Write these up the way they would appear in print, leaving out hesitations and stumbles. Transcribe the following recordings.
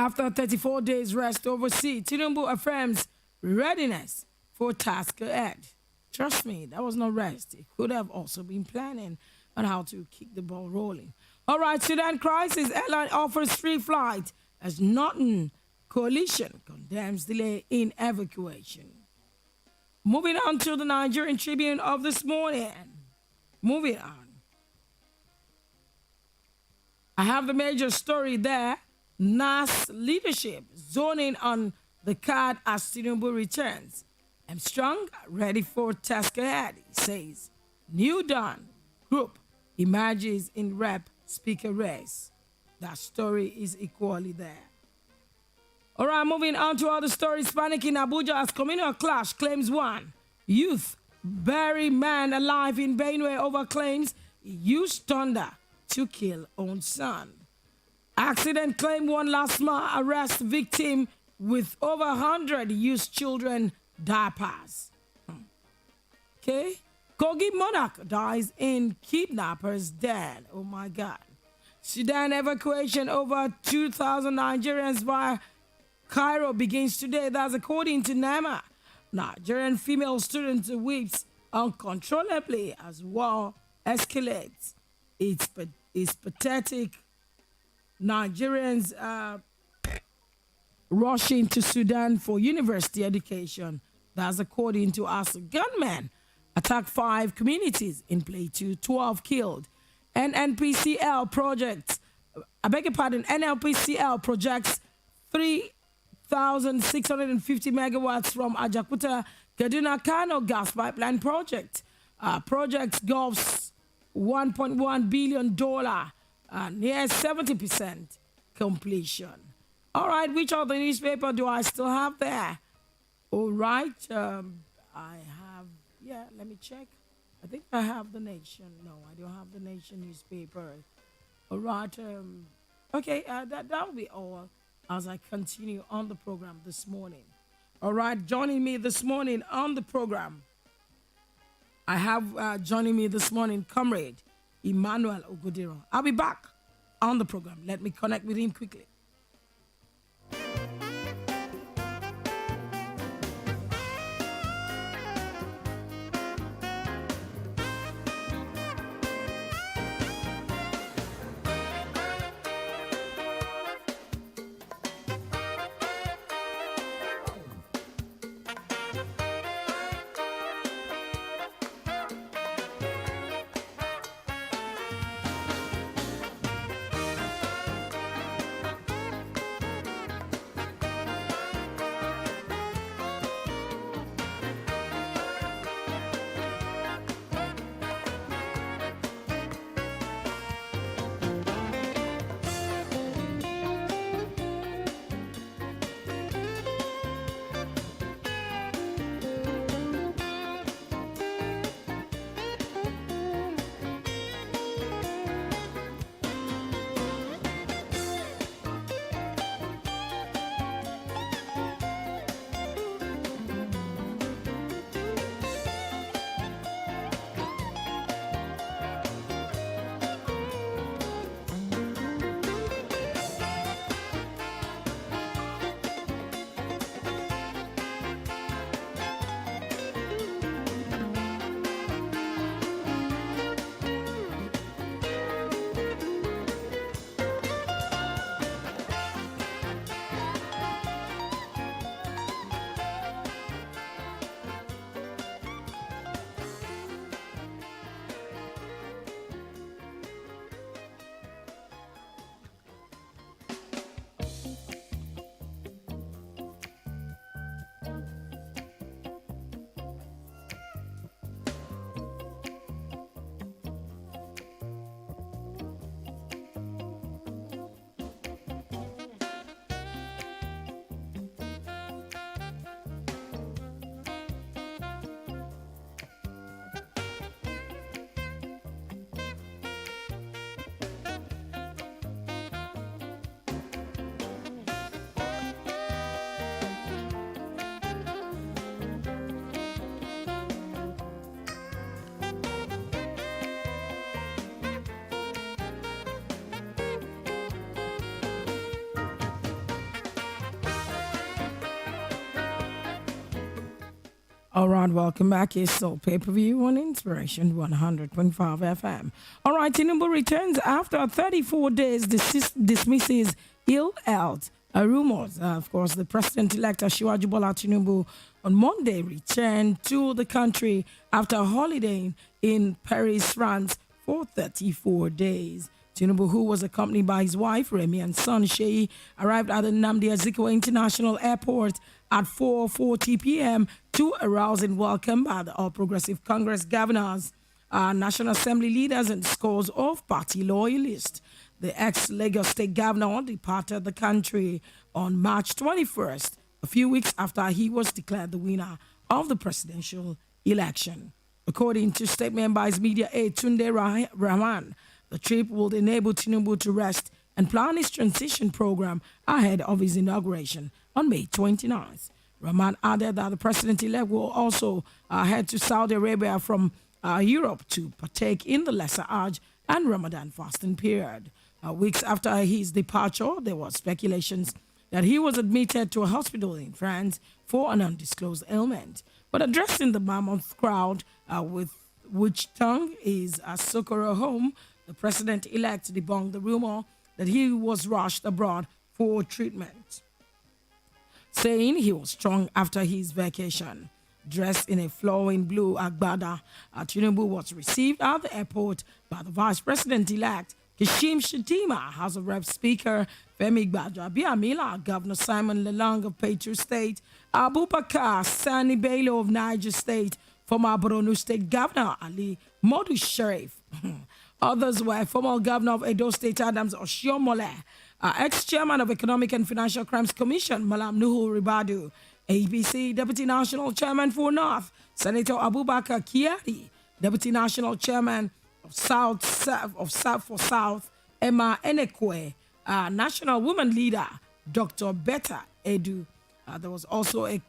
After 34 days rest overseas, Tinubu affirms readiness for task ahead. Trust me, that was not rest. He could have also been planning on how to keep the ball rolling. All right, Sudan crisis. Airline offers free flight as Northern Coalition condemns delay in evacuation. Moving on to the Nigerian Tribune of this morning. Moving on. I have the major story there. NAS leadership zoning on the card as Tinubu returns. I'm strong, ready for task ahead, he says. New Dawn group emerges in rep speaker race. That story is equally there. All right, moving on to other stories. Panic in Abuja as communal clash claims one. Youth bury man alive in Benue over claims he used thunder to kill own son. Accident claim one last month. Arrest victim with over 100 used children diapers. Okay. Kogi monarch dies in kidnapper's den. Oh my God. Sudan evacuation over 2,000 Nigerians via Cairo begins today. That's according to NEMA. Nigerian female student weeps uncontrollably as war escalates. It's pathetic. Nigerians rushing to Sudan for university education. That's according to us. Gunmen attack 5 communities in Plateau, 12 killed. NPCL projects, I beg your pardon, NLPCL projects 3,650 megawatts from Ajakuta Kaduna Kano gas pipeline project. Project gulfs $1.1 billion, near 70% completion. All right, which other newspaper do I still have there? All right, I have, yeah, let me check. I think I have The Nation. No, I don't have The Nation newspaper. All right, okay, that will be all as I continue on the program this morning. All right, joining me this morning on the program, I have joining me this morning, Comrade Emmanuel Ogodero. I'll be back on the program. Let me connect with him quickly. All right, welcome back. It's Soul Pay-Per-View on Inspiration 100.5 FM. All right, Tinubu returns after 34 days, dismisses ill health rumors. Of course, the president-elect Asiwaju Bola Tinubu on Monday returned to the country after a holiday in Paris, France for 34 days. Tinubu, who was accompanied by his wife, Remy, and son, Sheyi, arrived at the Nnamdi Azikiwe International Airport at 4:40 p.m. to a rousing welcome by the All Progressive Congress governors, National Assembly leaders, and scores of party loyalists. The ex-Lagos State governor departed the country on March 21st, a few weeks after he was declared the winner of the presidential election. According to statement by his media aide, Tunde Rahman, the trip will enable Tinubu to rest and plan his transition program ahead of his inauguration on May 29th. Rahman added that the president-elect will also head to Saudi Arabia from Europe to partake in the Lesser Hajj and Ramadan fasting period. Weeks after his departure, there was speculations that he was admitted to a hospital in France for an undisclosed ailment. But addressing the mammoth crowd with which tongue is a Socorro home, the president-elect debunked the rumor that he was rushed abroad for treatment, saying he was strong after his vacation. Dressed in a flowing blue agbada, Tinubu was received at the airport by the vice president-elect, Kashim Shettima, House of Reps Speaker Femi Gbajabiamila, Governor Simon Lalong of Plateau State, Abubakar Sani Bello of Niger State, former Borno State Governor Ali Modu Sharif. Others were former Governor of Edo State Adams Oshiomole, ex-chairman of Economic and Financial Crimes Commission Malam Nuhu Ribadu, ABC Deputy National Chairman for North Senator Abubakar Kiari, Deputy National Chairman of South Emma Enekwe, National Women Leader Dr. Betta Edu. There was also a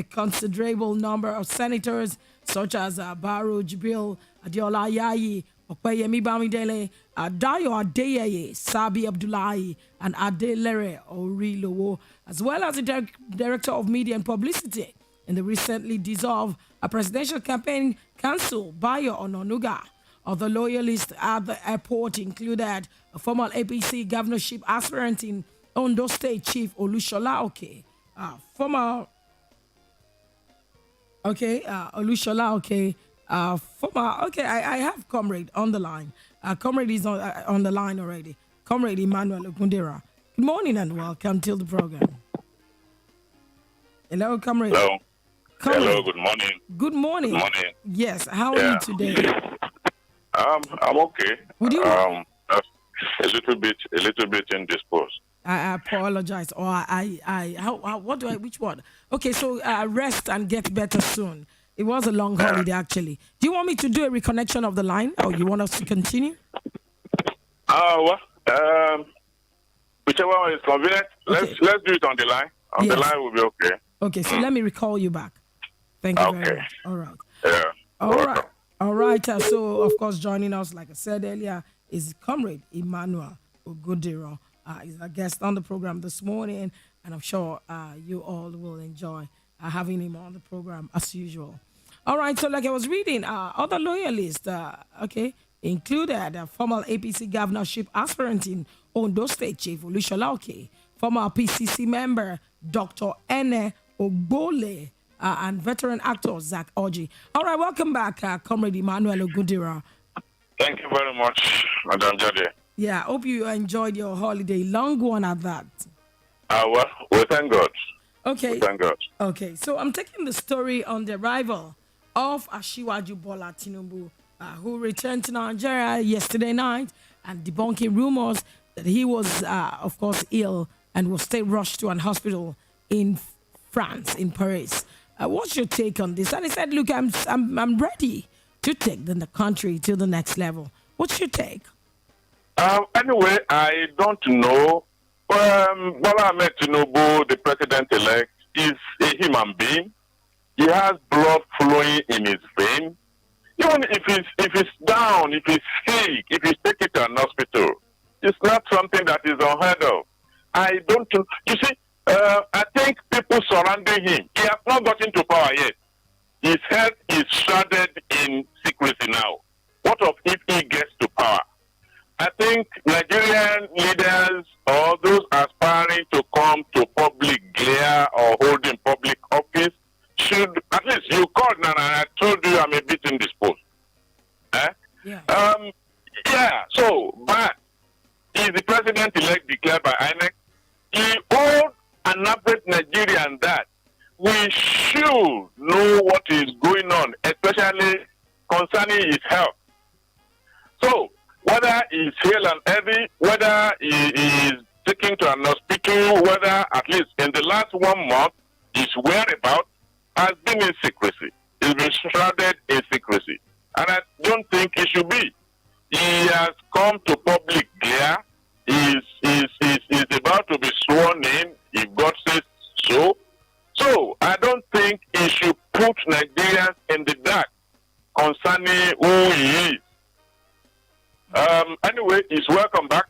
considerable number of senators such as Baro Jibril, Adiola Yayi, Okpeyemi Bamidele, Dayo Adeyeye, Sabi Abdullahi, and Adelere Orilowo, as well as the Director of Media and Publicity in the recently dissolved Presidential Campaign Council, Bayo Ononuga. Other loyalists at the airport included a former APC governorship aspirant in Ondo State, Chief Olushola Oke, Olushola Oke, I have Comrade on the line. Comrade is on the line already. Comrade Emmanuel Ogundera. Good morning and welcome to the program. Hello, Comrade. Hello. Comrade. Hello, good morning. Good morning. Good morning. Yes, how are you today? I'm okay. Would you? A little bit indisposed. I apologize. Or which one? Okay, so rest and get better soon. It was a long holiday, actually. Do you want me to do a reconnection of the line, or you want us to continue? Whichever one is convenient. Okay. Let's do it on the line. On the line will be okay. Okay, so let me recall you back. Thank you very much. All right. Yeah. All right. So, of course, joining us, like I said earlier, is Comrade Emmanuel Ogundera. He's a guest on the program this morning, and I'm sure you all will enjoy having him on the program as usual. All right, so like I was reading, other loyalists, included former APC governorship aspirant in Ondo State, Chief Olushola Oke, former PCC member Dr. Ene Ogbole, and veteran actor Zach Oji. All right, welcome back, Comrade Emmanuel Ogundera. Thank you very much, Madam Jade. Yeah, I hope you enjoyed your holiday, long one at that. Well, thank God. Okay. Thank God. Okay, so I'm taking the story on the arrival of Asiwaju Bola Tinubu, who returned to Nigeria yesterday night and debunking rumors that he was, of course, ill and was stay rushed to an hospital in France, in Paris. What's your take on this? And he said, look, I'm ready to take the country to the next level. What's your take? Anyway, I don't know. Bola Ahmed Tinubu, the president-elect, is a human being. He has blood flowing in his vein. Even if he's down, if he's sick, if he's taken to an hospital, it's not something that is unheard of. I don't. You see, I think people surrounding him, he has not gotten to power yet. His health is shrouded in secrecy now. What of if he gets to power? I think Nigerian leaders or those aspiring to come to public glare or holding public office should, at least you called now and I told you I'm a bit indisposed. Yeah. So, but is the president-elect declared by INEC? He owed an average Nigerian that we should know what is going on, especially concerning his health. So, whether he's hale and heavy, whether he is taken to an hospital, whether at least in the last 1 month his whereabouts has been in secrecy. It's been shrouded in secrecy. And I don't think it should be. He has come to public glare. He's about to be sworn in, if God says so. So I don't think he should put Nigerians in the dark concerning who he is. Anyway, he's welcome back.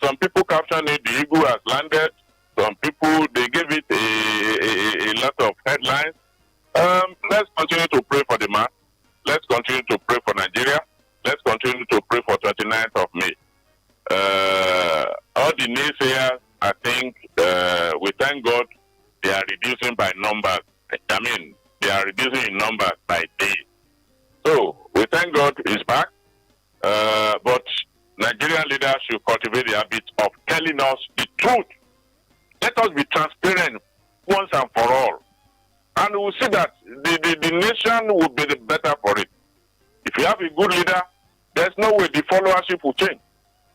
Some people captioned it, the eagle has landed. Some people, they gave it a lot of headlines. Let's continue to pray for the man. Let's continue to pray for Nigeria. Let's continue to pray for 29th of May. All the naysayers, I think, we thank God they are reducing by numbers. I mean, they are reducing in numbers by day. So, we thank God he's back. But Nigerian leaders should cultivate the habit of telling us the truth. Let us be transparent once and for all. And we'll see that the nation will be the better for it. If you have a good leader, there's no way the followership will change.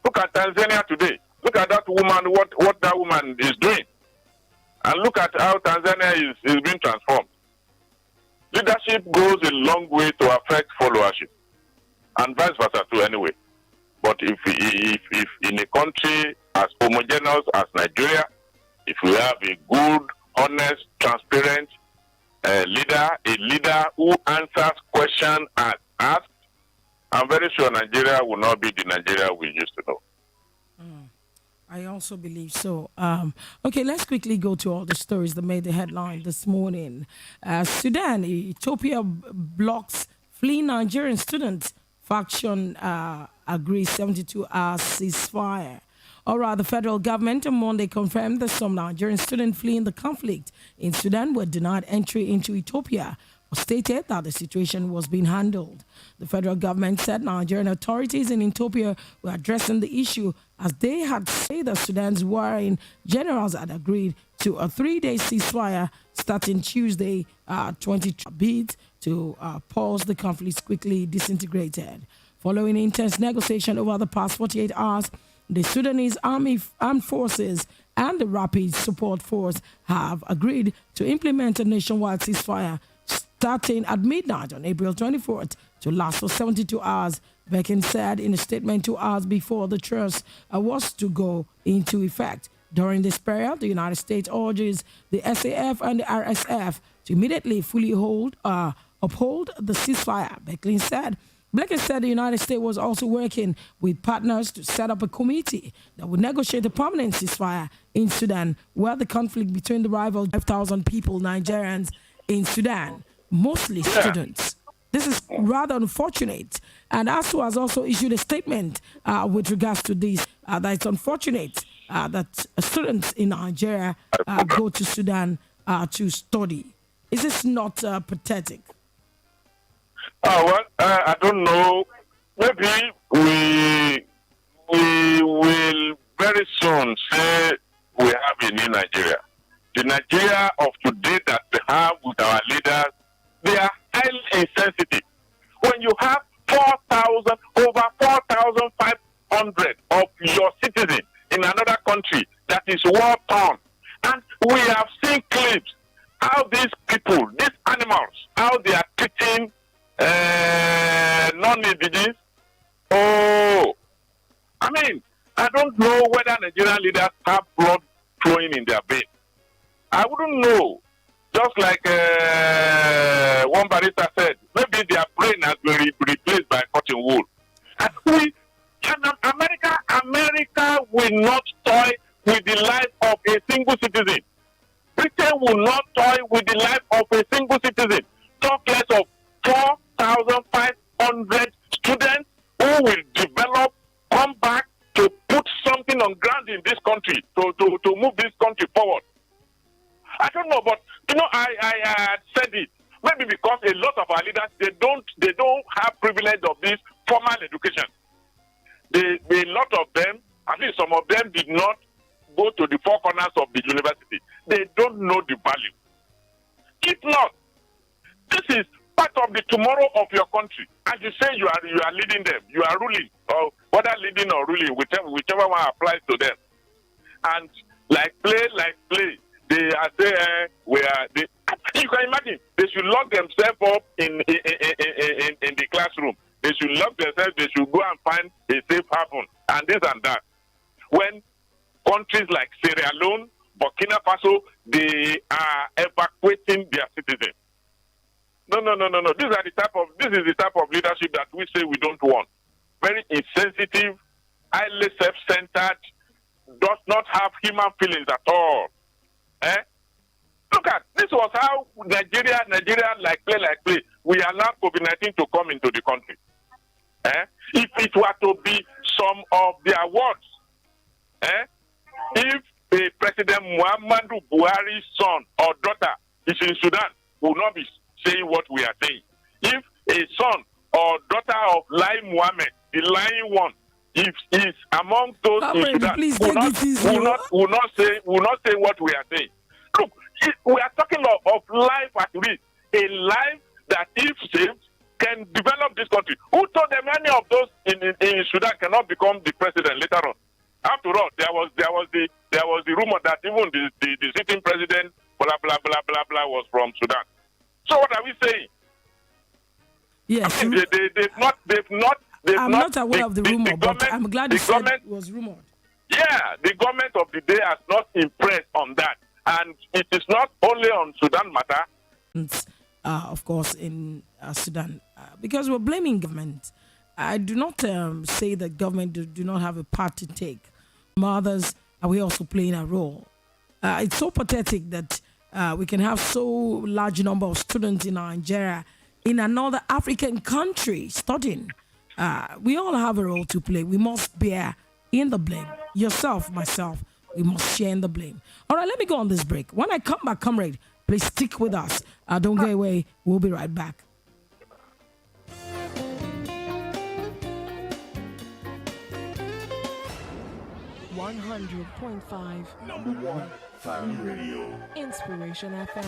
Look at Tanzania today. Look at that woman, what that woman is doing. And look at how Tanzania is being transformed. Leadership goes a long way to affect followership. And vice versa too anyway. But if in a country as homogeneous as Nigeria, if we have a good, honest, transparent leader, a leader who answers questions as asked, I'm very sure Nigeria will not be the Nigeria we used to know. I also believe so. Okay, let's quickly go to all the stories that made the headline this morning. Sudan, Ethiopia blocks fleeing Nigerian students. Faction agrees 72-hour ceasefire. All right, the federal government on Monday confirmed that some Nigerian students fleeing the conflict in Sudan were denied entry into Ethiopia, but stated that the situation was being handled. The federal government said Nigerian authorities in Ethiopia were addressing the issue as they had said that Sudan's warring generals had agreed to a 3-day ceasefire starting Tuesday, 20 bids to pause the conflict quickly disintegrated. Following intense negotiation over the past 48 hours, the Sudanese armed forces and the Rapid Support Force have agreed to implement a nationwide ceasefire starting at midnight on April 24th to last for 72 hours. Bekin said in a statement 2 hours before the truce was to go into effect. During this period, the United States urges the SAF and the RSF to immediately fully uphold the ceasefire, Bekin said. Blinken said the United States was also working with partners to set up a committee that would negotiate a permanent ceasefire in Sudan, where the conflict between the rival 5,000 people, Nigerians in Sudan, mostly students. This is rather unfortunate. And ASU has also issued a statement with regards to this, that it's unfortunate that students in Nigeria go to Sudan to study. Is this not pathetic? I don't know. Maybe we will very soon say we have a new Nigeria. The Nigeria of today that we have with our leaders, they are highly insensitive. When you have over 4,500 of your citizens in another country that is war-torn, and we have seen clips how these people, these animals, how they are treating non-indigenous. Oh, I mean, I don't know whether Nigerian leaders have blood flowing in their veins. I wouldn't know. Just like one barrister said, maybe their brain has been replaced by cotton wool. And America will not toy with the life of a single citizen. Britain will not toy with the life of a single citizen. Talk less of 4,500 students who will develop, come back to put something on ground in this country, to move this country forward. I don't know, but I said it. Maybe because a lot of our leaders they don't have privilege of this formal education. A lot of them, at least some of them, did not go to the four corners of the university. They don't know the value. If not, this is part of the tomorrow of your country. As you say, you are leading them, you are ruling, or whether leading or ruling, whichever one applies to them. And like play, they are there where they. You can imagine they should lock themselves up in the classroom. They should lock themselves. They should go and find a safe haven and this and that. When countries like Sierra Leone, Burkina Faso, they are evacuating their citizens. No. This is the type of leadership that we say we don't want. Very insensitive, highly self-centered, does not have human feelings at all. Look at this was how Nigeria like play. We allowed COVID-19 to come into the country. If it were to be some of their words, if a President Muhammadu Buhari's son or daughter is in Sudan, will not be saying what we are saying. If a son or daughter of Lai Muhammad, the lying one, if is among those in Sudan, will not say what we are saying. Look, we are talking of life at risk, a life that, if saved, can develop this country. Who told them any of those in Sudan cannot become the president later on? After all, there was the rumor that even the sitting president, blah blah blah blah blah, was from Sudan. So what are we saying? Yes, I mean, they've not. I'm not aware of the rumor, but I'm glad you said it was rumored. Yeah, the government of the day has not impressed on that. And it is not only on Sudan matter. Of course, in Sudan, because we're blaming government. I do not say that government do not have a part to take. Mothers, are we also playing a role? It's so pathetic that we can have so large number of students in Nigeria, in another African country studying. We all have a role to play. We must bear in the blame. Yourself, myself, we must share in the blame. All right, let me go on this break. When I come back, comrade, please stick with us. Don't go away. We'll be right back. .5 Number 1 Fan Radio. Inspiration FM.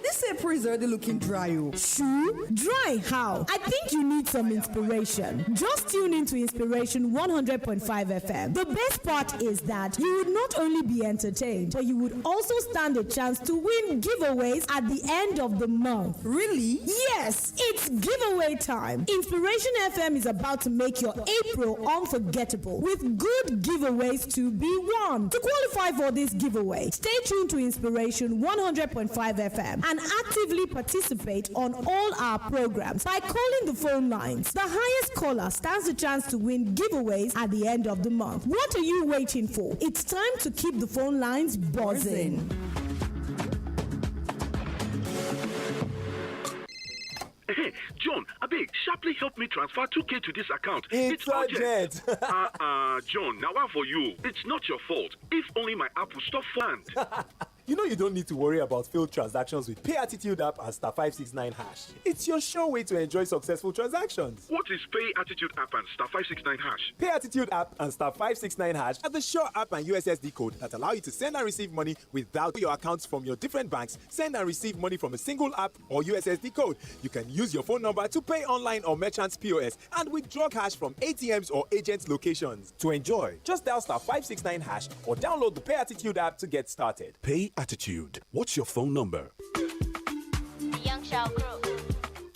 This April is already looking dry. True? Dry how? I think you need some inspiration. Just tune into Inspiration 100.5 FM. The best part is that you would not only be entertained, but you would also stand a chance to win giveaways at the end of the month. Really? Yes, it's giveaway time. Inspiration FM is about to make your April unforgettable with good giveaways to be won. To qualify for this giveaway, stay tuned to Inspiration 100.5 FM and actively participate on all our programs by calling the phone lines. The highest caller stands a chance to win giveaways at the end of the month. What are you waiting for? It's time to keep the phone lines buzzing. Hey, John, abeg, sharply help me transfer 2K to this account. It's urgent. John, now one for you. It's not your fault. If only my app will stop fund. You know you don't need to worry about failed transactions with Pay Attitude app and *569#. It's your sure way to enjoy successful transactions. What is Pay Attitude app and *569#? Pay Attitude app and *569# are the sure app and USSD code that allow you to send and receive money without your accounts from your different banks. Send and receive money from a single app or USSD code. You can use your phone number to pay online or merchants POS and withdraw cash from ATMs or agents' locations. To enjoy, just dial *569# or download the Pay Attitude app to get started. Pay Attitude. What's your phone number? The Young Shao Group.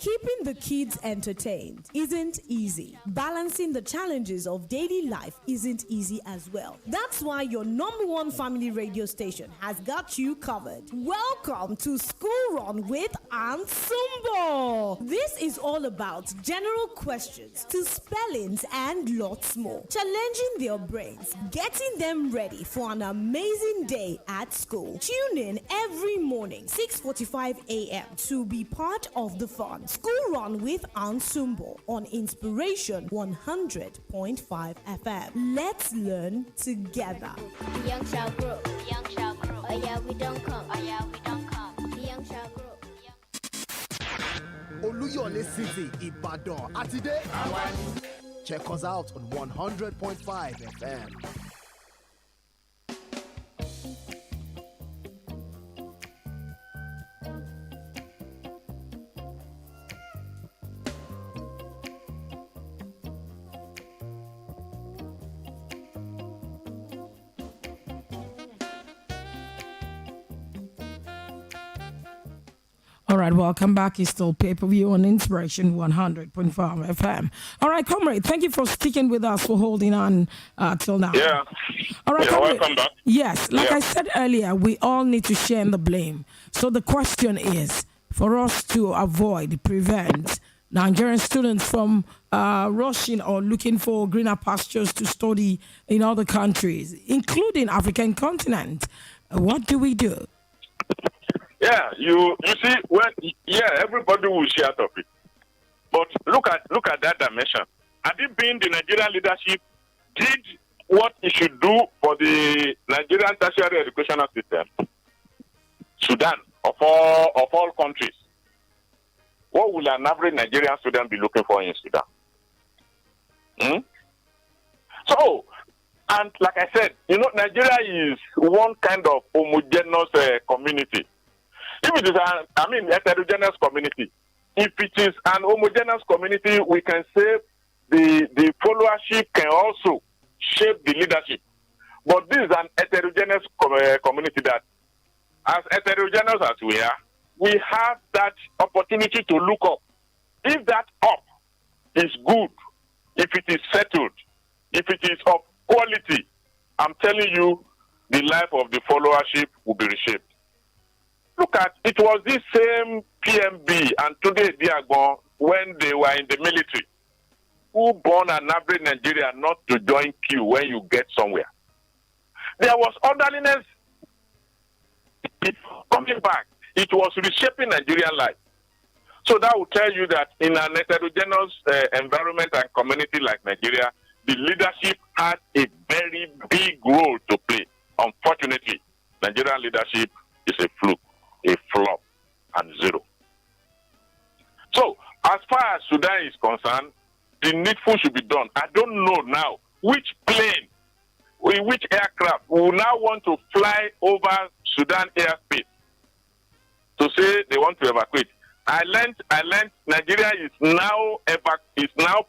Keeping the kids entertained isn't easy. Balancing the challenges of daily life isn't easy as well. That's why your number one family radio station has got you covered. Welcome to School Run with Aunt Sumbo. This is all about general questions to spellings and lots more. Challenging their brains, getting them ready for an amazing day at school. Tune in every morning, 6:45 a.m. to be part of the fun. School Run with Aunt Sumbo on Inspiration 100.5 FM. Let's learn together. The young shall grow. The young shall grow. Oh yeah, we don't come. Oh yeah, we don't come. The young shall grow. Oluyole City, Ibadan. Atide. Check us out on 100.5 FM. All right, welcome back. It's still pay-per-view on Inspiration 100.5 FM. All right, comrade, thank you for sticking with us, for holding on till now. Yeah. All right, Yeah, comrade. welcome back. Yes, like Yeah. I said earlier, we all need to share in the blame. So the question is, for us to prevent Nigerian students from rushing or looking for greener pastures to study in other countries, including African continent, what do we do? Yeah, you see, everybody will share out of it. But look at that dimension. Had it been the Nigerian leadership did what it should do for the Nigerian tertiary educational system, Sudan, of all countries, what will an average Nigerian student be looking for in Sudan? So, and like I said, Nigeria is one kind of homogeneous community. If it is heterogeneous community, if it is an homogeneous community, we can say the followership can also shape the leadership. But this is an heterogeneous community that, as heterogeneous as we have that opportunity to look up. If that up is good, if it is settled, if it is of quality, I'm telling you, the life of the followership will be reshaped. Look at, it was this same PMB and today Diagon, when they were in the military, who born an average Nigerian not to join queue when you get somewhere. There was orderliness coming back. It was reshaping Nigerian life. So that will tell you that in an heterogeneous environment and community like Nigeria, the leadership has a very big role to play. Unfortunately, Nigerian leadership is a fluke, a flop, and zero. So, as far as Sudan is concerned, the needful should be done. I don't know now which plane, which aircraft will now want to fly over Sudan airspace to say they want to evacuate. I learned Nigeria is now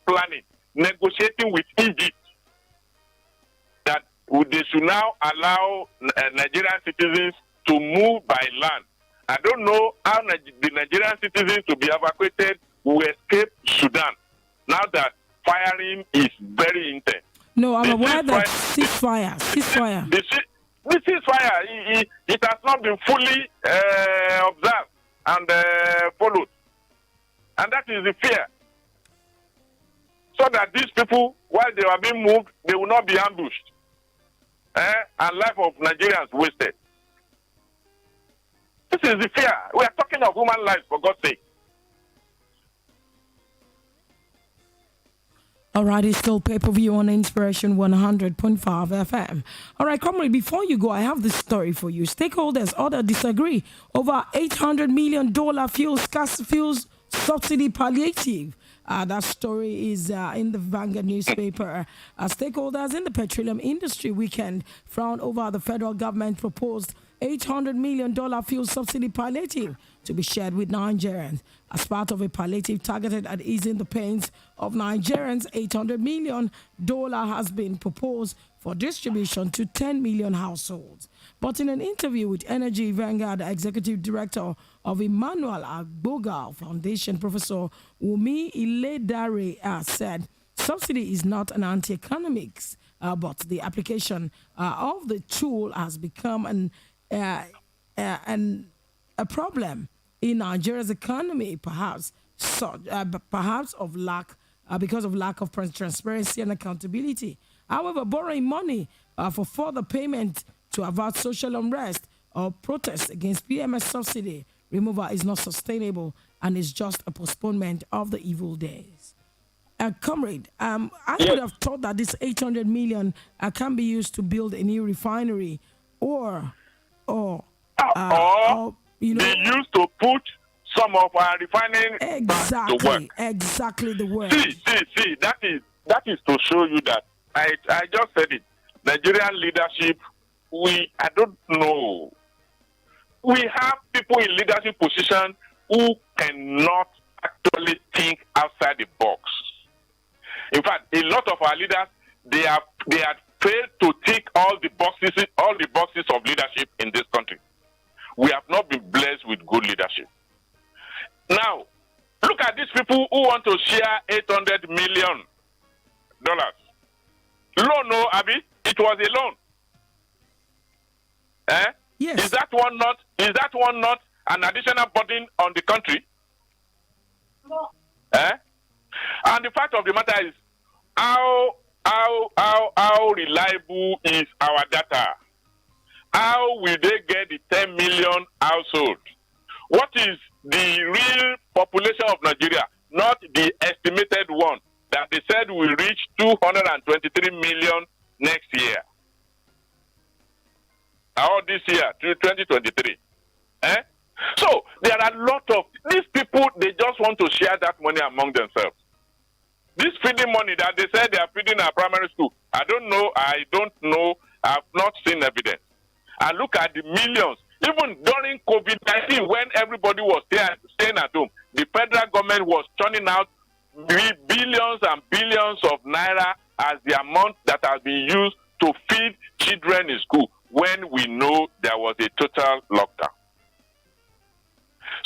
planning, negotiating with Egypt that they should now allow Nigerian citizens to move by land. I don't know how the Nigerian citizens to be evacuated will escape Sudan now that firing is very intense. No, I'm aware that ceasefire. The ceasefire, it has not been fully observed and followed. And that is the fear. So that these people, while they are being moved, they will not be ambushed. And life of Nigerians wasted. This is the fear. We are talking of human life, for God's sake. All right, it's still pay-per-view on Inspiration 100.5 FM. All right, comrade, before you go, I have this story for you. Stakeholders order disagree over $800 million fuel subsidy palliative. That story is in the Vanguard newspaper. Stakeholders in the petroleum industry weekend frown over the federal government proposed $800 million fuel subsidy palliative to be shared with Nigerians. As part of a palliative targeted at easing the pains of Nigerians, $800 million has been proposed for distribution to 10 million households. But in an interview with Energy Vanguard Executive Director of Emmanuel Agboga Foundation, Professor Wumi Iledare said subsidy is not an anti-economics, but the application of the tool has become a problem in Nigeria's economy, perhaps because of lack of transparency and accountability. However, borrowing money for further payment to avert social unrest or protest against PMS subsidy removal is not sustainable and is just a postponement of the evil days. Comrade, I would have thought that this 800 million can be used to build a new refinery or be used to put some of our refining back to work. Exactly the word. See, that is to show you that I just said it. Nigerian leadership, I don't know. We have people in leadership position who cannot actually think outside the box. In fact, a lot of our leaders, they have failed to tick all the boxes of leadership in this country. We have not been blessed with good leadership. Now, look at these people who want to share $800 million. Loan, no, Abi? It was a loan. Yes. Is that one not an additional burden on the country? No. And the fact of the matter is, how reliable is our data? How will they get the 10 million household? What is the real population of Nigeria, not the estimated one that they said will reach 223 million next year? Or this year, 2023. So there are a lot of these people, they just want to share that money among themselves. This feeding money that they said they are feeding our primary school, I don't know, I've not seen evidence. And look at the millions. Even during COVID-19, when everybody was staying at home, the federal government was churning out billions and billions of naira as the amount that has been used to feed children in school when we know there was a total lockdown.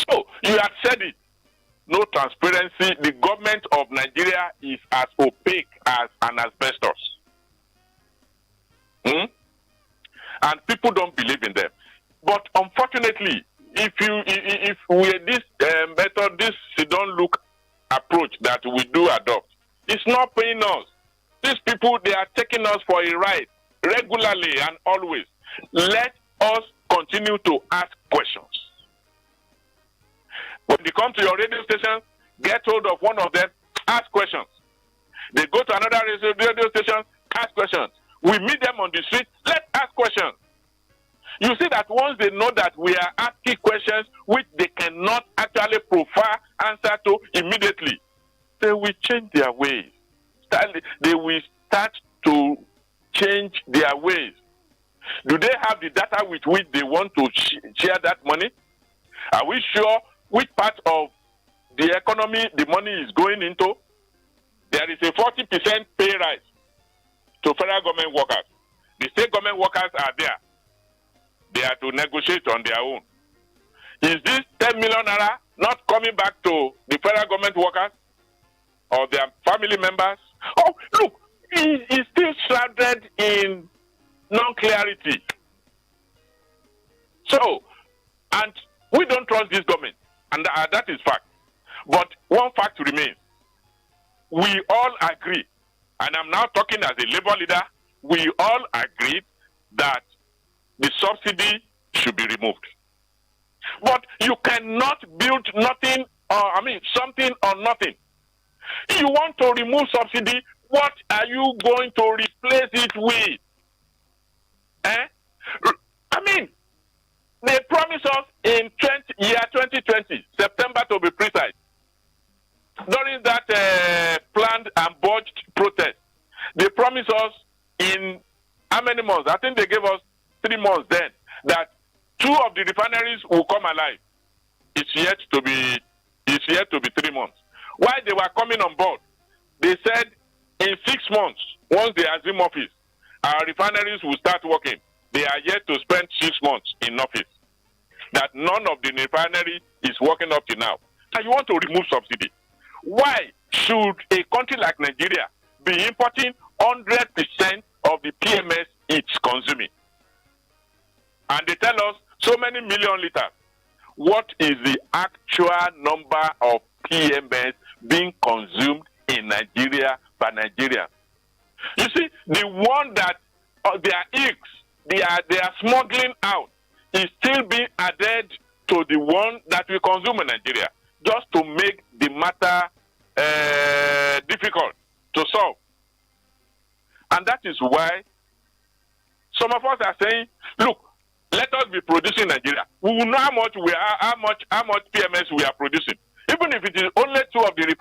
So, you had said it. No transparency. The government of Nigeria is as opaque as an asbestos. And people don't believe in them. But unfortunately, if this method, this don't look approach that we do adopt, it's not paying us. These people, they are taking us for a ride regularly and always. Let us continue to ask questions. When they come to your radio station, get hold of one of them, ask questions. They go to another radio station, ask questions. We meet them on the street, let's ask questions. You see that once they know that we are asking questions which they cannot actually provide answer to immediately, they will change their ways. They will start to change their ways. Do they have the data with which they want to share that money? Are we sure which part of the economy the money is going into? There is a 40% pay rise to federal government workers. The state government workers are there. They are to negotiate on their own. Is this 10 million naira not coming back to the federal government workers or their family members? Oh, look, it's still shrouded in non-clarity. So, and we don't trust this government, and that is fact. But one fact remains. We all agree, and I'm now talking as a labor leader, we all agree that the subsidy should be removed. But you cannot build something on nothing. If you want to remove subsidy, what are you going to replace it with? They promised us in year 2020, September to be precise, during that planned and botched protest, they promised us in how many months? I think they gave us 3 months then, that 2 of the refineries will come alive. It's yet to be 3 months. While they were coming on board, they said in 6 months, once they assume office, our refineries will start working. They are yet to spend 6 months in office. That none of the refinery is working up to now. And you want to remove subsidy. Why should a country like Nigeria be importing 100% of the PMS it's consuming? And they tell us so many million liters. What is the actual number of PMS being consumed in Nigeria by Nigeria? You see, the one that their eggs they are smuggling out is still being added to the one that we consume in Nigeria, just to make the matter difficult to solve. And that is why some of us are saying, look, let us be producing in Nigeria. We will know how much PMS we are producing. Even if it is only 2 of the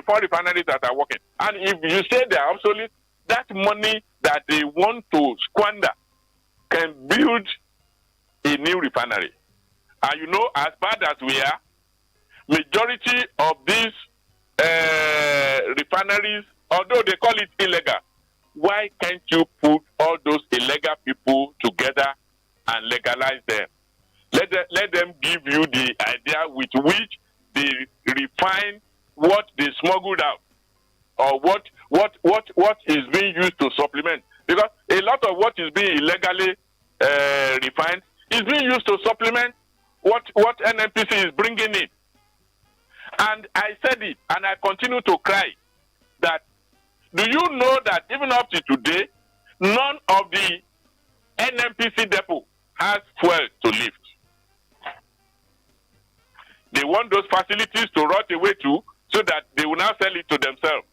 4 refineries that are working. And if you say they are obsolete, that money that they want to squander can build a new refinery. And you know, as bad as we are, majority of these refineries, although they call it illegal, why can't you put all those illegal people together and legalize them? Let them give you the idea with which they refine what they smuggled out, or what is being used to supplement. Because a lot of what is being illegally refined is being used to supplement what NNPC is bringing in. And I said it, and I continue to cry, that do you know that even up to today, none of the NNPC depot has fuel to lift? They want those facilities to rot away to, so that they will now sell it to themselves.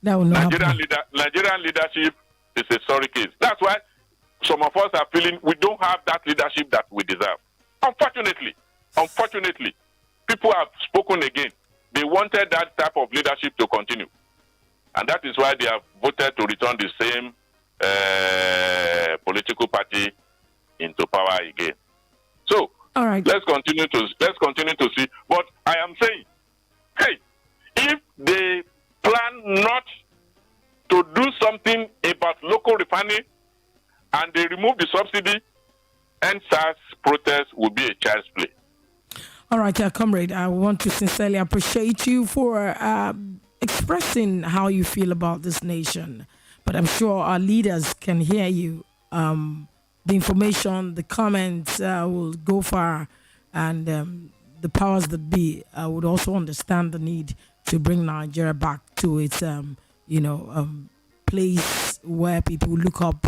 That will not Nigerian leadership is a sorry case. That's why some of us are feeling we don't have that leadership that we deserve. Unfortunately, people have spoken again. They wanted that type of leadership to continue. And that is why they have voted to return the same political party into power again. So, all right, let's continue to see. But I am saying, hey, if they plan not to do something about local refining and they remove the subsidy, NSAS protest will be a child's play. All right, comrade, I want to sincerely appreciate you for expressing how you feel about this nation. But I'm sure our leaders can hear you. The information, the comments will go far, and the powers that be would also understand the need to bring Nigeria back to its, place where people look up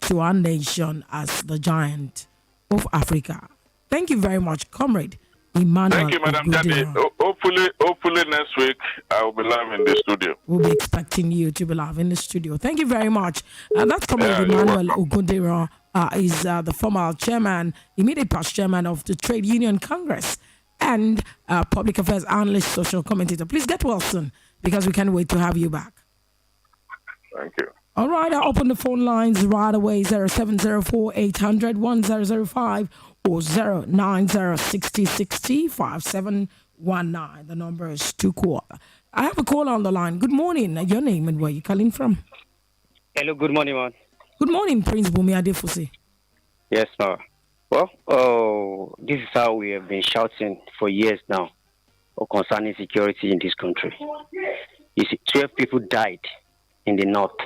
to our nation as the giant of Africa. Thank you very much, comrade Emmanuel. Thank you, Madam Jadi. Hopefully next week I will be live in the studio. We'll be expecting you to be live in the studio. Thank you very much. That's comrade Emmanuel Ogundero. Is the former chairman, immediate past chairman of the Trade Union Congress, and public affairs analyst, social commentator. Please get well soon, because we can't wait to have you back. Thank you. All right, I'll open the phone lines right away, 0704-800-1005 or 090-6060-5719. The number is 2 call. I have a call on the line. Good morning. Your name and where you calling from? Hello, good morning, man. Good morning, Prince Bumi Adefusi. Yes, sir. Well, this is how we have been shouting for years now concerning security in this country. You see, 12 people died in the north.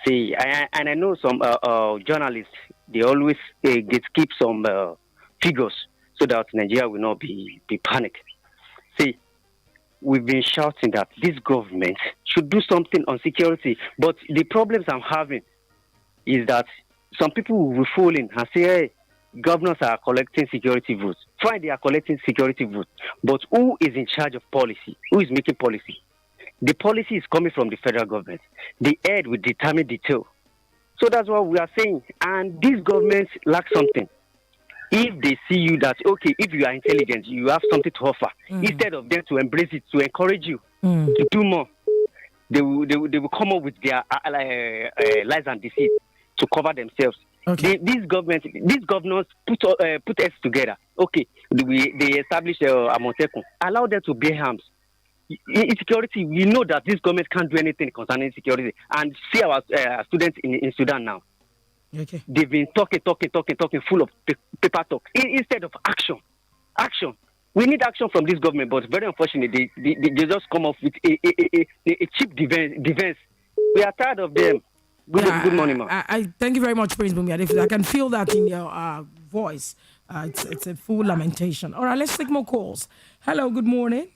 See, and I know some journalists, they always keep some figures so that Nigeria will not be panicked. See, we've been shouting that this government should do something on security, but the problems I'm having is that some people will fall in and say, hey, governors are collecting security votes. Fine, they are collecting security votes. But who is in charge of policy? Who is making policy? The policy is coming from the federal government. The head will determine detail. So that's what we are saying. And these governments lack something. If they see you that, okay, if you are intelligent, you have something to offer, instead of them to embrace it, to encourage you to do more, they will come up with their lies and deceit to cover themselves. Okay. These governors put us together. Okay, they establish a Amotekun. Allow them to bear arms. insecurity, we know that this government can't do anything concerning security. And see our students in Sudan now. Okay. They've been talking, full of paper talk instead of action. Action. We need action from this government, but very unfortunately, they just come up with a cheap defense. We are tired of them. Good morning, ma'am. I thank you very much, Prince Bumi. I can feel that in your voice. It's a full lamentation. All right, let's take more calls. Hello, good morning.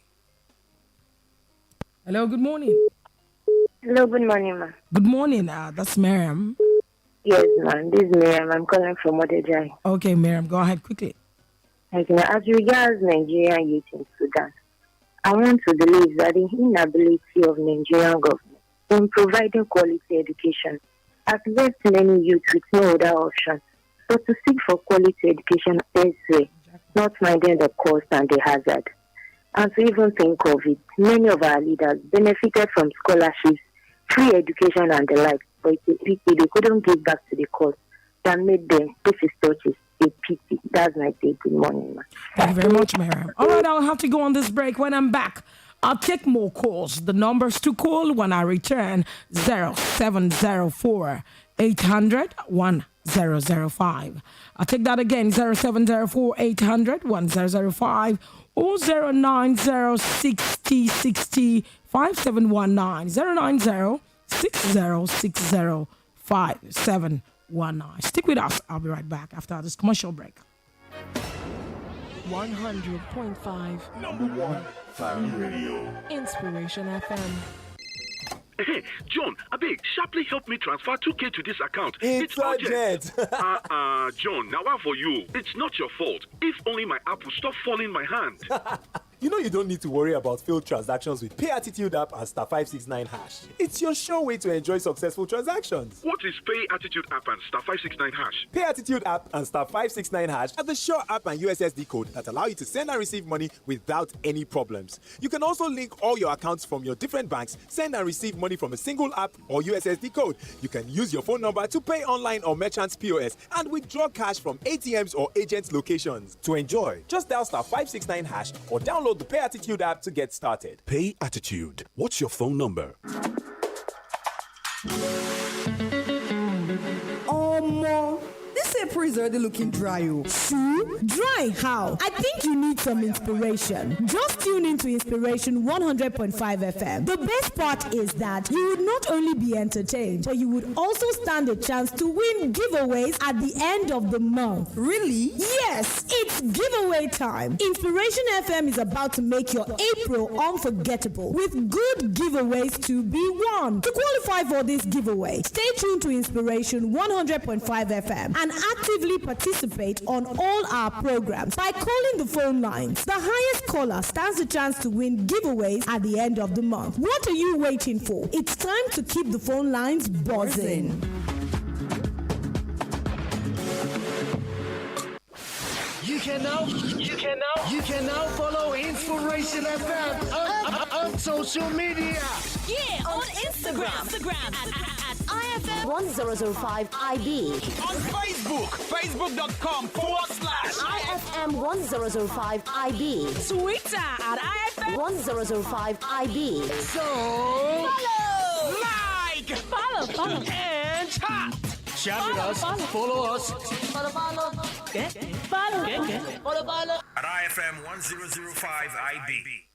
Hello, good morning. Hello, good morning, ma'am. Good morning. That's Miriam. Yes, ma'am. This is Miriam. I'm calling from Odejai. Okay, Miriam, go ahead quickly. Okay, as regards Nigerian youth in Sudan, I want to believe that the inability of Nigerian government in providing quality education has left many youth with no other option but to seek for quality education elsewhere, not minding the cost and the hazard. And to even think of it, many of our leaders benefited from scholarships, free education and the like, but it's a pity they couldn't give back to the cause that made them. This is touches. A pity. That's my take. Good morning, man. Thank you very much, Miriam. All right, I'll have to go on this break. When I'm back, I'll take more calls. The numbers to call when I return: 0704 800 1005. I'll take that again: 0704 800 1005 or 090 60 60 5719 090 60 60 5719. Stick with us. I'll be right back after this commercial break. 100.5 Number 1 Family Radio. Inspiration FM. Hey, John, abeg, sharply help me transfer 2K to this account. It's urgent. John, now one for you. It's not your fault. If only my app will stop falling my hand. You know you don't need to worry about failed transactions with Pay Attitude app and *569#. It's your sure way to enjoy successful transactions. What is Pay Attitude app and *569#? Pay Attitude app and *569# are the sure app and USSD code that allow you to send and receive money without any problems. You can also link all your accounts from your different banks, send and receive money from a single app or USSD code. You can use your phone number to pay online or merchants POS and withdraw cash from ATMs or agents' locations. To enjoy, just dial *569# or download the Pay Attitude app to get started. Pay Attitude. What's your phone number? This April is already looking dry. See? Dry how? I think you need some inspiration. Just tune into Inspiration 100.5 FM. The best part is that you would not only be entertained, but you would also stand a chance to win giveaways at the end of the month. Really? Yes, it's giveaway time. Inspiration FM is about to make your April unforgettable with good giveaways to be won. To qualify for this giveaway, stay tuned to Inspiration 100.5 FM and actively participate on all our programs by calling the phone lines. The highest caller stands a chance to win giveaways at the end of the month. What are you waiting for? It's time to keep the phone lines buzzing. You can now follow Inspiration FM on social media. Yeah, on Instagram at IFM 1005 IB. On Facebook, facebook.com/IFM 1005 IB. Twitter at IFM 1005 IB. So follow, like, follow, and chat. Chat with us, follow us. Follow. At IFM 1005 IB.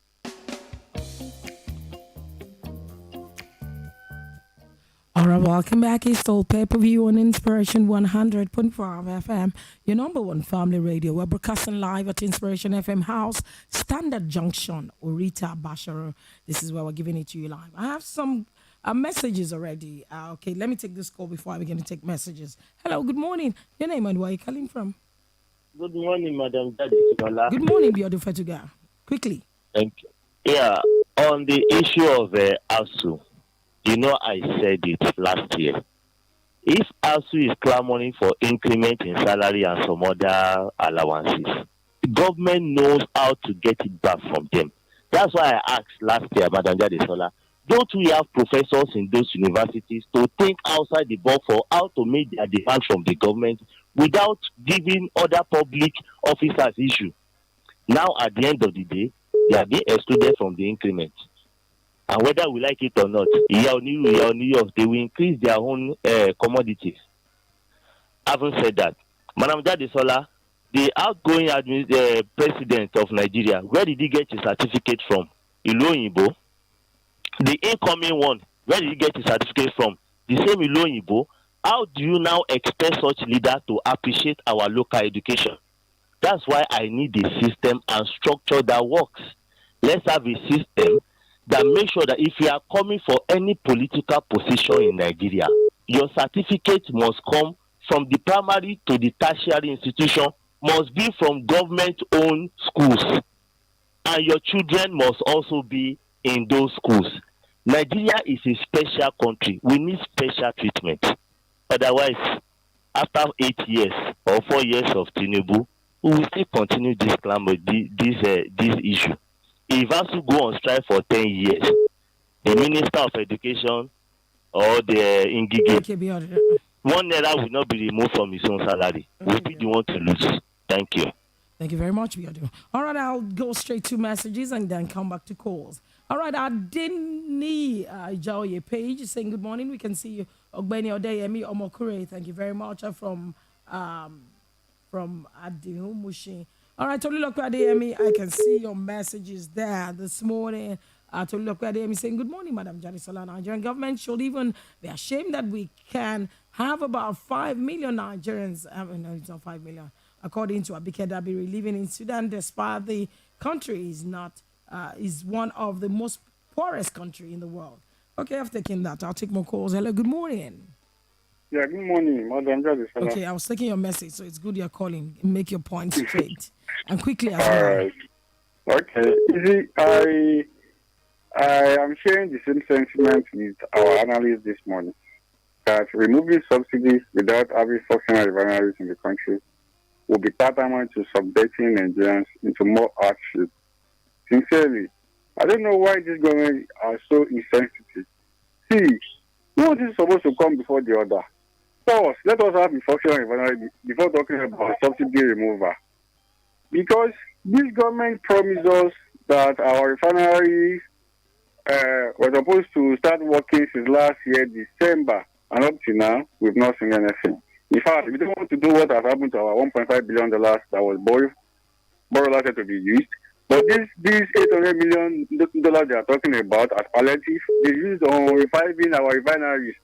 All right, welcome back. It's still pay-per-view on Inspiration 100.5 FM, your number one family radio. We're broadcasting live at Inspiration FM House, Standard Junction, Orita, Basharo. This is where we're giving it to you live. I have some messages already. Okay, let me take this call before I begin to take messages. Hello, good morning. Your name and where are you calling from? Good morning, Madam JADESOLA. Good morning, Biodo Fetuga. Quickly. Thank you. Yeah, on the issue of ASU, you know I said it last year. If ASU is clamoring for increment in salary and some other allowances, the government knows how to get it back from them. That's why I asked last year, Madam JADESOLA, don't we have professors in those universities to think outside the box for how to make their demands from the government without giving other public officers issue? Now, at the end of the day, they are being excluded from the increment. And whether we like it or not, they will increase their own commodities. Having said that, Madam Jadesola, the outgoing president of Nigeria, where did he get his certificate from? Iloyinbo. The incoming one, where did he get his certificate from? The same Iloyinbo. How do you now expect such leader to appreciate our local education? That's why I need a system and structure that works. Let's have a system that makes sure that if you are coming for any political position in Nigeria, your certificate must come from the primary to the tertiary institution, must be from government-owned schools, and your children must also be in those schools. Nigeria is a special country. We need special treatment. Otherwise, after 8 years or 4 years of Tinubu, we will still continue this clamor, this issue. If ASU go on strike for 10 years, the Minister of Education or the Ngige, 1 naira will not be removed from his own salary. We'll be the one to lose. Thank you. Thank you very much, Biodo. All right, I'll go straight to messages and then come back to calls. All right, Adini Ijaoye page saying good morning. We can see you. Ogbeni Odeyemi Omokure. Thank you very much from Adihu Mushin. All right, Tolulokwe Adeyemi, I can see your messages there this morning. Tolulokwe Adeyemi saying good morning, Madam Jadesola. Nigerian government should even be ashamed that we can have about 5 million Nigerians. No, it's not 5 million. According to Abike Dabiri, living in Sudan, despite the country is one of the most poorest country in the world. Okay, I've taken that. I'll take more calls. Hello, good morning. Yeah, good morning, Madam Jadesola. Okay, I was taking your message, so it's good you're calling. Make your point straight and quickly as All well. right. Okay. You see, I am sharing the same sentiment with our analysts this morning that removing subsidies without having functional refineries in the country will be tantamount to subjecting Nigerians into more hardship. Sincerely, I don't know why this government are so insensitive. See, one is supposed to come before the other. First, let us have a functional refinery before talking about subsidy removal. Because this government promised us that our refineries were supposed to start working since last year, December, and up to now, we've not seen anything. In fact, we don't want to do what has happened to our $1.5 billion that was borrowed to be used. But these $800 million they are talking about as palliative, they used on reviving our refineries.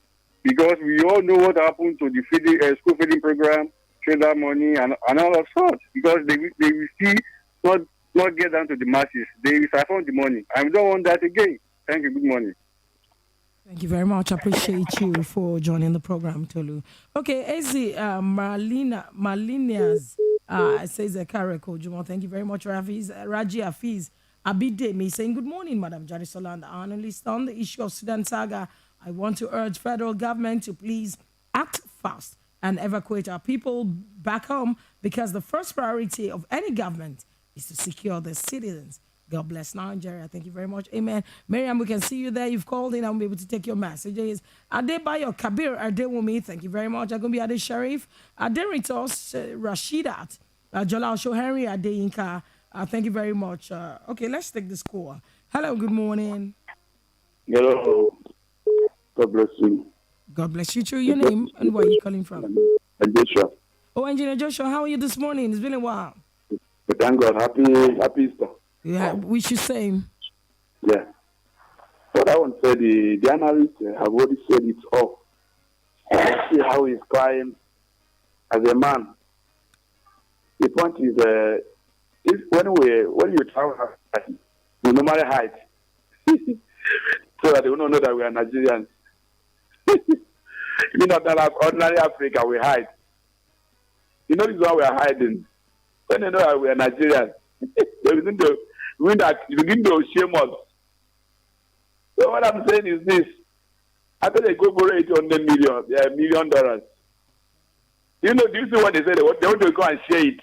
Because we all know what happened to the feeding, school feeding program, trader money, and all of sorts. Because they will still not get down to the masses. They will siphon the money. I don't want that again. Thank you. Good morning. Thank you very much. I appreciate you for joining the program, Tolu. Okay, Ezi Malinias says a Kareko Jumo. Thank you very much, Raji Hafiz Abidemi saying good morning, Madam Jadesola and the analyst on the issue of Sudan saga. I want to urge federal government to please act fast and evacuate our people back home because the first priority of any government is to secure the citizens. God bless Nigeria. Thank you very much. Amen. Miriam, we can see you there. You've called in. I'll be able to take your messages. Adebayo Kabir Adewumi, thank you very much. I'm going to be Ade Sharif. Aderitos Rashidat. Jalal Shohari Adeyinka. Thank you very much. Okay, let's take this call. Hello, good morning. Hello. God bless you. God bless you too. Your name and where are you calling from? Joshua. Oh, Engineer Joshua, how are you this morning? It's been a while. Thank God. Happy Easter. Yeah, wish you same. Yeah. What I want to say, the analysts have already said it all. See how he's crying as a man. The point is, when you travel, we normally hide so that they will not know that we are Nigerians. You know that like ordinary Africa, we hide. You know this is why we are hiding. When they know that we are Nigerians, they begin to shame us. So what I'm saying is this: after they go for $800 million, do you see what they say? They want to go and share it.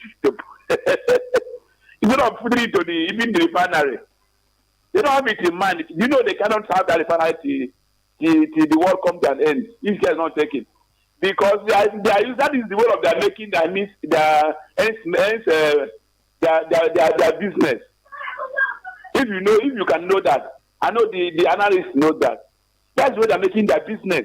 Instead of putting it to even the refinery, they don't have it in mind. You know they cannot have that refinery till the world comes to an end. These guys not taking because that is the way of their making their business. if you can know that, I know the analysts know that. That's where they're making their business.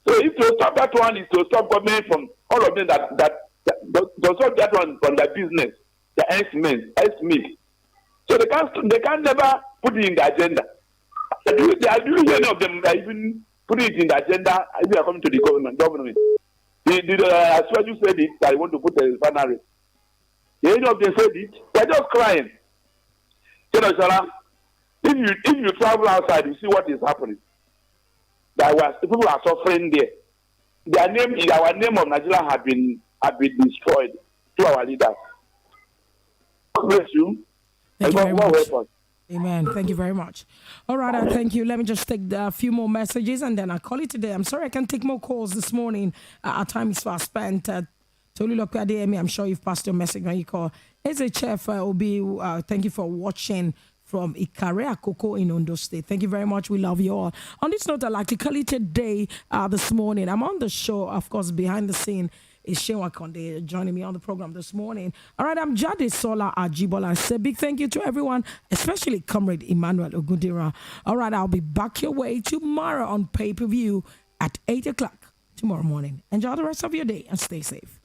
So if to stop that one is to stop government from all of them to stop that one from their business, the estimate. So they can never put it in the agenda. I do any of them that even put it in the agenda if they are coming to the government. As well you said it, I want to put a refinery. Any of them said it, they're just crying. If you travel outside, you see what is happening. People are suffering there. Our name of Nigeria have been destroyed to our leaders. God bless you. Thank you very much. Amen. Thank you very much. All right, thank you. Let me just take a few more messages and then I'll call it today. I'm sorry I can't take more calls this morning. Our time is fast spent. Tolu Lokwade, I'm sure you've passed your message when you call. As a chef, Obi, thank you for watching from Ikare Akoko in Ondo State. Thank you very much. We love you all. On this note, I'd like to call it a day this morning. I'm on the show, of course, behind the scene. Is Shewa Konde joining me on the program this morning. All right, I'm Jadesola Ajibola. I say big thank you to everyone, especially Comrade Emmanuel Ogundira. All right, I'll be back your way tomorrow on pay-per-view at 8 o'clock tomorrow morning. Enjoy the rest of your day and stay safe.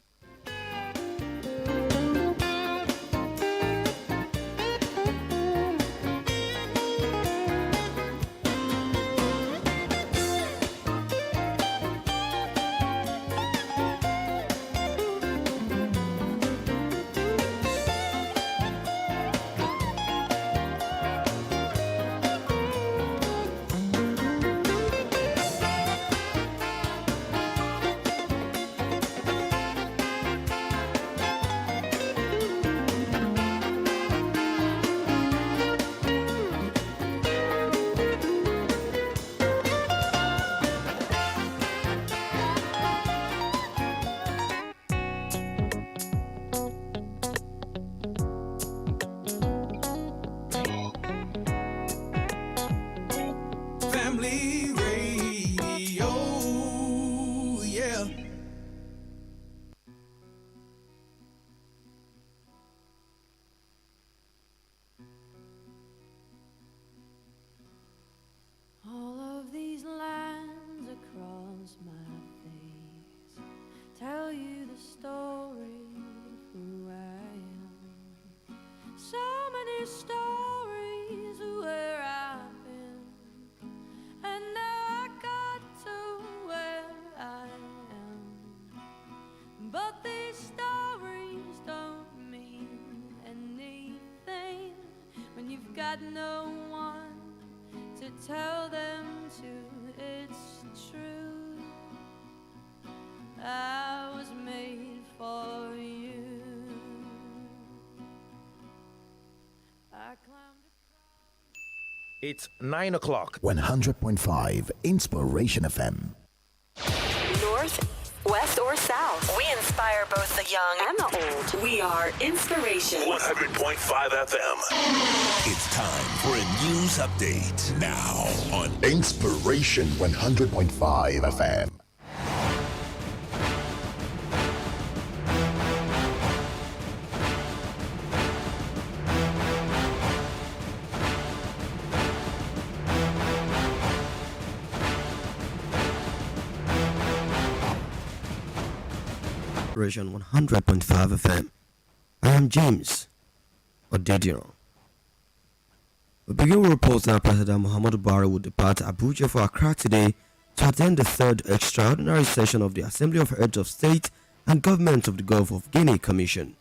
No one to tell them to, it's true. I was made for you. I climbed. It's 9 o'clock. 100.5 Inspiration FM. North, west, or south. We inspire both the young and the old. We are Inspiration. 100.5 FM. It's time for a news update now on Inspiration 100.5 FM. Inspiration 100.5 FM. I am James Odedion. We begin with reports that President Muhammadu Buhari will depart Abuja for Accra today to attend the third extraordinary session of the Assembly of Heads of State and Government of the Gulf of Guinea Commission.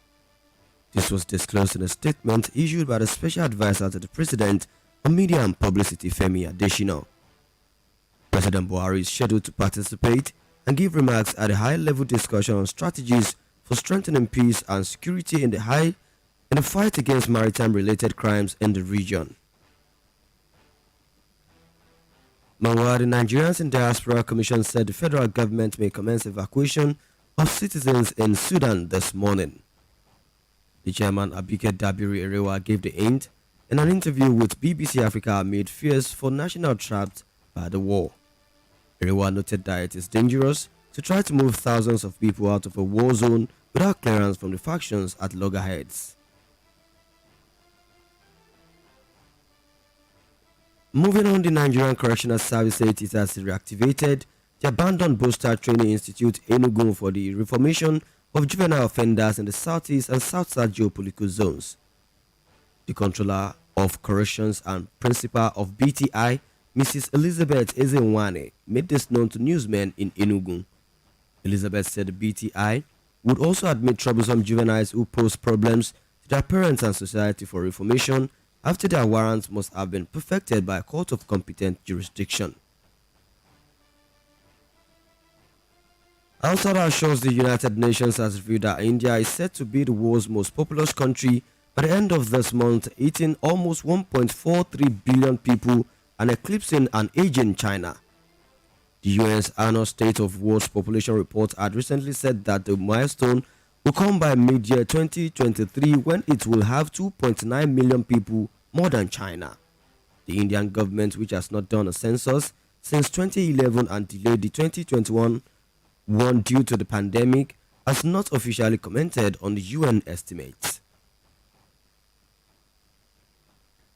This was disclosed in a statement issued by the Special Advisor to the President on Media and Publicity, Femi Adesina. President Buhari is scheduled to participate and give remarks at a high-level discussion on strategies for strengthening peace and security in the fight against maritime-related crimes in the region. Meanwhile, the Nigerians in Diaspora Commission said the federal government may commence evacuation of citizens in Sudan this morning. The chairman Abike Dabiri Erewa gave the hint in an interview with BBC Africa amid fears for national trapped by the war. Erewa noted that it is dangerous to try to move thousands of people out of a war zone without clearance from the factions at loggerheads. Moving on, the Nigerian Correctional Service said it has reactivated the abandoned Bosta Training Institute Enugu for the reformation of juvenile offenders in the southeast and south-south geopolitical zones. The controller of corrections and principal of BTI, Mrs. Elizabeth Ezenwane, made this known to newsmen in Enugu. Elizabeth said the BTI would also admit troublesome juveniles who pose problems to their parents and society for reformation after their warrants must have been perfected by a court of competent jurisdiction. Outside our shores, the United Nations has revealed that India is set to be the world's most populous country by the end of this month, eating almost 1.43 billion people and eclipsing an aging China. The UN's annual State of World's Population Report had recently said that the milestone will come by mid-year 2023 when it will have 2.9 million people more than China. The Indian government, which has not done a census since 2011 and delayed the 2021 one due to the pandemic, has not officially commented on the UN estimates.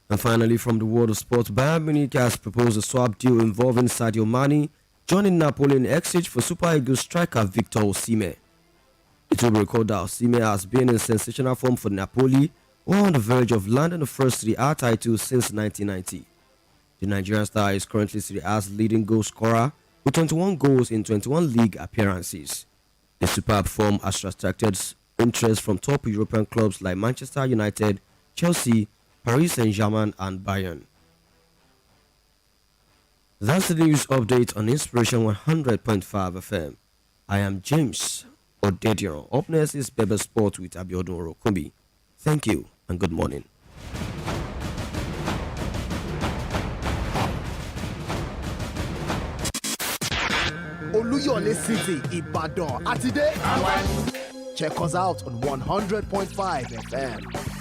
And finally, from the world of sports, Bayern Munich has proposed a swap deal involving Sadio Mane joining Napoli in exchange for Super Eagles striker Victor Osimhen. It will be recalled that Osimhen has been in sensational form for Napoli, who are on the verge of landing the first Serie A title since 1990. The Nigerian star is currently Serie A's leading goal scorer with 21 goals in 21 league appearances. The superb form has attracted interest from top European clubs like Manchester United, Chelsea, Paris Saint-Germain and Bayern. That's the news update on Inspiration 100.5 FM. I am James Odedion. Up next is Bebe Sport with Abiodun Orokumbi. Thank you and good morning. Oluyole City, Ibadan, Atide. Check us out on 100.5 FM.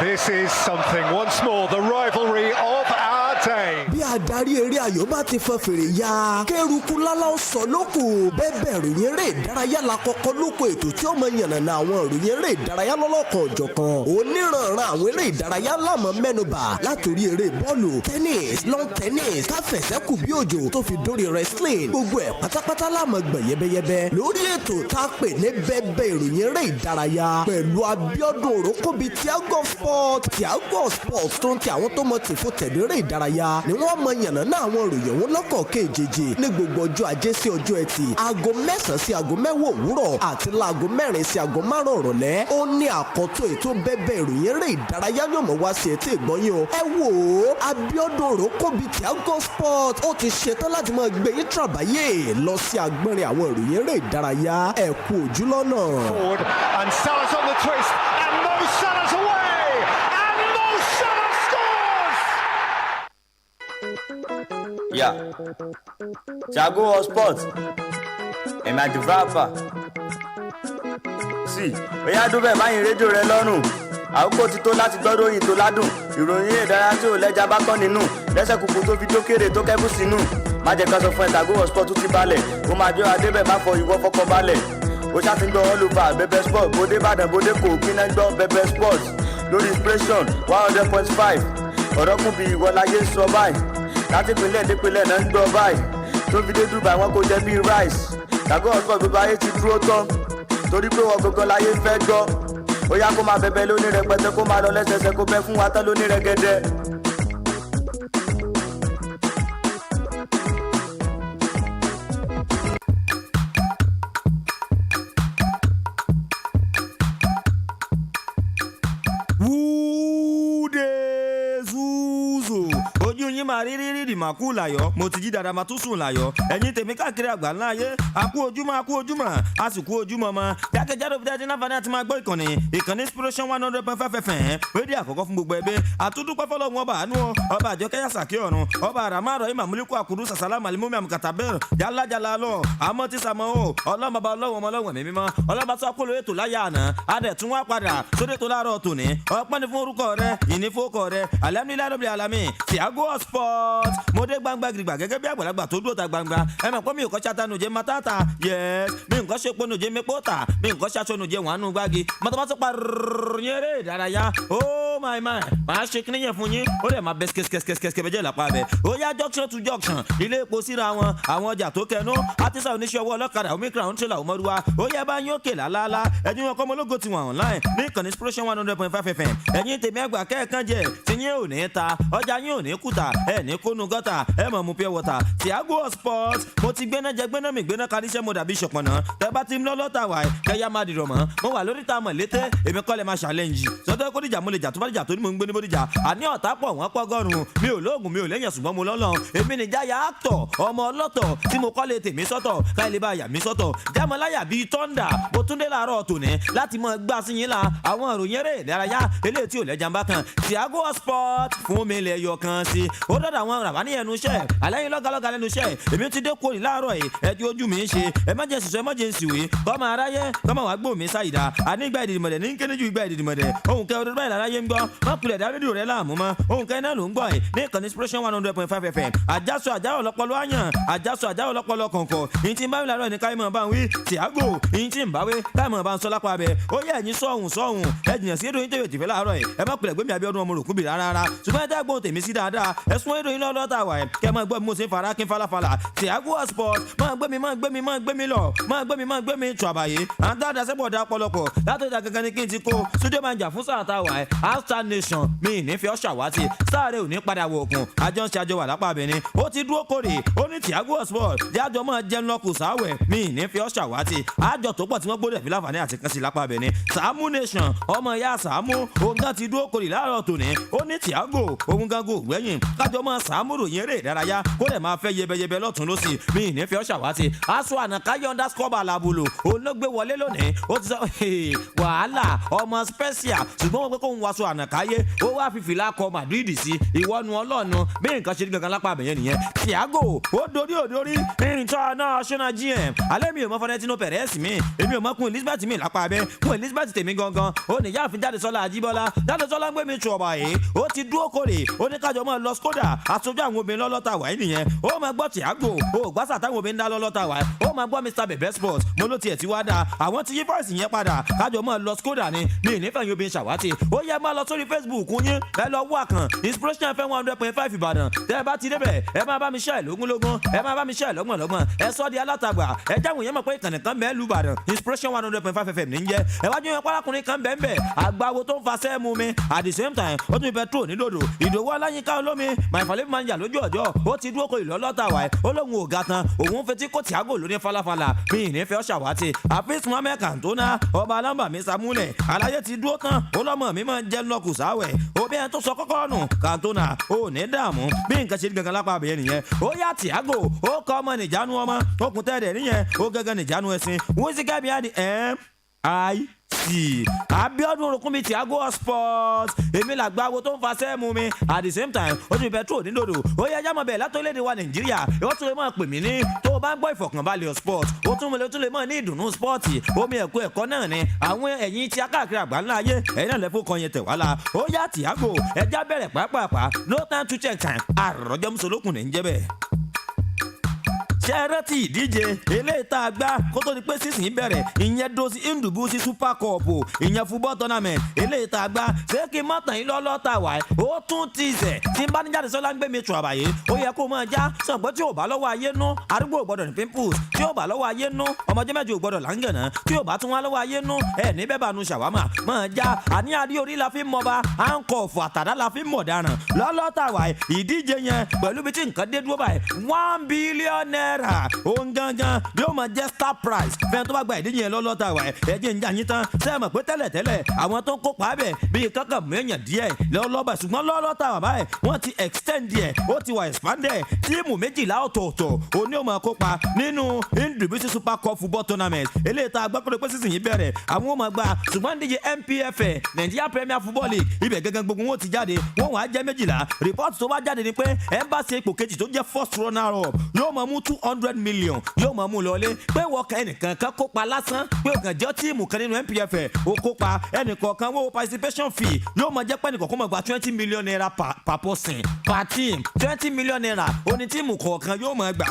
This is something once more, the rivalry of our day. Bí adarí eré ayò bá ti fọn fèrè ya kẹrùkú lálá ó sọ lóko bẹ́ẹ̀ ìròyìn eré ìdárayá la kọ́kọ́ lóko ètò tí ó mọ yànnàná àwọn ìròyìn eré ìdárayá lọ́lọ́kan òjọ̀kan oníranran àwọn eré ìdárayá lámọ̀ mẹ́nubà látòrí eré bọ́ọ̀lù tennis lawn tennis káfẹsẹ̀kù bí òjò tó fi dórí wrestling gbogbo ẹ̀ pátápátá lámọ̀ gbọ̀n yẹbẹyẹbẹ lórí ètò tá a pè ní bẹ́ẹ̀ ìròyìn eré ìdárayá pẹ̀lú Abíọ́dún Òrókòbí Tiago Sport tó ń ti àwọn tó mọ tìfún tẹ̀lé eré ìdárayá ni wọ́n mọ yànnàná àwọn ìròyìn wọn lọ́kọ̀ọ̀kan èjèèjì ní gbogbo ọjọ́ ajé sí ọjọ́ ẹtì aago 9 sí aago 10 òwúrọ̀ àti láago 4 sí aago 5 ìrọ̀lẹ́ ó ní àkọ́tún ètò bẹ́ẹ̀ ìròyìn eré ìdárayá yóò mọ̀ wá sí etí ìgbọ́yìn o ẹ wò ó Abíọ́dún Òrókòbí Tiago Sport ó ti ṣetán láti máa gbé yín tàbáyé lọ sí agbọ́nrin àwọn ìròyìn eré ìdárayá ẹ kú ojú lọ́nà. And Salah's on the twist and Mo Salah's away and Mo Salah scores. Yeah, Tiago Sport, and my developer. See, we are doing my radio relonu. Àkókò ti tó láti gbọ́ ròyìn tó ládùn ìròyìn ìdárayá tí ò lẹ́jà bá kọ́ nínú lẹ́sẹ̀ kúkú tó fi dókèrè tó kẹ́bù sínú má jẹ́ ká sọ fún ẹ Tiago Sport tún ti balẹ̀ ó máa jọ adébẹ̀ má fọ ìwọ fọkàn balẹ̀ ó ṣàtúndọ̀ all over Bebe Sport bóde Ìbàdàn bóde kò kí náà gbọ́ Bebe Sport lórí Inspiration 100.5 ọ̀rọ̀ kún bí ìwọ láyé sọ báyìí láti pinlẹ̀ dépinlẹ̀ náà ń gbọ́ báyìí tó fi dé Dubai wọn kò jẹ́ bí rice Tiago Sport gbogbo ayé ti dúró tán torí pé wọn gbogbo láyé fẹ́ gbọ́ ó yá kó máa bẹ̀bẹ̀ lóní rẹpẹtẹ kó máa lọ lẹ́sẹsẹ kó bẹ́ fún wa tán lóní rẹ̀gẹ̀dẹ̀. ojú yín máa rí rírì máa kú láyọ̀ mo ti jí dáadáa máa tún sùn láyọ̀ ẹ̀yin tèmi káàkiri àgbáńlá ayé àkú ojúmọ́ àsìkò ojúmọ́ mọ́ jákèjádò fi dájú náà àti máa gbọ́ ìkànnì Inspiration 100.5 FM rédíò àkọ́kọ́ fún gbogbo ẹbí àtúndúpẹ́ fọlọ́run ọba àánú ọba àjọkẹ́yà sàkí ọ̀run ọba àràmárọ̀ ìmàmúlíkù àkùrú sàsálà màlímúmi àmùkàtàbẹ̀rẹ̀ jálàjálà lọ àmọ́ tí sàmọ́ o ọlọ́mọba ọlọ́wọ́ ọmọ ọlọ́wọ́ ẹ̀mí mímọ́ ọlọ́ba tó akóló ètò láyà àná adẹ̀tún wá padà sórí ètò láàárọ̀ tòní ọpẹ́ ní fún orúkọ rẹ ìní fún orúkọ rẹ alhamdulilayi rabbil alamin Tiago Sport mo dé gbangba gidigba gẹ́gẹ́ bí àgbàlagbà tó dúró ta gbangba ẹ mọ̀ pé mi ò kọ́ ṣata nùjẹ́ matata yes mi nǹkan ṣe pé nùjẹ́ mẹ́pọ̀ ta mi nǹkan ṣaṣọ nùjẹ́ wọn àánú gbági mọ́tòmọ́tò pa yẹrẹ ìdárayá oh my man màá ṣe kíní yẹn fún yín ó dẹ̀ máa bẹ́ kẹ́sìkẹ́sìkẹ́sìkẹ́ bẹ́jẹ́ lápá bẹ́ ó yá junction to junction ilé epo síra wọn àwọn ọjà tó kẹnu àtisà oníṣẹ́ ọwọ́ ọlọ́kadà omicron ń tẹ̀lé òmọ́rúwa ó yẹ bá yín òkè lálálá ẹ̀yin wọn kọ́ ọmọlógo tiwọn online ní ìkànnì inspiration 100.5 FM ẹ̀yin tèmi àgbà kẹ́ẹ̀kan jẹ tí yín ò ní ta ọjà yín ò ní kùtà ẹ̀ ní kónú gọ́tà ẹ̀ mọ̀ mú pure water Tiago Sport mo ti gbéná jẹ gbéná mi gbéná kaníṣẹ́ mo dàbí ṣọ̀pọ̀nà tẹ bá ti ń lọ́lọ́ta wà kẹ́yà má dìrọ̀ mọ́ mo wà lórí ta mọ̀ létí èmi kọ́ lẹ máa challenge sọ́dọ̀ kó dìjà mo lè jà tó bá dìjà tó ní mo ń gbé ní bódìjà àní ọ̀tá pọ̀ wọ́n pọ́gọ́rùn mi ò lóògùn mi ò lẹ́yìn ṣùgbọ́n mo lọ́lọ́ èmi nìjà ya actor ọmọ ọlọ́tọ̀ tí mo kọ́ lè tèmi sọ́tọ̀ káyìlì bá yà mí sọ́tọ̀ jámọ́láyà bíi tọ́ndà mo tún dé láàárọ̀ tòní láti mọ gbá sí yín la àwọn ìròyìn eré ìdárayá eléyìí tí ò lẹ́jà ń bá kan Tiago Sport fún mi lè yọ kan sí ó dọ̀dọ̀ àwọn ràbá ní ẹnu iṣẹ́ àlẹ́yìn lọ́gàlọ́gà lẹ́nu iṣẹ́ èmi ti dé kórì láàárọ̀ yìí ẹ ti ojú mi ń ṣe emergency sọ emergency wí kọ́mọ aráyé kọ́mọ wàá gbó mi sáyìdá ànígbà ìdìdìmọ̀dẹ̀ ní kéde ju ìgbà ìdìdìmọ̀dẹ̀ ohun kẹ́ ọdún báyìí láráyé ń gbọ́ mọ́kùlẹ̀ dá rédíò rẹ̀ láàmú mọ́ ohun kẹ́ iná ló ń gbọ́ ẹ̀ ní ìkànnì inspiration 100.5 FM àjàsọ àjàrò lọ́pọ̀lọ́ àyàn àjàsọ àjàrò lọ́pọ̀lọ́ kọ̀ǹkọ̀ ìyìn tí ń bá wí láàárọ̀ ní káyìmọ̀ bá ń wí Tiago ìyìn tí ń bá wí káyìmọ̀ bá ń sọ lápá abẹ ó yẹ ẹ̀yin sọ̀hún ẹ jìyàn sí èdòyìn tèwé tìfẹ́ láàárọ̀ ẹ̀ ẹ mọ́kùlẹ̀ gbẹ́mí Abíọ́dún ọmọ rògbòbí rárá ṣùgbọ́n ẹ dẹ́gbọ́n tèmi sí dáadáa ẹ sún èdòyìn lọ́lọ́ta wà ẹ̀ kẹ́ máa gbọ́ bí mo ṣe ń fara kí n falafala Tiago Sport máa gbẹ́mi lọ máa gbẹ́mi tù àbàyè à ń dáadáa sẹ́pọ̀ dá pọ̀lọpọ̀ látọ̀ ìdá gangan ni kí n ti kó studio máa ń jà fún sáà wà ẹ̀ Outstar Nation mi ì ní fi ọ́ ṣàwátì sáàrẹ̀ ò ní padà wọ òkun àjọ ń ṣe àjọ wà lápá abẹ́ni ó ti dúró kórè ó ní Tiago Sport jẹ́ àjọ máa jẹun lọ́kù sáwẹ̀ mi ì ní fi ọ́ ṣàwátì àjọ tó pọ̀ tí wọ́n gbọ́dọ̀ fi láǹfààní àti kan sí lápá abẹ́ni Sàámú Nation ọmọ ìyá Sàámú òun gan ti dúró kórè láàárọ̀ tòní ó ní Tiago òun gan gò gbẹ́yìn kájọ máa Sàámú ròyìn eré ìdárayá kó dẹ̀ máa fẹ́ yẹbẹyẹbẹ lọ́tún lọ́sì mi ì ní fi ọ́ ṣàwátì aṣọ ànàkáyọ̀ underscore làbùlù olóògbé wọlé lónìí ó ti sọ wàhálà ọmọ special ṣùgbọ́n wọn pé kóun wàṣọ ànàkáyé ó wá fi fìlà kọ Madrid sí ìwọ́nu ọlọ́nu bí nǹkan ṣe ní gangan lápá àbẹ̀yẹn nìyẹn Tiago ó dorí international GM alẹ́ mi ò mọ Florentino Perez mi èmi ò mọ kún Elizabeth mi lápá abẹ́ kún Elizabeth tèmi gangan ó ní yáàfin Jádesọ́lá Àjíbọ́lá Jádesọ́lá ń gbé mi tù ọ̀bà yìí ó ti dúró kórè ó ní kájọ mọ́ lọ Skoda aṣojú àwọn obìnrin lọ́lọ́ta wáyé nìyẹn ó máa gbọ́ Tiago ó gbàsà táwọn obìnrin dá lọ́lọ́ta wáyé ó máa gbọ́ Mr Bebe Sports mo ló tiẹ̀ ti wá dáa àwọn ti yí fọ́ọ̀sì yẹn padà kájọ mọ́ lọ Skoda ni mi ì nífẹ̀ẹ́ yín obìnrin ṣàwátì ó yẹ máa lọ sórí Facebook yín ẹ lọ wá kan Inspiration FM 100.5 Ìbàdàn tẹ́ ẹ bá ti débẹ̀ ẹ máa bá mi ṣẹ́ lógúnlógún ẹ máa bá mi ṣẹ́ lọ́gbọ̀nlọ́gbọ̀n ẹ sọ́ di alátagbà ẹ jáwé yẹn mọ̀ pé ìkànnì kan bẹ́ẹ̀ lu Ìbàdàn Inspiration 100.5 FM ní jẹ́ ẹ wájú yẹn pálákùnrin kan bẹ́ẹ̀ bẹ́ẹ̀ àgbáwo tó ń fa sẹ́ẹ̀mù mi at the same time ó tún petrol nílòdò Ìdòwú Ọláyínká olómi màìfàlẹ́ máa ń jà lójú ọjọ́ ó ti dúró ko ìlọ́lọ́ta wà ó lóun ò ga tán òun fetí kó Tiago lóní falafala mi ì ní fẹ́ ṣàwátì àfíìsì Mohammed Cantona ọba alámbà mi Sàmúlẹ̀ aláyé ti dúró tán ó lọ́mọ mi máa ń jẹ́ lọ́kù sáwẹ̀ òbí ẹni tó sọ kọ́kọ́ nù Cantona ó ní dààmú bí nǹkan ṣe gangan lápá abẹ́yẹ nìyẹn ó yá Tiago ó kọ́ ọmọ nìjánu ọmọ ó kún tẹ́ẹ̀dẹ̀ níyẹn ó gángan nìjánu ẹ̀sìn wọ́n sì gẹ́bí á di Abíọ́dún Orúnkúnmi Tiago Sport èmi làgbáwo tó ń fa sẹ́ẹ̀mù mi at the same time ó tún petrol nílòdò ó yẹ jámọ̀ bẹ́ẹ̀ látọ̀lédè wa Nàìjíríà ó tún lè máa pè mí ní tó o bá ń gbọ́ ìfọ̀kànbalẹ̀ sport ó tún lè máa ní ìdùnnú sport omi ẹ̀kọ́ náà ni àwọn ẹ̀yìn tí a káàkiri àgbáńlá ayé ẹ̀yìn náà lẹ́fọ́ kan yẹn tẹ̀ wá la ó yá Tiago ẹja bẹ̀rẹ̀ pàápàá no time to check time àròjọ́ musolókun ní ń jẹ́ bẹ́ẹ̀. ṣe rántí ìdíje eléyìí tá a gbá kó tó di pé sísìn bẹ̀rẹ̀ ìyẹn dosi Indubusi Super Cup ìyẹn football tournament eléyìí tá a gbá ṣé kí n má tàn yín lọ́lọ́ta wà ó tún ti zẹ̀ tí n bá ní Jádesọ́lá ń gbé mi tù àbàyè ó yẹ kó máa já sọ̀gbọ́n tí ò bá lọ́wọ́ ayé nú arúgbó ò gbọ́dọ̀ ní pimples tí ò bá lọ́wọ́ ayé nú ọmọdé mẹ́jọ ò gbọ́dọ̀ láǹgànà tí ò bá tún wá lọ́wọ́ ayé nú ẹ̀ ní bẹ́ẹ̀ bá nu ṣàwámà máa já àní adé orí la fi ń mọba àǹkọ̀ọ̀fù àtàdá la fi ń mọ̀daràn lọ́lọ́ta wà ìdíje yẹn pẹ̀lú bí tí nǹkan dé dúró báyìí $1 billion òun gangan yóò máa jẹ́ star prize fẹ́ẹ́ tó bá gba ìdíje yẹn lọ́lọ́ta wà ẹ̀jẹ̀ ń jà yín tán sẹ́ẹ̀ mọ̀ pé tẹ́lẹ̀ àwọn tó ń kópa bẹ̀ bíi kankan mẹ́yàn díẹ̀ lọ́lọ́ba ṣùgbọ́n lọ́lọ́ta wà báyìí wọ́n ti extend díẹ̀ ó ti wà expanded tíìmù 12 ọ̀tọ̀ọ̀tọ̀ òní ò máa kópa nínú Indubusi Super Cup football tournament eléyìí tá a gbọ́ pé sísìn yìí bẹ̀rẹ̀ àwọn ò máa gba ṣùgbọ́n díje NPFL Nigeria Premier Football League ibẹ̀ gẹ́gẹ́ gbogbo wọn ti jáde wọ́n wàá jẹ́ 12 report tó bá jáde ni pé ẹ̀ ń bá ṣe ipò kejì tó jẹ́ first runner up yóò máa mú $200 100 million yóò mọ̀ mú lọlé pé wọ́n kan ẹnìkan kan kópa lásán pé òkàn jẹ́ tíìmù kan nínú NPFL ó kópa ẹnìkọ̀ọ̀kan wọ́n participation fee yóò mọ̀ jẹ́ pé ẹnìkọ̀ọ̀kan mọ̀ gba 20 million naira per person per team 20 million naira oní tíìmù kọ̀ọ̀kan yóò mọ̀ gbà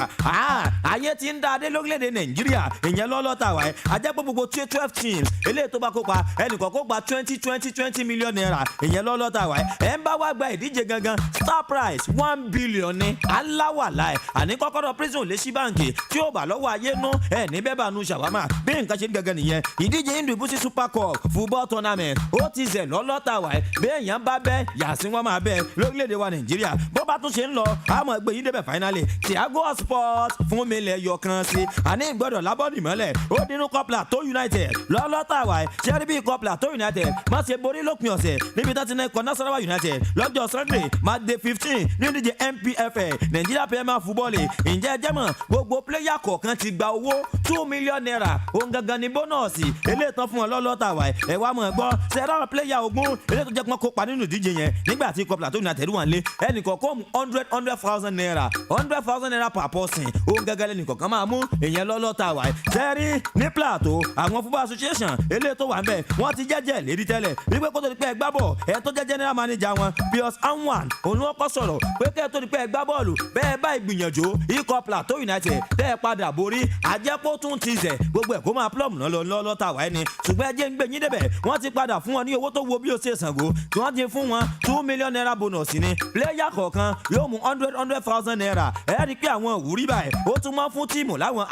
ayé ti ń dá adé lórílẹ̀‐èdè Nàìjíríà ìyẹn lọ́lọ́ta wáyé ajẹ́ pé gbogbo 12 teams eléyìí tó bá kópa ẹnìkọ̀ọ̀kan gba 20 million naira ìyẹn lọ́lọ́ta wáyé ẹ̀ ń bá wá gba ìdíje gangan star price 1 billion ní aláwàláì àní kọ́kọ́rọ́ prison lé sí báǹkì tí ó bá lọ́wọ́ ayé nú ẹ̀ ní bẹ́ẹ̀ bá nu ṣàwámà bí nǹkan ṣe ń gangan nìyẹn ìdíje Indubusi Super Cup football tournament ó ti zẹ̀ lọ́lọ́ta wáyé bẹ́ẹ̀ yẹn bá bẹ́ẹ̀ yàsí wọn máa bẹ́ẹ̀ lórílẹ̀‐èdè wa Nàìjíríà bó bá tún ṣe ń lọ àmọ́ ẹgbẹ́ yìí débẹ̀ finally Thiago Sport fún mi lẹ̀ yọ kan sí àní ìgbọ́dọ̀ lábọ́dì mọ́lẹ̀ ó dínú kọ́pìlà tó United lọ́lọ́ta wáyé ṣẹ́rí bí kọ́pìlà tó United má ṣe borí lópin ọ̀sẹ̀ níbi tó ti náà ikọ̀ Nasarawa United lọ́jọ́ Sunday máa dé 15 ní ìdíje NPFL Nigeria Premier Football League ǹjẹ́ ẹ jẹ́ mọ̀ gbogbo pléyà kọ̀ọ̀kan ti gba owó 2 million naira òun gangan ní bónọ́ọ̀sì eléyìí tán fún wọn lọ́lọ́ta wáyé ẹ̀ wá mọ̀ gbọ́ sẹ́ráwọn pléyà ogún eléyìí tó jẹ́ pọ́n kópa nínú ìdíje yẹn nígbà tí ikọ̀ Plateau United wà lé ẹnìkọ̀ọ̀kan mú 100,000 naira 100,000 naira per person òun gangan lẹ́nìkọ̀ọ̀kan máa mú ìyẹn lọ́lọ́ta wáyé sẹ́rí ní Plateau àwọn football association eléyìí tó wà ń bẹ̀ wọ́n ti jẹ́jẹ́ lérí tẹ́lẹ̀ wípé kó tó di pé ẹ gbá bọ̀ ẹ tó jẹ́ general manager wọn Pius Anwan òun ló kọ́ sọ̀rọ̀ pé kẹ́ tó di pé ẹ gbá bọ́ọ̀lù bẹ́ẹ̀ bá ìgbìyànjú ikọ̀ Plateau United tẹ́ ẹ padà borí àjẹpọ̀ tún ti zẹ̀ gbogbo ẹ̀ kó máa plum náà lọ́ta wáyé ni ṣùgbọ́n ẹ jẹ́ ń gbé yín débẹ̀ wọ́n ti padà fún wọn ní owó tó wo bí ó ṣe Ṣàngó tí wọ́n ti fún wọn 2 million naira bonus ni player kọ̀ọ̀kan yóò mú 100,000 naira ẹ rí i pé àwọn òwúrí báyìí ó tún máa fún tíìmù láwọn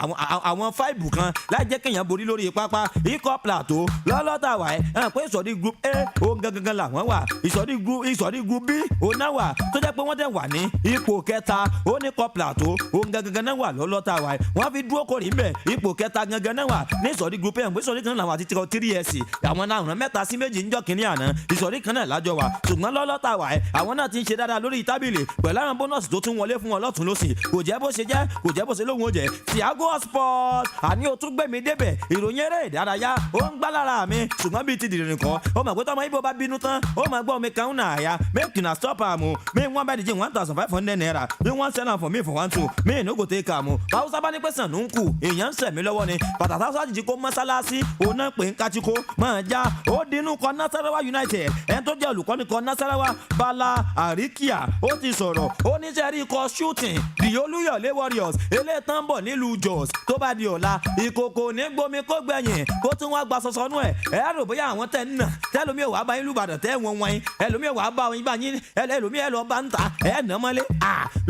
àwọn fáìbù kan láì jẹ́ kéèyàn borí lórí pápá ikọ̀ Plateau lọ́lọ́ta wáyé ẹ̀ pé ìsọ̀rí group A ó gangan làwọn wà ìsọ̀rí group B ó náà wà tó jẹ́ pé wọ́n tẹ̀ wà ní ipò kẹta ó ní kọ́ Plateau ó gangan náà wà lọ́lọ́ta wáyé wọ́n fi dúró kórìí mbẹ̀ ipò kẹta gangan náà wà ní ìsọ̀rí group A ìsọ̀rí kan làwọn àti tikọ̀ 3S àwọn náà ràn mẹ́ta sí méjì níjọ́ kínní àná ìsọ̀rí kan náà lájọ wà ṣùgbọ́n lọ́lọ́ta wáyé àwọn náà ti ń ṣe dáadáa lórí tábìlì pẹ̀lú àwọn bónọ́ọ̀sì tó tún wọlé fún wọn lọ́tún lọ́sì kò jẹ́ bó ṣe jẹ́ kò jẹ́ bó ṣe lóhun ó jẹ́ Thiago Sport àní o tún gbẹ̀mí débẹ̀ ìròyìn eré ìdárayá ó ń gbá lára mi ṣùgbọ́n bíi ti dìrìn kan ó mọ̀ pé tọ́mọ ibo bá bínú tán ó máa gbọ́ mi kan náà àyà make una stop am o mi wọ́n bá díje 1,500 naira mi wọ́n sell am for me for 1,2 mi no go take am o báwùsá bá ní pé sàn ń kù èèyàn ń sẹ̀mí lọ́wọ́ ni pàtàkì sájìjì kó mọ́sálásí òun náà pè ń kájíkó máa já ó dínú kan Nasarawa United ẹni tó jẹ́ olùkọ́ni kan Nasarawa Bala Arikia ó ti sọ̀rọ̀ ó ní sẹ́rí ikọ̀ shooting the Olúyọ̀lé Warriors eléyìí tán bọ̀ nílùú Jos tó bá di ọ̀la ìkòkò ní gbomi kó gbẹ̀yìn kó tún wá gba sọ̀sọ̀nù ẹ̀ ẹ̀ rò bóyá àwọn tẹ̀ ń nà tẹ́lómi ò wá bá yín lùbàdàn tẹ́ wọ́n wọ́n yín ẹlòmí ò wá bá yín bá yín ẹlòmí ẹ̀ lọ bá ń ta ẹ̀ nà mọ́lé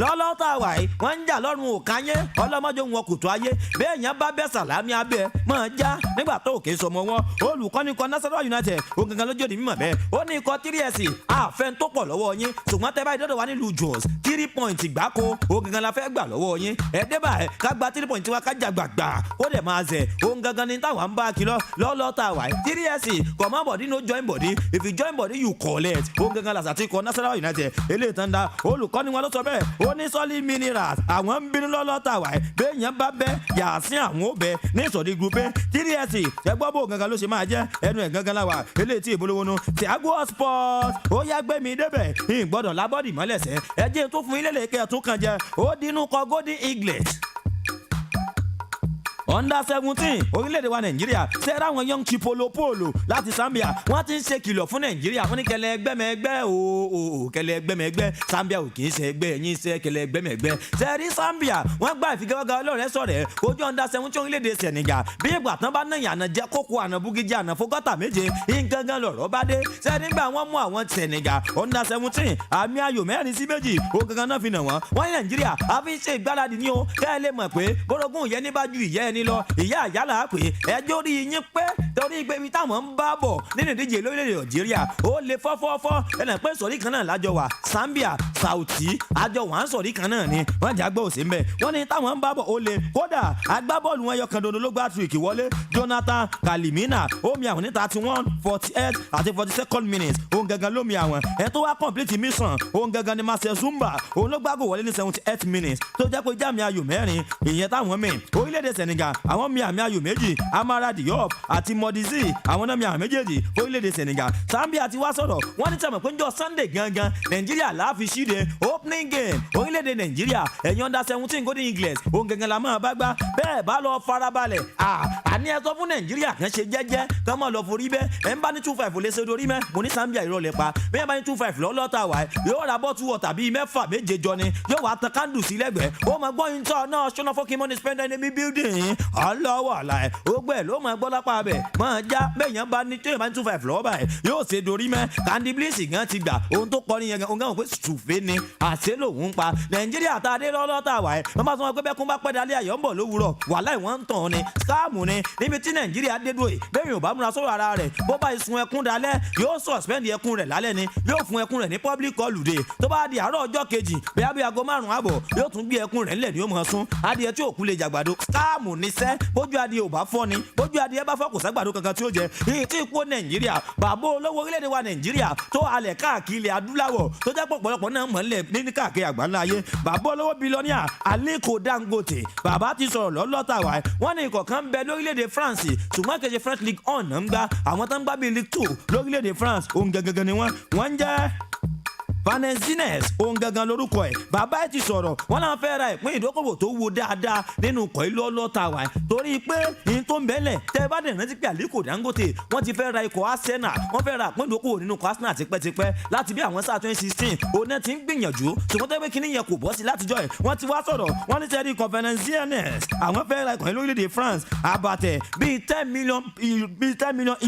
lọ́lọ́tà wà yìí wọ́n ń jà lọ́rùn òkányé ọlọ́mọdé wọn kò tó ayé bẹ́ẹ̀ yẹn bá bẹ́ sàlámì abẹ́ máa já nígbà tó òkè sọmọ wọn olùkọ́ni kan Nasarawa United ó gangan lójú òdì mímọ̀ bẹ́ẹ̀ ó ní ikọ̀ 3S àfẹn tó pọ̀ lọ́wọ́ yín ṣùgbọ́n tẹ́ báyìí dọ́dọ̀ wá nílùú Jos 3 points gbáko ó gangan la fẹ́ gbà lọ́wọ́ yín ẹ̀ẹ́dẹ́bà ká gba 3 points wa ká jà gbàgbà ó dẹ̀ máa zẹ̀ ó gangan ní táwọn ń bá kìlọ̀ lọ́lọ́tà wà yìí 3S command body no join body if you join body you collect ó gangan la sàtì kọ Nasarawa United eléyìí tán dá olùkọ́ni wọn ló sọ bẹ́ẹ̀ ó ní solid minerals àwọn ń bínú lọ́lọ́tà wà yìí bẹ́ẹ̀ yẹn bá bẹ́ yàásín àwọn ó bẹ ní ìsọ̀rí group 3S ẹgbọ́ bò gangan ló ṣe máa jẹ́ ẹnu ẹ̀ gangan la wà eléyìí tí ìbolówó nu Thiago Sport ó yá gbé mi débẹ̀ ìgbọ́dọ̀ lábọ́dì mọ́lẹ̀sẹ̀ ẹjẹ́ tó fún ilé lẹ́kẹ́ tó kàn jẹ́ ó dínú kọ Golden Eaglet under 17 orílẹ̀-èdè wa Nàìjíríà sẹ́ra àwọn young chipolopolo láti Zambia wọ́n ti ń ṣe kìlọ̀ fún Nàìjíríà wọ́n ní kẹlẹ́ ẹgbẹ́mẹgbẹ́ o kẹlẹ́ ẹgbẹ́mẹgbẹ́ Zambia ò kì í ṣe ẹgbẹ́ ẹ̀yìn ṣe kẹlẹ́ ẹgbẹ́mẹgbẹ́ sẹ́rí Zambia wọ́n gba ìfigagbága ọlọ́rẹ̀ sọ̀rẹ̀ ojú under 17 orílẹ̀-èdè Senegal bí ìgbà tán bá náà àná jẹ́ kókó àná bugijì àná fọ́gọ́tà méje nǹkankan lọ̀rọ̀ bá dé sẹ́rí nígbà wọ́n mú àwọn Senegal under 17 àmì ayò 4-2 ó gangan náà fi nà wọ́n ní Nàìjíríà àfi ń ṣe ìgbáradì ní o kẹ́ ẹ lè mọ̀ pé bọ́dọ̀gún ìyẹn ní bá ju ìyẹ́ ẹni lọ ìyá àyálà pé ẹjọ́ rí yín pé torí pé ibi táwọn ń bá bọ̀ nínú ìdíje lórílẹ̀-èdè Nàìjíríà ó lè fọ́fọ́fọ́ ẹnà pé sọ̀rí kan náà lájọ wà Zambia Sauti àjọ wà ń sọ̀rí kan náà ni wọ́n jà gbọ́ òsì ń bẹ̀ wọ́n ní táwọn ń bá bọ̀ ó lè kódà agbábọ́ọ̀lù wọn yọkàn dodo ló gbá trick wọlé Jonathan Kalimina ó mi àwọn ní 31 48 àti 42nd minutes òun gangan ló mi àwọn ẹ̀ tó wá complete mission òun gangan ni Marcel Zumba òun ló gbágò wọlé ní 78 minutes tó jẹ́ pé jáàmì ayò 4 ìyẹn táwọn mìn orílẹ̀-èdè Senegal àwọn mi àmì ayò 2 Amara Diop àti mọ̀dísì àwọn náà mi àwọn méjèèjì orílẹ̀-èdè Senegal. Zambia ti wá sọ̀rọ̀ wọ́n ní tẹ̀mọ̀ pé ń jọ Sunday gangan Nàìjíríà láàfin ṣíde opening game orílẹ̀-èdè Nàìjíríà ẹ̀yìn under 17 golden eagles òun gangan la máa bá gbá bẹ́ẹ̀ bá lọ farabalẹ̀ àní ẹ sọ fún Nàìjíríà kan ṣe jẹ́jẹ́ kán máa lọ forí bẹ́ ẹ̀ ń bá ní 2-5 lè ṣe dorí mẹ́ mo ní Zambia ìrọ̀lẹ́ pa bẹ́ẹ̀ bá ní 2-5 lọ́lọ́ta wà yóò ra bọ́ọ̀tù wọ̀tà bíi mẹ́fà méje jọ ni yóò wá tan kándù sí lẹ́gbẹ̀ẹ́ ó máa gbọ́ international fucking money spender ní building ọlọ́wọ́ àlàyé ó gbẹ́ ló máa gbọ́ lápá bẹ̀ máa já bẹ́ẹ̀yàn bá ní tóyè bá ní 2-5 lọ́wọ́ báyìí yóò ṣe dorí mẹ́ Candy Bliss gan ti gbà ohun tó kọ́ nìyẹn ohun gan pé ṣùfẹ́ ni àṣẹ lòun pa Nàìjíríà tá a dé lọ́lọ́ta wà wọ́n bá sọ wọn pé bẹ́ẹ̀ kún bá pẹ́ dalẹ́ àyọ̀ ń bọ̀ lówùrọ̀ wàhálà ìwọ̀n ń tàn ni scam ni níbi tí Nàìjíríà dé dúró bẹ́ẹ̀ yóò bá múra sọ̀rọ̀ ara rẹ̀ bó bá ìsun ẹkún dalẹ́ yóò suspend ẹkún rẹ̀ lálẹ́ ni yóò fún ẹkún rẹ̀ ní public holiday tó bá di àárọ̀ ọjọ́ kejì bẹ́ẹ̀ bí aago 5 àbọ̀ yóò tún gbé ẹkún rẹ̀ ńlẹ̀ ni ó mọ̀ sún adìẹ tí òkú lè jàgbàdo scam níṣẹ́ bójú adìẹ ò bá fọ́ ni bójú adìẹ bá fọ́ kò ságbàdo kankan tí ó jẹ yìí tí kú Nàìjíríà bàbá olówó orílẹ̀-èdè wa Nàìjíríà tó alẹ̀ káàkiri ilẹ̀ adúláwọ̀ tó jẹ́ pọ̀pọ̀lọpọ̀ náà mọ̀lẹ̀ ní káàkiri àgbáńlá ayé bàbá olówó bílíọ̀nìà Aliko Dangote bàbá ti sọ̀rọ̀ lọ́lọ́ta wa wọ́n ní ikọ̀ kan ń bẹ lórílẹ̀-èdè France ṣùgbọ́n kejì French League 1 náà ń gbá àwọn tó ń gbá bíi League 2 lórílẹ̀-èdè France òun gẹ́gẹ́ ni wọ́n ń jẹ́ Vanessines òun gangan lórúkọ ẹ̀ bàbá ẹ̀ ti sọ̀rọ̀ wọ́n náà fẹ́ ra ìpín ìdókòwò tó wo dáadáa nínú ikọ̀ ìlú ọlọ́ta wa torí pé ní tó ń bẹ́lẹ̀ tẹ́ ẹ bá dẹ̀ rántí pé Aliko Dangote wọ́n ti fẹ́ ra ikọ̀ Arsenal wọ́n fẹ́ ra ìpín ìdókòwò nínú ikọ̀ Arsenal tipẹ́tipẹ́ láti bí àwọn sáà 2016 òun náà ti ń gbìyànjú ṣùgbọ́n tẹ́ pé kíní yẹn kò bọ́ sí látijọ́ ẹ̀ wọ́n ti wá sọ̀rọ̀ wọ́n ní sẹ́ẹ̀dì ikọ̀ Vanessines àwọn fẹ́ ra ikọ̀ ìlú orílẹ̀-èdè France àbàtẹ̀ bíi 10 million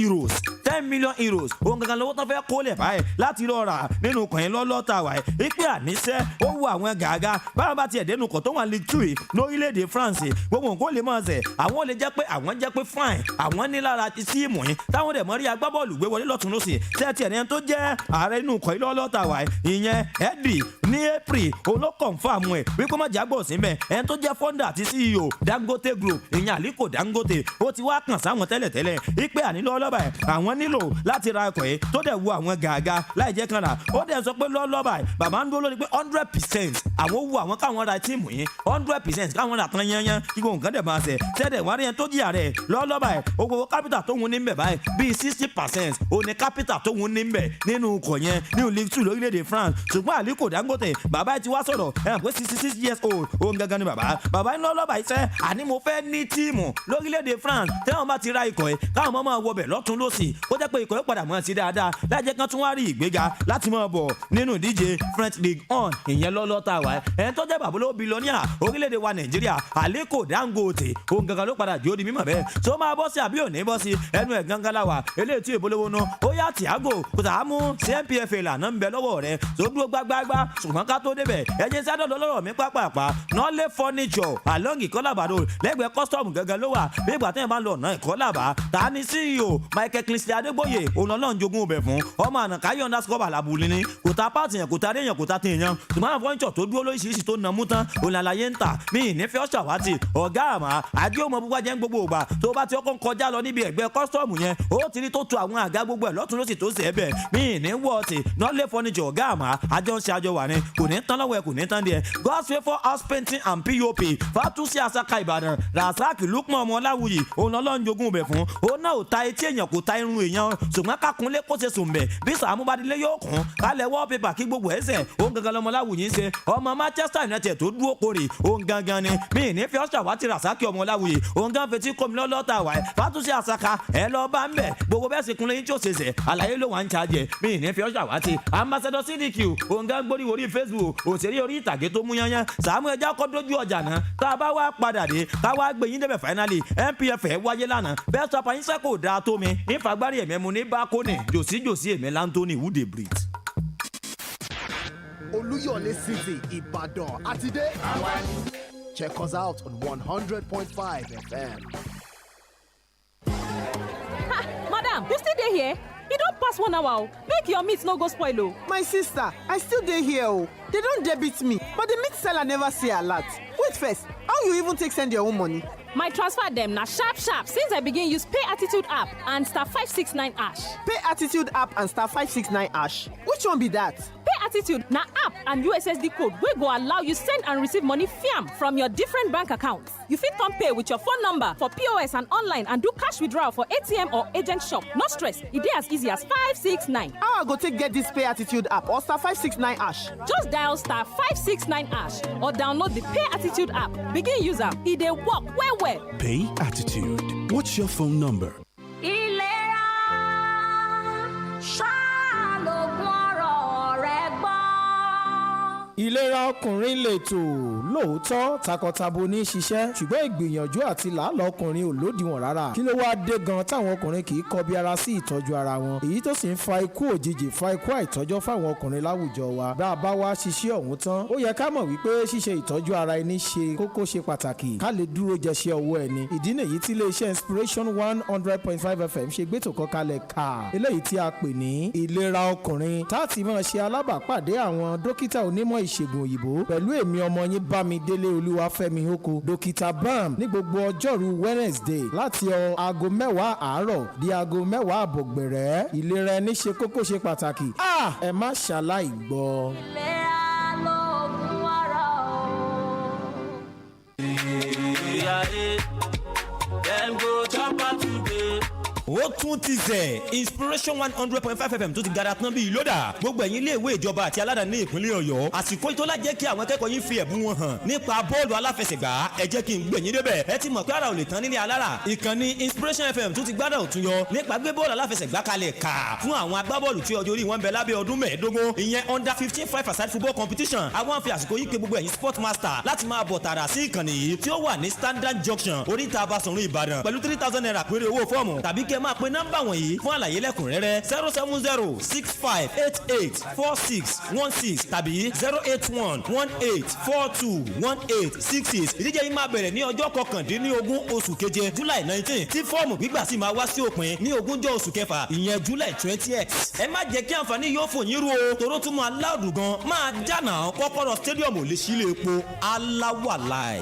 euros 10 million euros òun gangan lówó tán fẹ́ kólẹ̀ báyìí láti lọ rà nínú ikọ̀ yẹn lọ́lọ́ta wa ìpè àníṣẹ́ ó wo àwọn gàgà báwọn bá tiẹ̀ dénú kọ̀ tó wà League 2 lórílẹ̀‐èdè France gbogbo nǹkan lè máa ṣẹ̀ àwọn lè jẹ́ pé fine àwọn ní lára ti síìmù yín táwọn dẹ̀ mọ́ rí agbábọ́ọ̀lù gbé wọlé lọ́tún lọ́sì tẹ́tí ẹ̀rẹ́ tó jẹ́ ààrẹ inú ikọ̀ ilé ọlọ́ta wa ìyẹn Eddie ní April olókọ̀ǹfàmù ẹ̀ wípé má jágbọ̀ sí mẹ́ ẹni tó jẹ́ founder àti CEO Dangote Group ìyẹn Aliko Dangote ó ti wá kàn sáwọn tẹ́lẹ̀tẹ́lẹ̀ ìpè ànílọ́ ọlọ́ba ẹ̀ àwọn nílò láti ra ikọ̀ yìí tó dẹ̀ wo àwọn gàgà láì jẹ́ kan rà ó dẹ̀ sọ pé lọ́lọ́ba bàbá ń dúró lórí pé 100% àwọn owó àwọn káwọn ra tíìmù yín 100% káwọn ra tán yányán kí gbogbo nǹkan dẹ̀ máa ṣe tẹ́lẹ̀ wọ́n rí ẹni tó jìyà rẹ̀ lọ́lọ́ba ẹ̀ owó kápítà tó wun ní mbẹ̀ báyìí bíi 60% òní kápítà tó wun ní mbẹ̀ nínú ikọ̀ yẹn nínú League 2 lórílẹ̀‐èdè France ṣùgbọ́n Aliko Dangote bàbá ẹ̀ ti wá sọ̀rọ̀ ẹ̀ pé 66 years old òun gangan ni bàbá ń lọ́lọ́ba iṣẹ́ àní mo fẹ́ ní tíìmù lórílẹ̀‐èdè France tẹ́wọ̀n bá ti ra ikọ̀ ẹ̀ káwọn máa wọbẹ̀ lọ́tún lọ́sì kó jẹ́ pé ikọ̀ ẹ̀ padà mọ́ sí dáadáa lájẹ́ kan tún wá rí ìgbéga láti máa bọ̀ nínú ìdíje French League 1 ìyẹn lọ́lọ́ta wa ẹ̀ tó jẹ́ bàbá olówó bílíọ̀nìà orílẹ̀-èdè wa Nàìjíríà Aliko Dangote òun gangan ló padà jó di mímọ̀ bẹ́ẹ̀ tó máa bọ́ sí àbí ò ní bọ́ sí ẹnu ẹ̀ gangan la wà eléyìí tí ìbolówó ná ó yá Thiago kò tà á mú CNPFA lànà ń bẹ lọ́wọ́ rẹ̀ tó dúró gbágbágbá ṣùgbọ́n ká tó débẹ̀ ẹ̀jẹ̀ sádọ́dọ̀ lọ́rọ̀ mi pápápá Nọ́lé furniture along Ìkọ́làbà road lẹ́gbẹ̀ẹ́ custom gangan ló wà bí ìgbà tẹ́yìn bá ń lọ ọ̀nà Ìkọ́làbà ta ni CEO Michael Kingsley Adégbóyè òun ọlọ́run jogún ọbẹ̀ fún ọmọ ànàkáyọ̀ underscore àlàbùlé ni kò ta páàtì yẹn kò ta déyàn kò ta téèyàn ṣùgbọ́n àwọn fọ́nìṣọ̀ tó dúró lóríṣiríṣi tó nà mú tán òun àlàyé ń tà mí ìnífẹ́ ọ̀ṣàwátì ọ̀gá àmà àdéhùnmọ̀ búburú jẹ́ ń gbogbo ògbà tó bá ti ọkọ̀ kọjá lọ níbi ẹ̀gbẹ́ kọ́sítọ́ọ̀mù yẹn ó ti rí tó tu àwọn àga gbogbo ẹ̀ lọ́tún lọ́sì tó ṣe é bẹ̀ mí ìní wọ́ọ̀tì Nọ́lé furniture ọ̀gá àmà àjọ ń ṣe àjọ wà ní kò ní tán lọ́wọ́ ẹ̀ kò ní tán díẹ̀ God's favour house painting and POP Fatusi Asaka Ìbàdàn Rasaki Lukman Ọmọláwuyì òun ọlọ́run jogún bẹ̀ fún òun náà ò ta etí èèyàn kò ta irun èèyàn ṣùgbọ́n kákunlé kó ṣe sùn bẹ̀ bí Sàámú Bádilé yóò kún kálẹ̀ wallpaper kí gbogbo ẹsẹ̀ òun gangan lọmọláwuyì ń ṣe ọmọ Manchester United tó dúró kórè òun gangan ni mí ní fi ọ̀ṣàwátì Rasaki Ọmọláwuyì òun gan fetí kọ́mi lọ́lọ́ta wà ẹ̀ Fatusi Asaka ẹ̀ lọ bá ń bẹ̀ gbogbo bẹ́ẹ̀ sì kunlé yín tí ó ṣe ṣẹ̀ àlàyé ló wà ń ṣàjẹ́ mí ní fi ọ̀ṣàwátì ambassador CDQ òun gan gbórí orí Facebook òṣèré orí ìtàgé tó mú yányán Sàámú ẹja kọ́ dójú ọjà náà tá a bá wá padà dé ká wá gbé yín débẹ̀ finally NPF ẹ̀ wáyé lánàá bẹ́ẹ̀ sọ apá yín sẹ́kò dáa tó mi nífagbárí ẹ̀mẹ́mu ní bákónì jòsíjòsí èmi láńtóní wúdè brit. Olúyọ̀lé City, Ibadan, àti dé. Check us out on 100.5 FM. Madam, you still dey here? E don pass 1 hour. Make your meat no go spoil o. My sister, I still dey here o. They don debit me, but the meat seller never say alert. Wait first, how you even take send your own money? My transfer dem na sharp sharp since I begin use Pay Attitude app and *569#. Pay Attitude app and *569#. Which one be that? Pay Attitude na app and USSD code wey go allow you send and receive money fiam from your different bank accounts. You fit turn pay with your phone number for POS and online and do cash withdrawal for ATM or agent shop. No stress, e dey as easy as 569. How I go take get this Pay Attitude app or star 569 hash? Just dial star 569 hash or download the Pay Attitude app. Begin use am, e dey work well well. Pay Attitude. What's your phone number? ìlera ọkùnrin lètò lóòótọ́ takọtabo ní ṣiṣẹ́ ṣùgbọ́n ìgbìyànjú àti làálàá ọkùnrin ò lódiwọ̀n rárá kí ló wáá dé gan táwọn ọkùnrin kì í kọbi ara sí ìtọ́jú ara wọn èyí tó sì ń fa ikú òjijì fa ikú àìtọ́jọ́ fáwọn ọkùnrin láwùjọ wa bá a bá wá ṣiṣẹ́ ọ̀hún tán ó yẹ ká mọ̀ wípé ṣíṣe ìtọ́jú ara ẹni ṣe kókó ṣe pàtàkì ká lè dúró jẹṣẹ́ ọwọ́ ẹni ìdí nìyí tí iléeṣẹ́ Inspiration 100.5 FM ṣe gbétò kan kalẹ̀ ká eléyìí tí a pè ní ìlera ọkùnrin tá a ti máa ṣe alábàápàdé àwọn dókítà onímọ̀ ìṣègùn òyìnbó pẹ̀lú èmi ọmọ yín Bámidélé Olúwafẹ́mi Oko dókítà Bam ní gbogbo ọjọ́rú Wednesday láti aago 10 àárọ̀ di aago 10 àbọ̀ gbẹ̀rẹ́ ìlera ẹni ṣe kókó ṣe pàtàkì ẹ má ṣàlàyé gbọ́. ìlera lóògùn ọ̀rọ̀ ó tún ti zẹ̀ Inspiration 100.5 FM tó ti gara tán bíi lódà gbogbo ẹ̀yin iléèwé ìjọba àti aládàáni ìpínlẹ̀ Ọ̀yọ́ àsìkò ìtọ́lá jẹ́ kí àwọn akẹ́kọ̀ọ́ yín fi ẹ̀bùn wọn hàn nípa bọ́ọ̀lù aláfẹsẹ̀gbá ẹ jẹ́ kí n gbẹ̀yìn débẹ̀ ẹ ti mọ̀ pé ara ò lè tán nílé alára ìkànnì Inspiration FM tó ti gbádùn òtún yọ nípa gbé bọ́ọ̀lù aláfẹsẹ̀gbá kalẹ̀ kà fún àwọn agbábọ́ọ̀lù tí ọjọ́ orí wọn bẹ lábẹ́ ọdún 15 ìyẹn under 15 5-a-side football competition àwọn fi àsìkò yìí pé gbogbo ẹ̀yin sport master láti máa bọ̀ tààrà sí ìkànnì yìí tí ó wà ní Standard Junction oríta Abasọ̀run Ìbàdàn pẹ̀lú 3,000 naira péré owó fọ́ọ̀mù tàbí kẹ́ máa pe nọ́mbà wọ̀nyí fún àlàyé lẹ́kùnrẹ́rẹ́ 07065884616 tàbí 08118421866 ìdíje yìí máa bẹ̀rẹ̀ ní ọjọ́ 19 oṣù keje July 19 tí fọ́ọ̀mù gbígbà sì máa wá sí òpin ní 20 oṣù kẹfà ìyẹn July 20th ẹ má jẹ́ kí àǹfààní yóò fò yín rú o toró tún máa láòdù gan máa jànà kọ́kọ́rọ́ stadium ò lè sílé epo aláwàláì.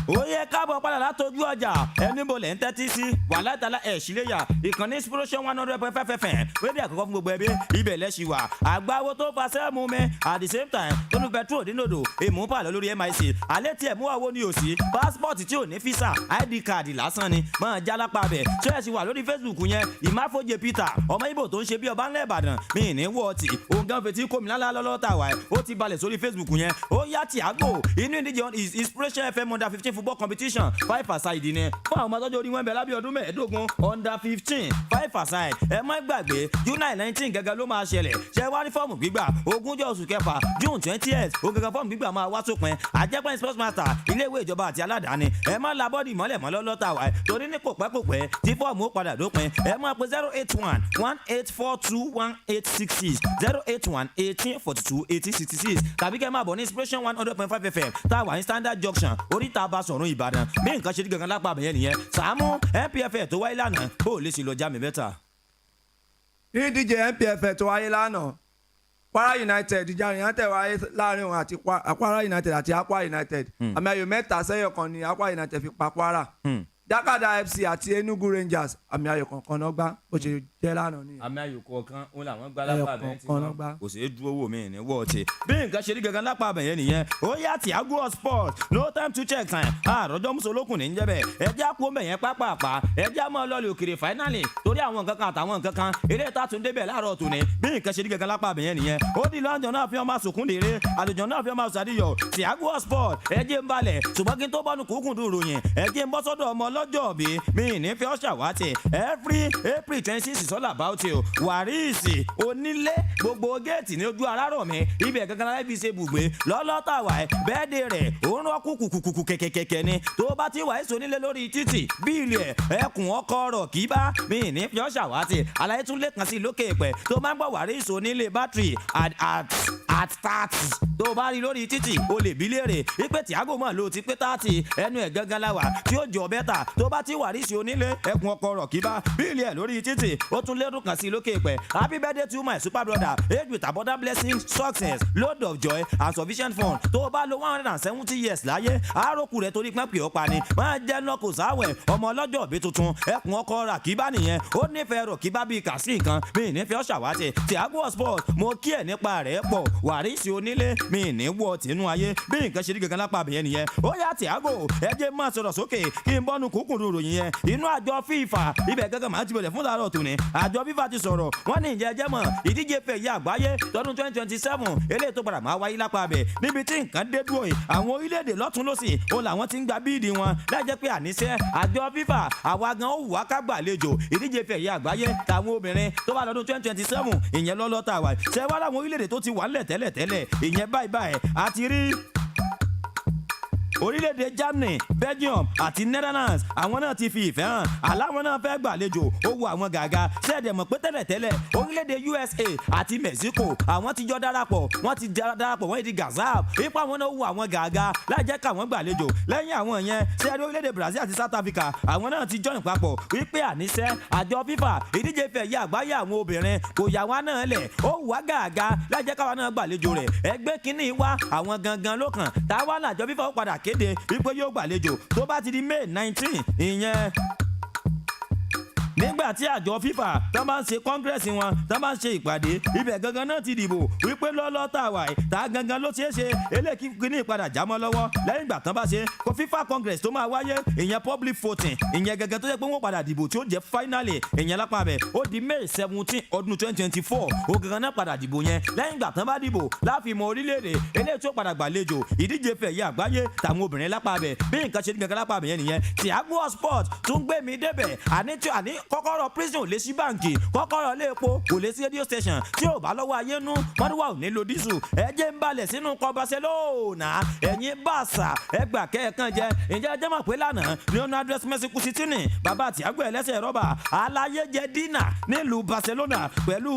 ó yẹ káàbọ̀ padà látọjú ọjà ẹni bò lẹ́ ń tẹ́tí sí wàhálà ìtàlá ẹ̀ síléyà ìkànnì Inspiration 100.5 FM rédíò àkọ́kọ́ fún gbogbo ẹbí ibẹ̀ lẹ́sìn wà àgbáwo tó fa sẹ́ẹ̀mù mi at the same time tó nu petrol dínòdò èmú pàlọ́ lórí MIC alẹ́ tí ẹ̀mú àwo ni ò sí pásítọ̀tì tí ò ní físà ID card lásán ni máa já lápá bẹ̀ ṣẹ́ẹ̀sì wà lórí Facebook yẹn ìmáfojè Peter ọmọ Ìbò tó ń ṣe bí ọba ńlẹ̀ Ìbàdàn mi ní wọ́ọ̀tì òun gan fetí kómi lálá lọ́lọ́ tàwa ẹ̀ ó ti balẹ̀ sórí Facebook yẹn ó yá Tiago inú ìdíje is Inspiration FM under 15 football competition 5-a-side ni fún àwọn ọmọdé orí wọn bẹ lábẹ́ ọdún 15 under 15 5-a-side ẹ má gbàgbé July 19 gẹ́gẹ́ ló máa ṣẹlẹ̀ ṣe wá ní fọ́ọ̀mù gbígbà 20 oṣù kẹfà June 20th ó gẹ́gẹ́ fọ́ọ̀mù gbígbà máa wá sópin àjẹpẹ́ sports master iléèwé ìjọba àti aládàáni ẹ má la bọ́ọ̀dì mọ́lẹ̀ mọ́ lọ́lọ́ta wa torí ní kò pẹ́ tí fọ́ọ̀mù ó padà dópin ẹ má pe 08118421866 08118421866 tàbí kẹ́ máa bọ̀ ní Inspiration 100.5 FM táwa ní Standard Junction oríta Abasọ̀run Ìbàdàn bí nǹkan ṣe rí gangan lápá àbẹ̀yẹ nìyẹn Sàámú NPFL tó wáyé lánàá bó lè ṣe lọ já mi bẹ́tà. ìdíje NPFL tó wáyé lánàá Kwara United ìjànìyàn wáyé láàrin òun àti Kwara United àti Akwa United àmì ayò 3-0 ni Akwa United fi pa Kwara Dakada FC àti Enugu Rangers àmì ayò kọ̀ọ̀kan náà gbá bó ṣe jẹ́ lánàá nìyẹn. àmì ayò kọ̀ọ̀kan òun làwọn gbá lápá abẹ́yẹn tí wọ́n kò sí dúró wò mí ní wọ́ọ̀tì bí nǹkan ṣe rí gangan lápá abẹ́yẹn nìyẹn ó yá Tiago Sport no time to check time àròjọ́ musolókun ní jẹ́bẹ̀ ẹjẹ́ àpò mẹ́yẹn pápápá ẹjẹ́ àmọ́ lọ́ọ̀lì òkèrè finally torí àwọn nǹkan kan àtàwọn nǹkan kan eré ìtàtún débẹ̀ láàárọ̀ tòní bí nǹkan ṣe rí gangan lápá abẹ́yẹn nìyẹn ó di lọ́jọ́ náà fi ọmọ àsòkún dèrè àlùjọ náà fi ọmọ àsàdíyọ Tiago Sport ẹjẹ́ ń balẹ̀ ṣùgbọ́n kí n tó bọ́nu kúkún dùn ròyìn ẹjẹ́ ń bọ́ sọ́dọ̀ ọmọ ọlọ́jọ́ bí mi ní fi ọ́ ṣàwátì every April 26 is all about you wàríìsì onílé gbogbo géètì ní ojú arárọ̀ mi ibẹ̀ gangan láì fi ṣe bùgbé lọ́lọ́tàwá ẹ̀ bẹ́ẹ̀dẹ̀ rẹ̀ òun rọ́ kùkùkùkù kẹ̀kẹ̀kẹ̀ ni tó bá ti wà èso nílé lórí títì bíìlì ẹ̀ ẹkùn ọkọ̀ rọ̀ kí bá mi ní fi ọ́ ṣàwátì àlàyé tún lè kàn sí lókè pẹ̀ tó máa ń gbọ́ wàríìsì onílé bátìrì at 30 tó o bá rí lórí títì o lè bí léèrè wípé Thiago mọ̀ ló ti pé 30 ẹnu ẹ̀ gangan la wà tí ó jọ bẹ́tà tó bá ti wàrísì onílé ẹkùn ọkọ rọ̀ kíbá bíìlì ẹ̀ lórí títì ó tún lérò kàn sí lókè pẹ̀ happy birthday to my super brother age with abundant blessings success load of joy and sufficient fun tó o bá lo 170 years láyé àáròkù rẹ̀ torí pẹ́ pè ó pa ni máa jẹ́ náà kò sáwẹ̀ ọmọ ọlọ́jọ́ òbí tuntun ẹkùn ọkọ rà kíbá nìyẹn ó nífẹ̀ẹ́ rọ̀ kíbá bíi kàsí nǹkan mi nífẹ̀ẹ́ ọ̀ṣàwátì Thiago sport mo kí ẹ̀ nípa rẹ̀ pọ̀ wàrísì onílé mi ní wọ tìǹú ayé bí nǹkan ṣe rí gangan lápá àbẹ̀yẹn nìyẹn ó yá Thiago ẹ jẹ́ máa sọ̀rọ̀ sókè kí n bọ́nu kúkúrú ròyìn yẹn inú àjọ FIFA ibẹ̀ gangan máa ti bẹ̀rẹ̀ fún làárọ̀ tòní àjọ FIFA ti sọ̀rọ̀ wọ́n ní ìjẹ́ ẹjẹ́ mọ̀ ìdíje fẹ̀yẹ àgbáyé tọdún 2027 eléyìí tó padà máa wáyé lápá abẹ níbi tí nǹkan dé dúró yìí àwọn orílẹ̀-èdè lọ́tún lọ́sì òun làwọn ti ń gba bíìdì wọn láìjẹ́ pé àníṣe àjọ FIFA àwa gan ó wù wá ká gbàlejò ìdíje fẹ̀yẹ àgbáyé táwọn obìnrin tó bá lọ́dún 2027 ìyẹn lọ́lọ́ta wà ṣẹ́ wá láwọn orílẹ̀-èdè tó ti wà ńlẹ̀ tẹ́lẹ̀ ìyẹn báyìí àti rí orílẹ̀-èdè Germany Belgium àti Netherlands àwọn náà ti fi ìfẹ́ hàn aláwọn náà fẹ́ gbàlejò ó wo àwọn gàgà ṣẹ́ẹ̀dẹ̀ mọ̀ pé tẹ́lẹ̀ orílẹ̀-èdè USA àti Mexico àwọn ti jọ darapọ̀ wọ́n ti gazap ipa àwọn náà wo àwọn gàgà láì jẹ́ káwọn gbàlejò lẹ́yìn àwọn yẹn ṣẹ́ẹ̀dẹ̀ orílẹ̀-èdè Brazil àti South Africa àwọn náà ti join papọ̀ wípé àníṣe àjọ FIFA ìdíje fẹ̀yẹ àgbáyé àwọn obìnrin kò yà wá náà lẹ̀ ó wà gàgà láì jẹ́ káwọn náà gbàlejò rẹ̀ ẹgbẹ́ kínní wá àwọn gangan lókàn táwa làjọ FIFA ó padà kéde wípé yóò gbàlejò tó bá ti di May 19 ìyẹn nígbà tí àjọ FIFA tó bá ń ṣe congress wọn tó bá ń ṣe ìpàdé ibẹ̀ gangan náà ti dìbò wípé lọ́lọ́ tá a wà yìí tá a gangan ló ṣeé ṣe eléyìí kíní ìpadà jámọ́ lọ́wọ́ lẹ́yìn ìgbà tán bá ṣe kó FIFA congress tó máa wáyé ìyẹn public voting ìyẹn gangan tó jẹ́ pé wọ́n padà dìbò tí ó jẹ́ finally ìyẹn lápá bẹ̀ ó di May 17 ọdún 2024 ó gangan náà padà dìbò yẹn lẹ́yìn ìgbà tán bá dìbò láfi mọ orílẹ̀-èdè eléyìí tó padà gbàlejò ìdíje fẹ̀yẹ àgbáyé tàwọn obìnrin lápá bẹ̀ bí nǹkan ṣe ní gangan lápá bẹ̀ yẹn nìyẹn Thiago sport tún gbé mi débẹ̀ àní kọ́kọ́rọ́ prison ò lè sí báǹkì kọ́kọ́rọ́ lé epo kò lè sí radio station tí ò bá lọ́wọ́ ayé nú mọ́dúnwá ò ní lo dísù ẹjẹ́ ń balẹ̀ sínú kọ Barcelona ẹ̀yìn Barca ẹgbà kẹ́ẹ̀kan jẹ ǹjẹ́ ẹjẹ́ mọ̀ pé lánàá Leonardo Messi City bàbá Thiago ẹlẹ́sẹ̀ rọ́bà aláyé jẹ dínà nílùú Barcelona pẹ̀lú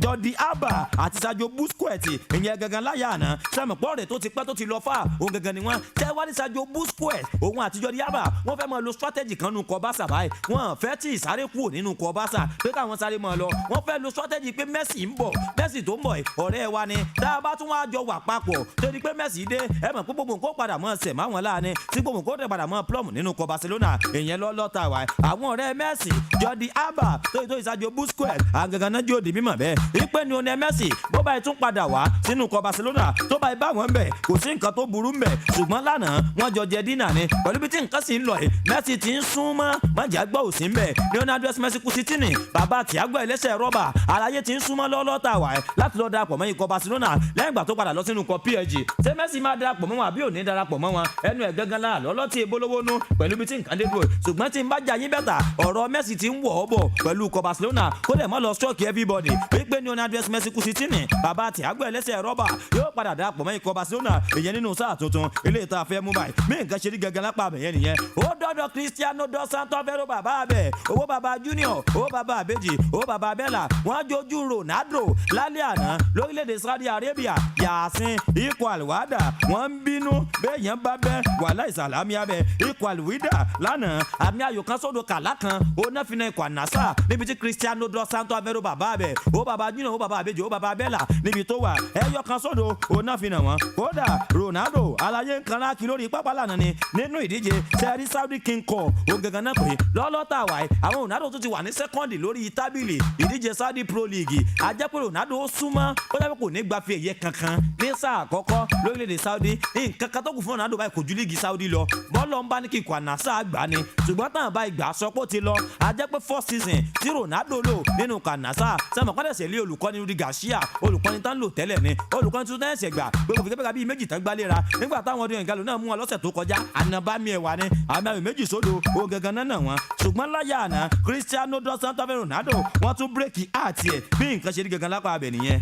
Jordi Alba àti Sergio Busquets ìyẹn gangan láyà àná sẹ́mọ̀pọ̀ rẹ̀ tó ti pẹ́ tó ti lọ fà òun gangan ni wọ́n tẹ́wádìí Sergio Busquets òun àti Jordi Alba wọ́n fẹ́ máa lo strategy kan nù kọ Barca báyìí wọ́n fẹ́ tí ìsáré kúrò nínú kọ Barca pé káwọn sáré máa lọ wọ́n fẹ́ lo strategy pé Messi ń bọ̀ Messi tó ń bọ̀ ọ̀rẹ́ wa ni tá a bá tún wá jọ wà papọ̀ torí pé Messi dé ẹ mọ̀ pé gbogbo nǹkan padà mọ́ sẹ̀ máwọn láàánú tí gbogbo nǹkan padà mọ́ plum nínú kọ Barcelona èèyàn lọ́lọ́ta wà àwọn ọ̀rẹ́ Messi Jordi Alba tó Sergio Busquets àgàgàn náà jò di mímọ̀ bẹ́ẹ̀ wípé ni oní Messi bó báyìí tún padà wá sínú kọ Barcelona tó báyìí bá wọn bẹ̀ kò sí nǹkan tó burú mbẹ̀ ṣùgbọ́n lánàá wọ́n jọ jẹ dínà ni pẹ̀lú bí tí nǹkan sì ń lọ yìí Messi ti ń sún mọ́ májà gbọ́ òsì ń bẹ̀ Leonardo Messi City ni bàbá Thiago ẹlẹ́sẹ̀ rọ́bà aláyé ti ń súnmọ́ lọ́lọ́ta wà láti lọ darapọ̀ mọ́ ikọ̀ Barcelona lẹ́yìn ìgbà tó padà lọ sínú ikọ̀ PSG ṣé Messi máa darapọ̀ mọ́ wọn àbí ò ní darapọ̀ mọ́ wọn ẹnu ẹ̀ gangan lára lọ́lọ́tì ebolówó nú pẹ̀lú bí tí nǹkan dé dúró ṣùgbọ́n tí ń bá jà yín bẹ́tà ọ̀rọ̀ Messi ti ń wọ̀ ọ́ bọ̀ pẹ̀lú ikọ̀ Barcelona kó lè mọ́ lọ stroke everybody wípé Leonardo Messi City ni bàbá Thiago ẹlẹ́sẹ̀ rọ́bà yóò padà darapọ̀ mọ́ ikọ̀ Barcelona ìyẹn nínú sáà tuntun eléyìí tá a fẹ́ mú báyìí bí nǹkan ṣe rí gangan lápá àbẹ̀yẹn nìyẹn ó dọ́dọ̀ Cristiano dos Santos Aveiro bàbá abẹ owó bàbá Junior owó bàbá àbèjì owó bàbá Bella wọ́n jojú Ronaldo lálẹ́ àná lórílẹ̀‐èdè Saudi Arabia Yasin ikọ̀ àlùwádà wọ́n ń bínú bẹ́ẹ̀yàn bá bẹ́ wàhálà ìsàlámì abẹ ikọ̀ àlùwídà lánàá àmì ayò kan sódò kàlá kan onáfinà ikọ̀ ànásà níbi tí Cristiano dos Santos Aveiro bàbá abẹ owó bàbá Junior owó bàbá àbèjì owó bàbá Bella níbi tó wà ẹyọ kan sódò onáfinà wọn kódà Ronaldo alayé nǹkan láàkì lórí pápá lánàá ni nínú ìdíje sẹ́rí Saudi King Cup ògàngàn náà pé lọ́lọ́ta wáyé àwọn Ronaldo tó ti wà ní sẹ́kọ́ndì lórí tábìlì ìdíje Saudi Pro League ajẹ́pẹ́ Ronaldo ó súnmọ́ ó jẹ́ pé kò ní gbafe ẹ̀yẹ kankan ní sáà àkọ́kọ́ lórílẹ̀‐èdè Saudi nǹkan kan tó kù fún Ronaldo báyìí kò ju líìgì Saudi lọ bọ́ọ̀lù ń bá ní kíkọ́ ànásà àgbà ni ṣùgbọ́n táwọn bá ìgbà sọpọ̀ ti lọ ajẹ́pẹ́ first season tí Ronaldo lò nínú kànásà sẹ́mi kọ́dẹ̀sẹ̀ lé olùkọ́ni Rudi Garcia olùkọ́ni tán lò tẹ́lẹ̀ ni olùkọ́ni tuntun náà ẹ̀sẹ̀ gbà gbogbo fìkẹ́fẹ́ka bíi méjì tán gbálera nígbà táwọn ọdún ìgalò náà mú wọn lọ́sẹ̀ tó kọjá ànàbámi ẹ̀wà ni àmì ayò méjì sódò ó gangan náà wọn ṣùgbọ́n láyà àná Cristiano dos Santos Aveiro Ronaldo wọ́n tún bírèkì àti ẹ̀ bí nǹkan ṣe rí gangan lápá abẹ nìyẹn.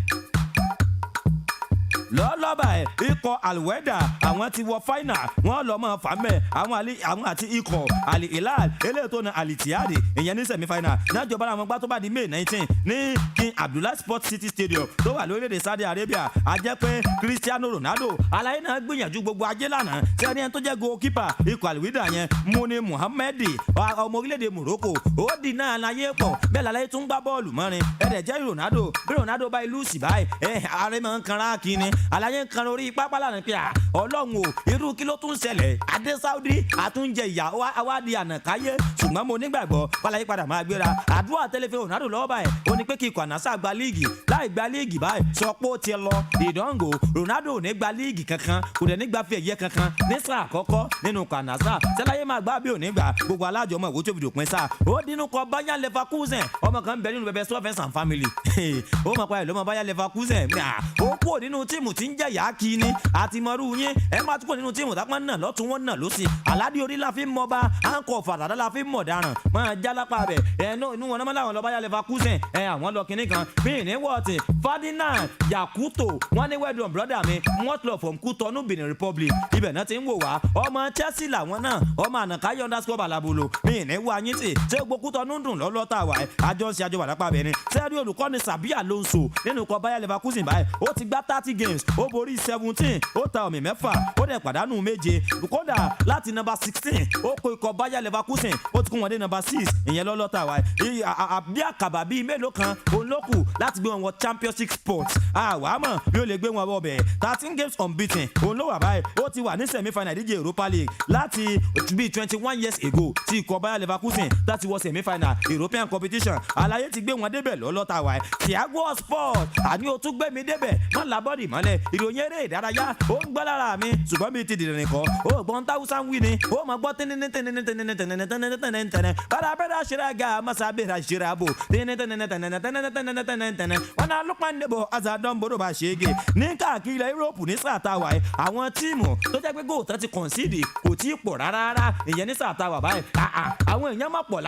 lọ́lọ́bà ẹ̀ ikọ̀ alweda àwọn ti wọ final wọ́n lọ́ mọ́ fàmẹ́ àwọn àti ikọ̀ ali hilal eléyìí tó na alitihadi ìyẹn ní semi final nájọba àwọn gbá tó bá di May 19 ní King Abdullahi Sports City Stadium tó wà lórílẹ̀‐èdè Saudi Arabia a jẹ́ pé Cristiano Ronaldo aláyé náà gbìyànjú gbogbo ajé lánàá tí ẹni ẹni tó jẹ́ goalkeeper ikọ̀ alweda yẹn Muni Muhammed ọmọ orílẹ̀‐èdè Morocco ó dì náà aláyé pọ̀ bẹ́ẹ̀ lálẹ́ tún gbá bọ́ọ̀lù mọ́rin ẹ̀rẹ̀ jẹ́ Ronaldo bí Ronaldo bá ìlú sì báyìí ààrẹ máa ń kanra kíni aláyé ń kan orí pápá lánàá pé ọlọ́run o irú kí ló tún ṣẹlẹ̀ adé Saudi àtúnjẹ ìyá awádìí ànàkáyé ṣùgbọ́n mo nígbàgbọ́ wàlàyé padà máa gbéra àdúrà tẹlifíṣàn Ronaldo lọ́wọ́ báyìí ó ní pé kí ikọ̀ ànásà gba líìgì láì gba líìgì báyìí sọ pé ó ti lọ ìdánwò Ronaldo ò ní gba líìgì kankan kò dẹ̀ ní gba fi ẹ̀yẹ kankan ní sáà àkọ́kọ́ nínú ikọ̀ ànásà tẹ́láyé máa gbá bí ò ní gbà gbogbo alájọmọ̀ ìwé tó fi dòpin sáà ó dínú kọ Bayer Leverkusen ọmọ kan bẹ nínú bẹbẹ Sọ́fẹ̀sì and family ó mọ̀ pa ẹ̀ ló mọ Bayer Leverkusen ó kúrò nínú tíìmù tí ń jẹ́ yàá kí ni àti mọ̀rú yín ẹ má tún kúrò nínú tíìmù tápá náà lọ́tún wọn náà ló sì aládìí orí la fi ń mọba àǹkọ̀ fàdàdà la fi ń mọ̀ dáràn máa já lápá bẹ̀ inú wọn náà láwọn lọ Bayer Leverkusen àwọn lọ kinní kan bíi ní wọ́ọ̀tì Ferdinand Yakuto wọn ní wẹ́dùn brọ́dà mi mọ́tò from Kútọ́nù Benin Republic ibẹ̀ náà ti ń wò wá ọmọ Chelsea làwọn náà ọmọ ànàkáyọ̀ underscore balabolo bíi ní wọ anyin tì ṣé gbogbo Kútọ́nù dùn lọ́lọ́ta wà àjọ ń ṣe àjọ wà lápá bẹ̀ ni sẹ́ẹ̀rí olùkọ́ni Sabi Alonso nínú ikọ̀ Bayer Leverkusen báyìí ó ti gbá 30 games ó borí 17 ó ta ọ̀mì 6 ó dẹ̀ pàdánù 7 kódà láti number 16 ó kó ikọ̀ Bayer Leverkusen ó ti kún wọn dé number 6 ìyẹn lọ́lọ́ta wa bí àkàbà bíi mélòó kan òun ló kù láti gbé wọn wọ championship sports àwa mọ̀ bí ó lè gbé wọn wọ bẹ̀ 13 games unbeaten òun ló wà báyìí ó ti wà ní semi final ìdíje Europa League láti bíi 21 years ago tí ikọ̀ Bayer Leverkusen láti wọ semi final European competition àlàyé ti gbé wọn débẹ̀ lọ́lọ́ta wa Thiago Sport àní o tún gbé mi débẹ̀ má labọ́dì mọ́lẹ̀ ìròyìn eré ìdárayá ó ń gbọ́ lára mi ṣùgbọ́n mi ti dìde nìkan ó gbọ́n táwùsá ń wí ni ó máa gbọ́ tẹ́nẹ́tẹ́nẹ́tẹ́nẹ́tẹ́nẹ́tẹ́nẹ́tẹ́nẹ́tẹ́nẹ́ bàdàbẹ́dà ṣẹ́rága masabẹ́dà ṣẹ́rábò tẹ́nẹ́tẹ́nẹ́tẹ́nẹ́tẹ́nẹ́tẹ́nẹ́ wọn náà lópa níbo azadọ́nbodò bá ṣe é gé ní káàkiri ilẹ̀ Europe ní sàtàwà ẹ̀ àwọn tíìmù tó jẹ́ pé góòtọ́ ti concede kò tí ì pọ̀ rárá ìyẹn ní sàtàwà báyìí àwọn èèyàn máa pọ̀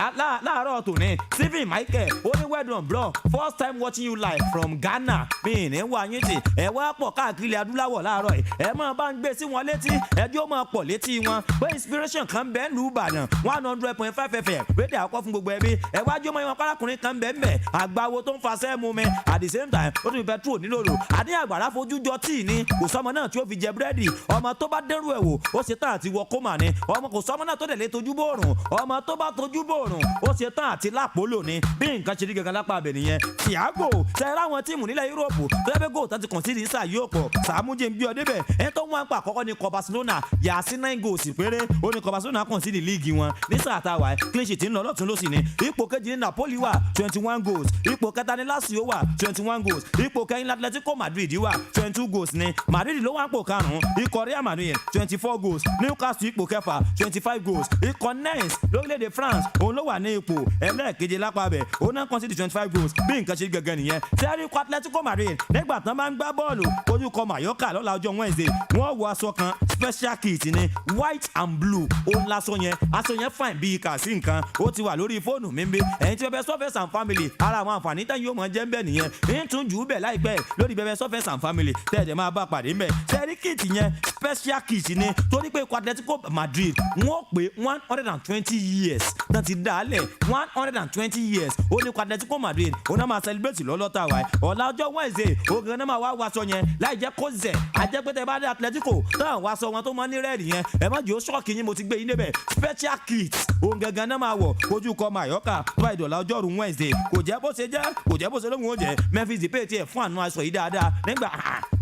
láàárọ̀ tòní Stephen Michael ó ní well done bro first time watching you live from Ghana mi ní wà yín tì ẹ wá pọ̀ káàkiri ilẹ̀ adúláwọ̀ láàárọ̀ ẹ̀ ẹ máa bá ń gbé sí wọn létí ẹjọ́ máa pọ̀ létí wọn pé inspiration kan bẹ́ẹ̀ lù Ìbàdàn 100.5 FM rédíò àkọ́ fún gbogbo ẹbí ẹ wá jọ́ mọ́ ìwọ̀n kárakùnrin kan bẹ́ẹ̀ mbẹ́ àgbáwo tó ń fa sẹ́ẹ̀mù mi at the same time ó tún fi petrol nílòrò àdé àgbàrá fojú jọ tíì ní kò sọmọ náà tí ó fi jẹ búrẹ́dì ọmọ tó bá dẹ́rù ẹ̀ wò ó ṣe tán àti wọ kómà ni ọmọ kò sọmọ náà tó dẹ̀ lé tojú bòrùn ọmọ tó bá tojú bòrùn ó ṣe tán àti lápòlò ni bí nǹkan ṣe rí gangan lápá abẹ nìyẹn Thiago sẹ́ẹ̀rẹ́ àwọn tíìmù nílẹ̀ Yúróòpù tó yẹ pé góòtù ti kàn sí ní sáà yóò pọ̀ sàmújẹ ń bí ọ débẹ̀ ẹ tó wọn pa àkọ́kọ́ ní kọ Barcelona yà sí 9 goals péré ó ní kọ Barcelona kàn sí ní líìgì wọn ní sáà táwa clean sheet ń lọ lọ́tún lọ́sì ní ipò kejì ní Napoli wà 21 goals ipò kẹta ní Lazio wà 21 goals ipò kẹrin ní Atletico Madrid wà 22 goals ní Madrid ló wà ń pò karùn-ún ikọ̀ Real Madrid 24 goals Newcastle ipò kẹfà 25 goals ikọ̀ Nice lórílẹ̀‐èdè France òun ló wà ní ipò ẹlẹ́ẹ̀keje lápá bẹ̀ òun náà kàn sí 25 goals bí nǹkan ṣe gẹ́gẹ́ nìyẹn sẹ́rí ikọ̀ Atletico Madrid nígbà tán bá ń gbá bọ́ọ̀lù ojú kọ Mallorca lọ́la ọjọ́ Wednesday wọ́n wọ aṣọ kan special kit ní white and blue ó lásọ yẹn fine bíi kà sí nǹkan ó ti wà lórí fóònù mi ń bí ẹ̀yin tí bẹbẹ Sọ́fẹ̀sì and family ara àwọn àǹfààní tẹ́yìn yóò mọ̀ jẹ́ ń bẹ̀ nìyẹn ń tún jù ú bẹ̀ láìpẹ́ lórí bẹbẹ Sọ́fẹ̀sì and family tẹ́ẹ̀dẹ̀ máa bá pàdé mbẹ̀ sẹ́rí kit yẹn special kit ní torí pé ikọ̀ Atletico Madrid wọ́n pé 120 years náà ti dá a lẹ̀ 120 years ó ní ikọ̀ Atletico Madrid ó náà máa celebrate lọ́lọ́ta wa ọ̀la ọjọ́ Wednesday ogun náà máa wá waṣọ yẹn láì jẹ́ kó zẹ̀ àjẹpẹ́tẹ́ bá dé Atletico táwọn waṣọ wọn tó máa ní rẹ́ẹ̀dì yẹn ẹ má jẹ́ ó ṣọ́ọ̀kì yín mo ti gbé yín débẹ̀ special kit òun gangan náà máa wọ̀ ojú kọ Mallorca tó bá ìdọ̀la ọjọ́rú Wednesday kò jẹ́ bó ṣe jẹ́ kò jẹ́ bó ṣe lóhùn ó jẹ́ Memphis Depay tiẹ̀ fún àánú aṣọ yìí dáadáa nígbà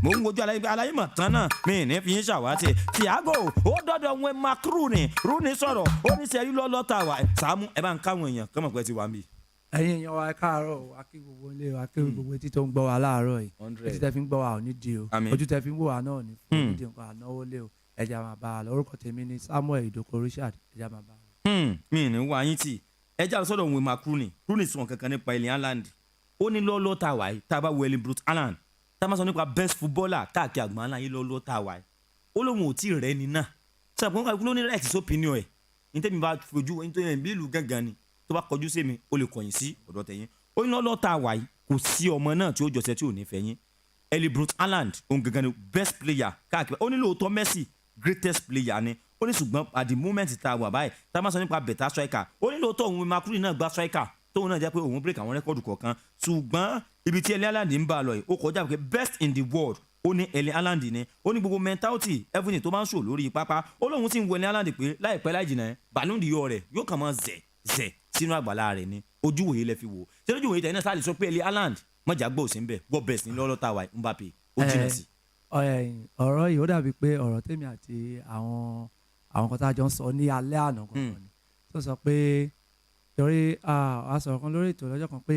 mò ń wojú aláyé mọ̀ tán náà mi ní fi yín ṣàwátì Thiago ó dọ́dọ̀ wọn Mark Rooney sọ̀rọ̀ ó ní sẹ́rí lọ́lọ́ta wà Sàámú ẹ bá ń káwọn èèyàn kọ́mọ̀ pẹ́ ti wà ń bì. ẹ̀yin èèyàn wa káàárọ̀ wa kí gbogbo ilé wa kí gbogbo etí tó ń gbọ́ wa láàárọ̀ yìí etí tẹ́ fi ń gbọ́ wa ò ní di o ojú tẹ́ fi ń wò wá náà ní fún ìdí nǹkan ànáwó lé o ẹja máa bá a lọ orúkọ tèmi ní Samuel Idoko Richard ẹja máa bá a lọ. mi ní wá yín tì ẹja sọ́dọ̀ òun Mark Rooney sọ kankan nípa ilẹ̀ Haaland ó ní lọ́ọ́lọ́ tá a wà yìí tá a bá wọ Erling Brut Haaland tá a máa sọ nípa best footballer káàkiri àgbọ̀n ńlá yìí lọ́ọ́lọ́ tá a wà yìí ó lóun ò tí ì rẹ́ ni náà sàpọ̀ nípa ló ní right sópinion ẹ̀ ní tẹ́mi bá fojú ní tó yẹn bí ìlú gángan ni tó bá kọjú sí mi ó lè kọ̀yìn sí ọ̀dọ̀ tẹ̀yìn ó ní lọ́ọ́lọ́ tá a wà yìí kò sí ọmọ náà tí ó jọ̀sẹ̀ tí ò ní fẹ́ yín Erling Brut Haaland òun gangan ni best player káàkiri ó ní lóòótọ́ Messi greatest player ni ó ní ṣùgbọ́n at the moment tá a wà báyìí tá a máa sọ nípa better striker ó ní lóòótọ́ òun Makurdi náà gba striker tóun náà jẹ́ pé òun break àwọn rẹ́kọ̀dù kọ̀ọ̀kan ṣùgbọ́n ibi tí Erling Haaland ń bá a lọ yìí ó kọjá pé best in the world ó ní Erling Haaland ni ó ní gbogbo mentality everything tó máa ń ṣò lórí pápá ó lóun sì ń wo Erling Haaland pé láìpẹ́ láì jìnnà Ballon d'Or rẹ̀ yóò kàn máa zẹ̀ sínú àgbàlá rẹ̀ ni ojú wòye lẹ fi wò ṣé lójú wòye tẹ̀ náà sáà lè sọ pé Erling Haaland mọ̀jà gbọ́ òsín bẹ́ẹ̀ gbọ́ bẹ́ẹ̀ sí lọ́lọ́ tàwa Mbappe ó jìnnà sí. ọ̀rọ̀ yìí ó dàbí pé ọ̀rọ̀ tèmi àti àwọn kan tá a jọ ń sọ ní alẹ́ àná gangan ni tó sọ pé torí a sọ̀rọ̀ kan lórí ètò lọ́jọ́ kan pé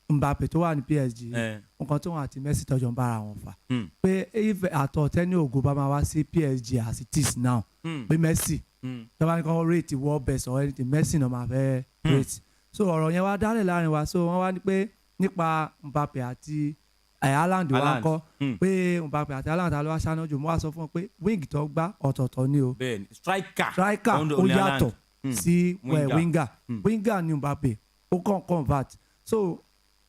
Mbappe tó wà ní PSG nǹkan tó wọn àti Messi tọ́jọ́ ń bára wọn fà pé if àtọ̀ tẹ́ni ògo bá máa wá sí PSG as it is now pé Messi tó bá ní kàn rate world best or anything Messi náà máa fẹ́ rate so ọ̀rọ̀ yẹn wá dálẹ̀ láàrin wa so wọ́n wá ní pé nípa Mbappe àti Haaland wa kọ́ pé Mbappe àti Haaland ló wá ṣáná jù mo wá sọ fún ọ pé wing tó gbá ọ̀tọ̀ọ̀tọ̀ ni o striker ó yàtọ̀ sí winger ni Mbappe ó kàn convert so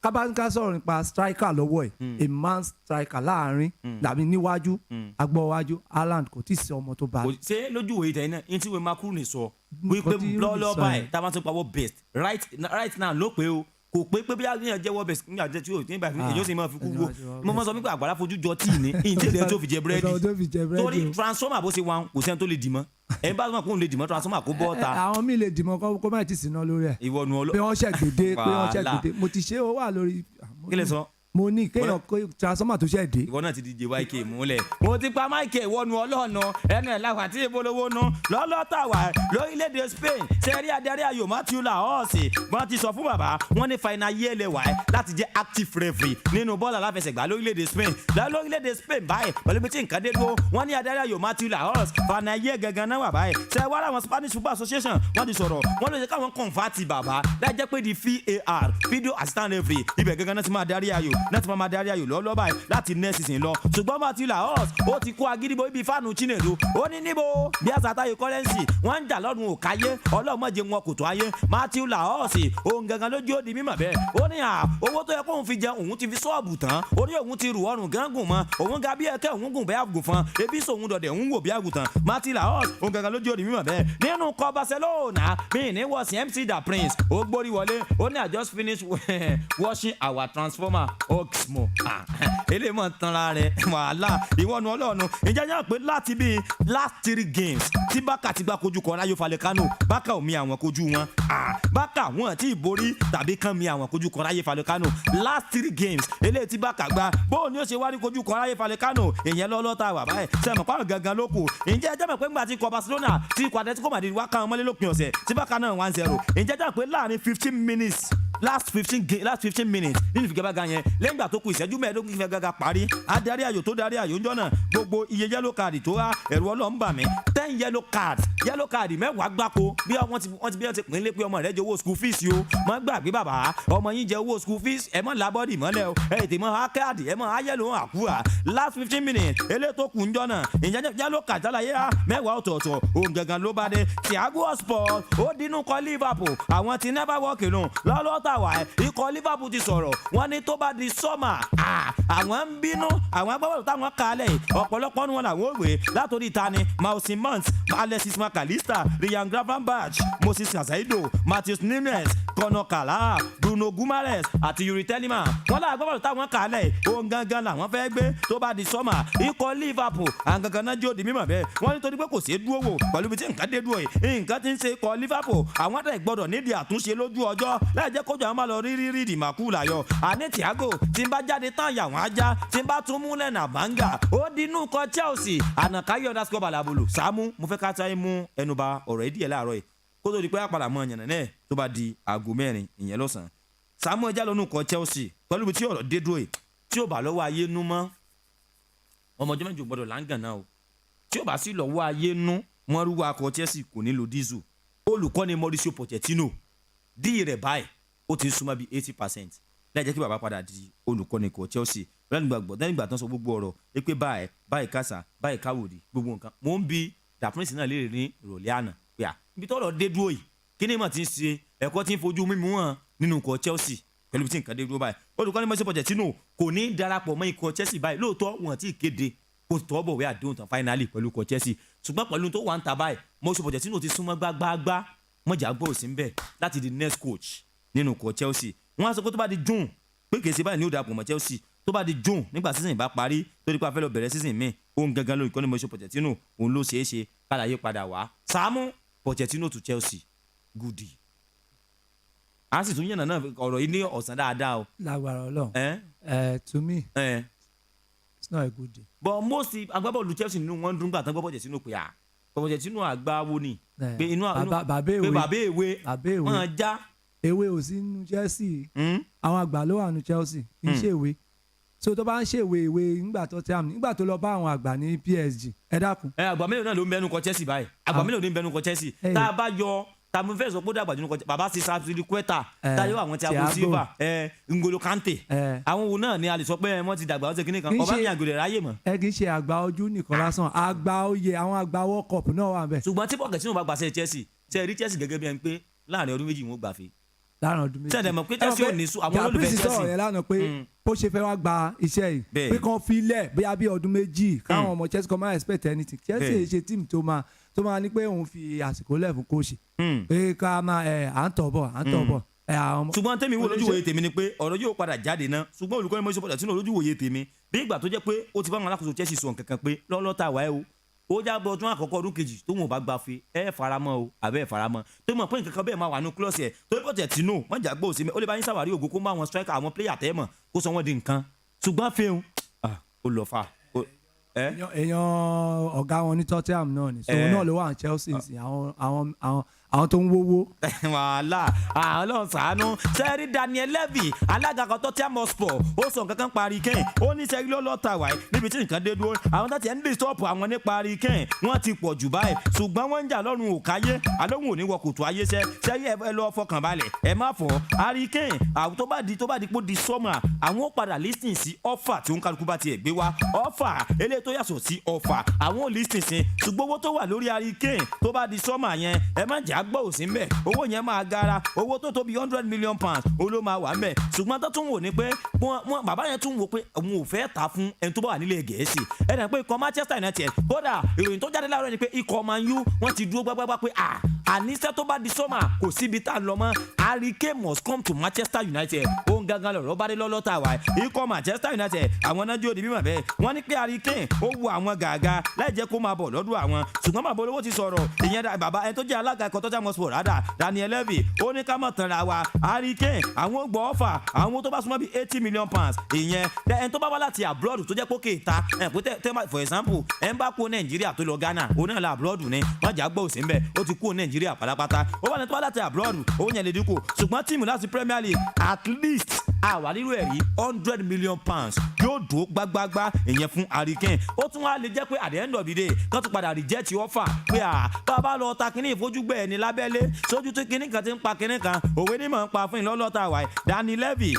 kábàáníkà sọ̀rọ̀ nípa striker lọ́wọ́ ẹ̀ a man striker láàrin dàbí níwájú agbọ́wájú Haaland kò tí ì sí ọmọ tó bá. ṣé lójú òye tẹ̀yìn náà ní tí wọ́n Makurdi sọ wípé lọ́ọ́lọ́ọ́ báyìí tá a máa ń sọ pé àwọn best right now ló pé o kò pé bí àgbẹ̀yàn jẹ́wọ́ bẹ̀ nígbà tí yóò nígbà tí èyí ó sì máa fi kú wo mo máa sọ wípé àgbàlá fojú jọ tíì ní ìdílé tó fi jẹ búrẹ́dì torí transformer bó ṣe wà kò sẹ́ni tó lè dì mọ́ ẹ̀ bá sọ pé òun lè dì mọ́ transformer kó bọ́ ta. àwọn míì lè dì mọ́ kó má ti sìn náà lórí ẹ̀ ìwọ nu pé wọ́n ṣẹ̀gbẹ̀dẹ̀ mo ti ṣe ó wà lórí. kí lè sọ. mo ní kéèyàn transformer tó ṣẹ̀ dé. ìwọ náà ti di JYK múlẹ̀. mo ti pa Michael wọnú ọlọ́ọ̀nà ẹnu ẹ̀ láwà tí ìbolówó ná lọ́lọ́tà wà lórílẹ̀‐èdè Spain sẹ́rí adarí ayò Matthew Lahoz wọ́n ti sọ fún bàbá wọ́n ní final year lè wà ẹ́ láti jẹ́ active referee nínú bọ́ọ̀lù aláfẹsẹ̀gbá lórílẹ̀‐èdè Spain lórílẹ̀‐èdè Spain báyìí pẹ̀lú bí tí nǹkan dé dúró wọ́n ní adarí ayò Matthew Lahoz final year gangan náà wà báyìí sẹ́ wá láwọn Spanish Football Association wọ́n ti sọ̀rọ̀ wọ́n lè jẹ́ káwọn convert bàbá láì jẹ́ pé di VAR video assistant referee ibẹ̀ gangan náà ti máa darí ayò náà ti máa darí ayò lọ́ọ́ báyìí láti next season lọ ṣùgbọ́n Matthew Lahoz ó ti kó agídíbo ibi fáànù Chinedu ó ní níbo bí àsàtàyè kọ́rẹ́nsì wọ́n ń jà lọ́rùn òkáyé ọlọ́mọdé wọn kò tó ayé Matthew Lahoz òun gangan lójú ó di mímọ̀ bẹ́ẹ̀ ó ní owó tó yẹ kóun fi jẹun òun ti fi sọ́ọ̀bù tán orí òun ti rù ọrùn gángùn mọ́ òun ga bí ẹ̀kẹ́ òun gùn bẹ́ẹ̀ àgùn fún ebi sòun dọ̀dẹ̀ òun wò bí àgùntàn Matthew Lahoz òun gangan lójú ó di mímọ̀ bẹ́ẹ̀ nínú kọ Barcelona mi ní wọ́ọ̀sì MC da Prince ó gbórí wọlé ó ní I just finished washing our transformer oxmo eléyìí tanra rẹ̀ wàhálà ìwọ́nu ọlọ́ọ̀nù ìjẹ́ yẹn pé láti bíi last 3 games tí Barca ti gbá kojú kan Rayo Vallecano Barca ò mi àwọn kojú wọn Barca wọn ti borí tàbí kàn mi àwọn kojú kan Rayo Vallecano last 3 games eléyìí tí Barca gbá bóun ni ó ṣe wá ní kojú kan Rayo Vallecano ìyẹn lọ́lọ́ta wà báyìí sẹ́mi pàrọ̀ gangan ló kù ìjẹ́ ẹjẹ́ mọ̀ pé ńgbà tí kọ Barcelona tí ikọ̀ Atletico Madrid wá káwọn mọ́lé lópin ọ̀sẹ̀ tí Barca náà 1-0 ìjẹ́ ẹjẹ́ pé láàrin 15 minutes last 15 minutes nínú ìfigagbága yẹn lẹ́yìn ìgbà tó kù ìṣẹ́jú mẹ́ẹ̀ẹ́dógún ìfigagbága parí adarí ayò tó darí ayò ńjọ́ náà gbogbo iye yellow card tó wá ẹ̀rù Ọlọ́run bà mí 10 yellow card 10 gbáko bí wọ́n ti pín lé pé ọmọ rẹ̀ jẹ owó school fees yìí o mọ́ gbàgbé bàbá ọmọ yín jẹ owó school fees ẹ̀ mọ́ labọ́dì mọ́lẹ̀ o ẹ̀ tèmọ́ ákẹ́àdì ẹ̀ mọ́ ayẹ́lò àkúrà last 15 minutes eléyìí tó kù ńjọ́ náà ìyẹn yellow card jálàyé 10 ọ̀tọ̀ọ̀tọ̀ òun gangan ló bá dé Thiago Sport ó dínú kọ Liverpool àwọn ti never walk alone lọ́lọ́ta wà ikọ̀ Liverpool ti sọ̀rọ̀ wọ́n ní tó bá di sọ́mà àwọn ń bínú àwọn agbábọ́ọ̀lù táwọn kalẹ̀ ọ̀pọ̀lọpọ̀ ní wọn làwọn òwe látòrí tani Mason Mount Alexis McAllister Ryan Gravenberch Moses Casado Matheus Nunes Conor Gallagher Bruno Guimaraes àti Yuri Tielemans wọ́n láwọn agbábọ́ọ̀lù táwọn kalẹ̀ ohun gangan làwọn fẹ́ gbé tó bá di sọ́mà ikọ̀ Liverpool àgangan náà jó di mímọ̀ bẹ́ẹ̀ wọ́n ní torí pé kò sí dúró wò pẹ̀lú bí tí nǹkan dé dúró yìí nǹkan ti ń ṣe ikọ̀ Liverpool àwọn àtẹ̀ gbọ́dọ̀ nídìí àtúnṣe lójú ọjọ́ láì jẹ́ kójú àwọn máa lọ rí ìdìmọ̀kú làyọ̀ àní Thiago tí n bá jáde tán yà wọ́n ajá tí n bá tún múlẹ̀ nà bàǹgà ó dinú kọ Chelsea ànàkáyọ̀ underscore balabolo Sàámú mo fẹ́ ká táyé mú ẹnuba ọ̀rọ̀ ìdíyẹ láàárọ̀ yìí kó tó di pé àpàdà mọ́ ẹ̀yàn náà tó bá di aago 4 ìyẹn lọ́sàn-án Sàámú ẹja lọ́nù kọ Chelsea pẹ̀lú bí tí ọ̀rọ̀ dé dúró yìí tí ò bá lọ́wọ́ ayé nú mọ́ ọmọ ọjọ́ mẹ́jọ gbọ́dọ̀ láǹgàn náà o tí ò bá sí lọ́wọ́ ayé nú wọ́n rúwọ́ akọ Chelsea kò ní lo diesel olùkọ́ni Mauricio Pochettino díì rẹ̀ báyìí ó ti súnmọ́ bíi 80% láì jẹ́ kí bàbá padà di olùkọ́ni ikọ̀ Chelsea lẹ́nu ìgbà tán sọ gbogbo ọ̀rọ̀ pé báyìí kásá báyìí káwòdì gbogbo nǹkan mò ń bi Da Prince náà léèrè ní ìrọ̀lẹ́ àná pé ibi tọ́rọ̀ dé dúró yìí kí ni mà ti ń ṣe ẹ̀kọ́ tí ń fojú mímú hàn nínú ikọ̀ Chelsea pẹ̀lú tí nǹkan dé dúró báyìí olùkọ́ni Mauricio Pochettino kò ní darapọ̀ mọ́ ikọ̀ Chelsea báyìí lóòótọ́ wọn ti kéde kò tọ́ bọ̀ wí àdéhùn tán finally pẹ̀lú ikọ̀ Chelsea ṣùgbọ́n pẹ̀lú tó wà ń ta báyìí Mauricio Pochettino ti súnmọ́ gbágbáágbá mọ́jà gbọ́ òsì ń bẹ̀ láti di next coach nínú ikọ̀ Chelsea wọ́n á sọ pé tó bá di June pé kèsì báyìí ní ó darapọ̀ mọ́ Chelsea tó bá di June nígbà season bá parí tó di pé a fẹ́ lọ bẹ̀rẹ̀ season míì òun gangan lórí ìkọ́ni Mauricio Pochettino òun ló ṣeé ṣe kálàyé padà wá Sàámú Pochettino to Chelsea goodie a sì tún yànnà náà ọ̀rọ̀ yìí ní ọ̀sán dáadáa o. lágbára Ọlọ́run to me it's not a good day. but most agbábọ́ọ̀lù Chelsea nínú wọn dún gbà tán gbọ́ Pochettino pé Pochettino àgbáwo ni pé inú bàbá èwe wọn já. ewé ò sí nínú Chelsea àwọn àgbà ló wà nínú Chelsea kì í ṣèwé so tó bá ń ṣèwé ìwé nígbà tó tẹ́ àmì nígbà tó lọ bá àwọn àgbà ní PSG ẹ dákun. àgbà mélòó náà ló ń bẹnu kọ Chelsea báyìí àgbà mélòó ló ń bẹnu kọ Chelsea tá a bá yọ tàbí fẹ́ sọ pé ó dàgbà jù bàbá sí Sapsili Quetta táyọ̀ àwọn tí a kò Silva N'Golo Kante àwọn wo náà ni a lè sọ pé wọ́n ti dàgbà ọ̀sẹ̀ kìíní kan ọba mi àgòrè ráyè mọ́. kì í ṣe àgbà ojú nìkan lásán àgbà oyè àwọn àgbà World Cup náà wà bẹ́ẹ̀. ṣùgbọ́n tí Pochettino bá gbàṣẹ Chelsea ṣe rí Chelsea gẹ́gẹ́ bí ẹni pé láàrin ọdún méjì wọn gbàfẹ́. láàrin ọdún méjì sẹ́dẹ̀ mọ̀ pé Chelsea ò ní sùn àwọn olólùfẹ́ Chelsea. sọ̀rọ̀ yẹn lánàá pé bó ṣe fẹ́ wá gba iṣẹ́ yìí pé kàn fi lẹ̀ bóyá bí ọdún méjì káwọn ọmọ Chelsea kan máa expect anything Chelsea ṣe team tó máa ní pé òun fi àsìkò lẹ̀ fún kóòṣì pé ká máa à ń tọ̀ bọ̀. ṣùgbọ́n tèmi wo lójú wòye tèmi ni pé ọ̀rọ̀ yóò padà jáde náà ṣùgbọ́n olùkọ́ni Mauricio Pochettino lójú wòye tèmi bí ìgbà tó jẹ́ pé ó ti bá wọn alákòóso Chelsea sọ nǹkan kan pé lọ́lọ́ta wáyé o ó jábọ̀ ọdún àkọ́kọ́ ọdún kejì tó wọn ò bá gbafẹ́ ẹ faramọ́ o àbẹ́ ẹ faramọ́ tó mọ̀ pé nǹkan kan bẹ́ẹ̀ máa wà ní klọ́ọ̀sì ẹ̀ tó ní Pochettino wọ́n jà gbọ́ òsì ó lè bá yín sàwárí ògo kó má wọn striker àwọn player tẹ́ mọ̀ kó sọ wọ́n di nǹkan ṣùgbọ́n fẹ́hùn ó lọ fà. èèyàn ọ̀gá wọn ní Tottenham náà ni so náà ló wà ní Chelsea sí àwọn tó ń wówó. wàhálà Ọlọ́run ṣàánú sẹ́rí Daniel Levy alága kan Tottenham Hotspur ó sọ nǹkan kan parí kẹ́hìn ó ní sẹ́rí lọ́lọ́ta wáyé níbi tí nǹkan dé dúró àwọn tó ti ẹ̀ ń dìstọ́pù àwọn ní parí kẹ́hìn wọ́n ti pọ̀ jù báyìí ṣùgbọ́n wọ́n ń jà lọ́rùn òkáyé àlóhùn òní wọ kòtò ayé sẹ́rí ẹ lọ fọkàn balẹ̀ ẹ má fọ́ parí kẹ́hìn àwọn tó bá di pé di sọ́mà àwọn ó padà lísìn sí ọ́fà tí ó ń kálukú bá tiẹ̀ gbé wá ọ́fà eléyìí tó yàtọ̀ sí ọ̀fà àwọn ò lísìn sí ṣùgbọ́n owó tó wà lórí Hurricane tó bá di sọ́mà yẹn ẹ má jà gbọ́ òsín bẹ́ẹ̀ owó yẹn máa gara owó tó tó bí £100 million ó ló máa wà mẹ́ ṣùgbọ́n tó tún wò ní pé bàbá yẹn tún wò pé òun ò fẹ́ ta fún ẹni tó bá wà nílẹ̀ Gẹ̀ẹ́sì ẹ̀dá pé ikọ̀ Manchester United kódà ìròyìn tó jáde láàárọ̀ ni pé ikọ̀ Man U wọ́n ti dúró gbágbágbá pé àníṣe tó bá di sọ́mà kò síbi tá a lọ mọ́ Hurricane must come to Manchester United òun gangan lọ̀rọ̀ bá dé lọ́lọ́ta wa ikọ̀ Manchester United àwọn náà jó di bímọ bẹ́ẹ̀ wọ́n ní pé Hurricane ó wu àwọn gàgà láì jẹ́ kó máa bọ̀ lọ́dún àwọn ṣùgbọ́n bàbá olówó ti sọ̀rọ̀ ìyẹn bàbá ẹni tó jẹ́ alága ẹ̀kọ́ Tottenham Hotspur rádà Daniel Levy ó ní ká mọ̀ tanra wa Hurricane àwọn gbọ́ ọ̀fà àwọn tó bá súnmọ́ bí £80 million ìyẹn ẹni tó bá wá láti abroad tó jẹ́ pókè ta for example ẹ̀ ń bá kó Nàìjíríà tó lọ Ghana òun náà la abroad ní wọ́n jà gbọ́ òsì ń bẹ̀ ó ti kó Nàìjíríà pátápátá ó wà ní tó wá láti abroad ó yẹn lè dínkù ṣùgbọ́n tíìmù láti Premier League at least àwa nírú ẹ̀rí £100 million yóò dó gbágbágbá ìyẹn fún Hurricane ó tún wá lè jẹ́ pé at the end of the day kán tún padà reject offer pé bàbá lọ ta kínní ìfojúgbẹ́ ẹni lábẹ́lé sójú tó kínní kan ti ń pa kínní kan òwe ní mọ̀ ń pa fún ìlọ́lọ́ta wáyé Daniel Levy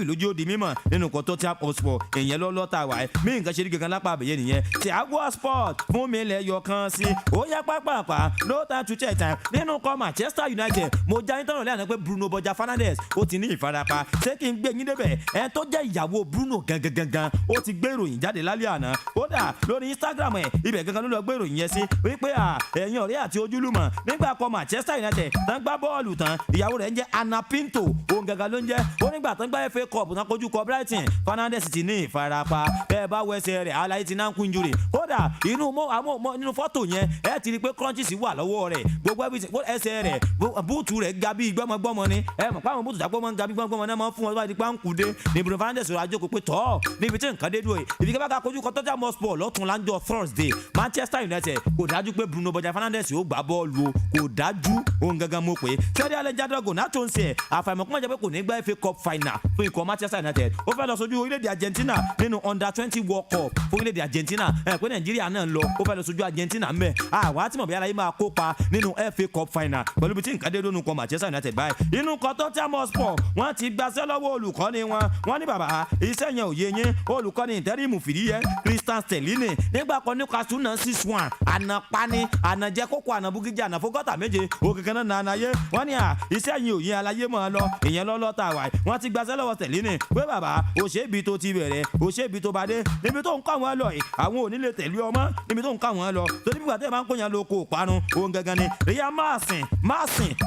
lójú ó di mímọ̀ nínú nǹkan tó Tottenham Hotspur ìyẹn lọ́lọ́ta wáyé mí nǹkan ṣe rí gangan lápá àbẹ̀yẹ nìyẹn Thiago Sport fún mi lẹ̀ yọ kan sí ó yá pápápá no time to check time nínú kọ́ Manchester United mo já ní tọ́nà lẹ́yìn pé Bruno Borja Fernandes ó ti ní ìfarapa ṣé kí n gbé yín débẹ̀ ẹ tó jẹ́ ìyàwó Bruno gangan ó ti gbé ìròyìn jáde lálẹ́ àná kódà lórí Instagram ẹ̀ ibẹ̀ gangan ló lọ gbé ìròyìn yẹn sí wípé ẹ̀yin ọ̀rẹ́ àti ojúlùmọ̀ nígbà kan Manchester United tán gbá bọ́ọ̀lù tán ìyàwó rẹ̀ ń jẹ́ Anna Pinto òun gangan ló ń jẹ́ ó nígbà tán gbá FA Cup tán kojú kọ Brighton Fernandes ti ní ìfarapa bẹ́ẹ̀ bá wẹsẹ̀ rẹ̀ alaye ti náà ń kú injury kódà nínú fọ́tò yẹn ẹ ti rí pé crunches wà lọ́wọ́ rẹ̀ gbogbo ẹsẹ̀ rẹ̀ búùtù rẹ̀ ga bí gbọ́mọgbọ́mọ ni ẹ mọ̀ pàwọn búùtù jágbọ́mọ ń ga bí gbọ́mọgbọ́mọ náà máa ń fún wọn bá di páńkùdé ní Bruno Fernandes rẹ̀ àjọkò pé tọ́ níbi tí nǹkan dé dúró yìí ìfi kẹ́bàkà kojú kọ Tottenham Hotspur lọ́tún láńjọ́ Thursday Manchester United kò dájú pé Bruno Borja Fernandes yóò gbá bọ́ọ̀lù o kò dájú òun gangan mo pé sẹ́rí Alejandro Garnacho ń sẹ̀ àfàìmọ̀ kọ́mọ̀ jẹ́ pé kò ní gbá FA Cup final fún ikọ̀ Manchester United ó fẹ́ lọ sójú orílẹ̀-èdè Argentina nínú under-20 World Cup fún orílẹ̀-èdè Argentina pé Nàìjíríà náà lọ ó fẹ́ lọ sójú Argentina mẹ́ àwọn àtìmọ̀ bí aláyé máa kópa nínú FA Cup final pẹ̀lú ibi tí nǹkan dé lónú kan Manchester United báyìí inú kan Tottenham Hotspur wọ́n ti gbaṣẹ́ lọ́wọ́ olùkọ́ni wọ́n ní bàbá iṣẹ́ yẹn ò yé yín olùkọ́ni ìtẹ́rìmù fìdí yẹn Christian Stellini nígbà kan ní Newcastle náà 6-1 ànàpani ànàjẹkókò ànàbùgíjà ànàfọ́gọ́tà méje òkèkè náà nànàyé wọ́n ní iṣẹ́ yẹn ò yé aláyé mọ́ ọ lọ ìyẹn yẹn lọ́lọ́ta wà wọ́n ti gbaṣẹ́ lọ́wọ́ tẹ̀lé ni pé bàbá òṣèbí tó ti bẹ̀rẹ̀ òṣèbí tó bá dé níbi tó ń kọ́ àwọn lọ yìí àwọn ò ní lè tẹ̀lé ọmọ níbi tó ń kọ́ àwọn lọ torí bí gbàtẹ́ máa ń kóyan lóko òparun òun gangan ni ríyá máàsìn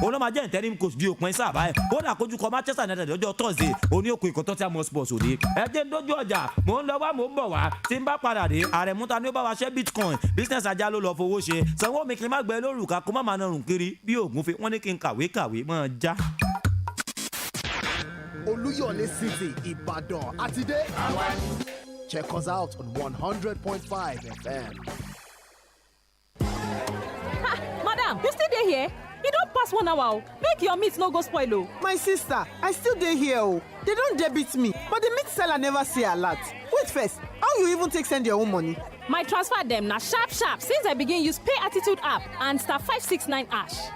òun ló máa jẹ́ interim coach di òpin sáà báyìí ó dà kojú kọ Manchester United lọ́jọ́ Thursday òní òkú ìkọ́tọ́ tí a mọ̀ sports òde ẹ jẹ́ ń dójú ọjà mò ń lọ wá mò ń bọ̀ wá tí ń bá padà dé ààrẹ múta ní ó bá wa ṣẹ́ bitcoin business ajá ló lọ fowó ṣe sanwó mi kì í má gbẹ lórúkà kó má máa narùn kiri bí ògùn fi wọ́n ní kí n kàwé mọ́ já. Olúyọ̀lé City, Ibadan, àti dé. Check us out on 100.5 FM. Madam, you still dey here? You don pass 1 hour. Make your meat no go spoil o. My sister, I still dey here o. They don debit me, but the meat seller never say alert. Wait first, how you even take send your own money? My transfer dem na sharp since I begin use Pay Attitude app and *569#.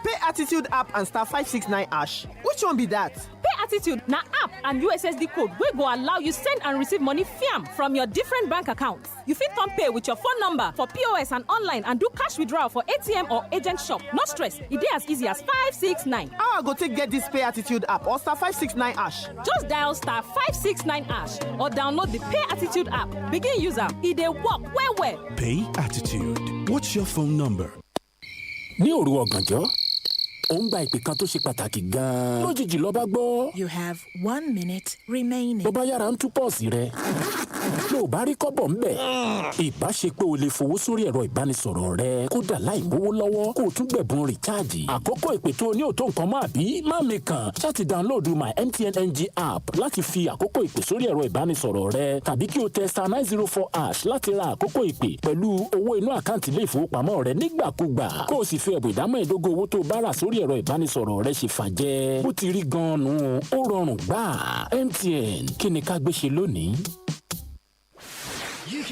Pay Attitude app and *569#. Which one be that? Pay Attitude na app and USSD code wey go allow you send and receive money fiam from your different bank accounts. You fit turn pay with your phone number for POS and online and do cash withdrawal for ATM or agent shop. No stress, e dey as easy as 569. How I go take get this Pay Attitude app or *569#? Just dial *569# or download the Pay Attitude app. Begin use am, e dey work well. Pay Attitude. What's your phone number? Ní òru ọ̀gànjọ́, ó ń gba ìpè kan tó ṣe pàtàkì gan-an. Lójijì ló bá gbọ́. You have 1 minute remaining. Ló bá yára ń tú pọ́ọ̀sì rẹ̀. Ló bá rí kọ́bọ̀ ń bẹ̀. Ìbáṣepé o lè fowó sórí ẹ̀rọ ìbánisọ̀rọ̀ rẹ. Kódà láì mówó lọ́wọ́, kó o tún gbẹ̀bùn rìchaàjì. Àkókò ìpè tó o ní òtó nǹkan máa bí má mi kàn. Ṣáàtì dáńlóòdù My MTN NG app láti fi àkókò ìpè sórí ẹ̀rọ ìbánisọ̀rọ̀ rẹ. Tàbí kí o tẹ *904# láti ra àkókò ìpè pẹ̀lú owó inú àkáǹtì ilé ìfowópamọ́ rẹ nígbàkúgbà. Kó o sì fi ẹ̀bùn ìdámọ̀ ìdógó owó tó o bá rà sórí ẹ̀rọ ìbánisọ̀rọ̀ rẹ ṣe fàjẹ́. Bó ti rí gan-an ó rọrùn gbà. MTN kí ni ká gbé ṣe lónìí? You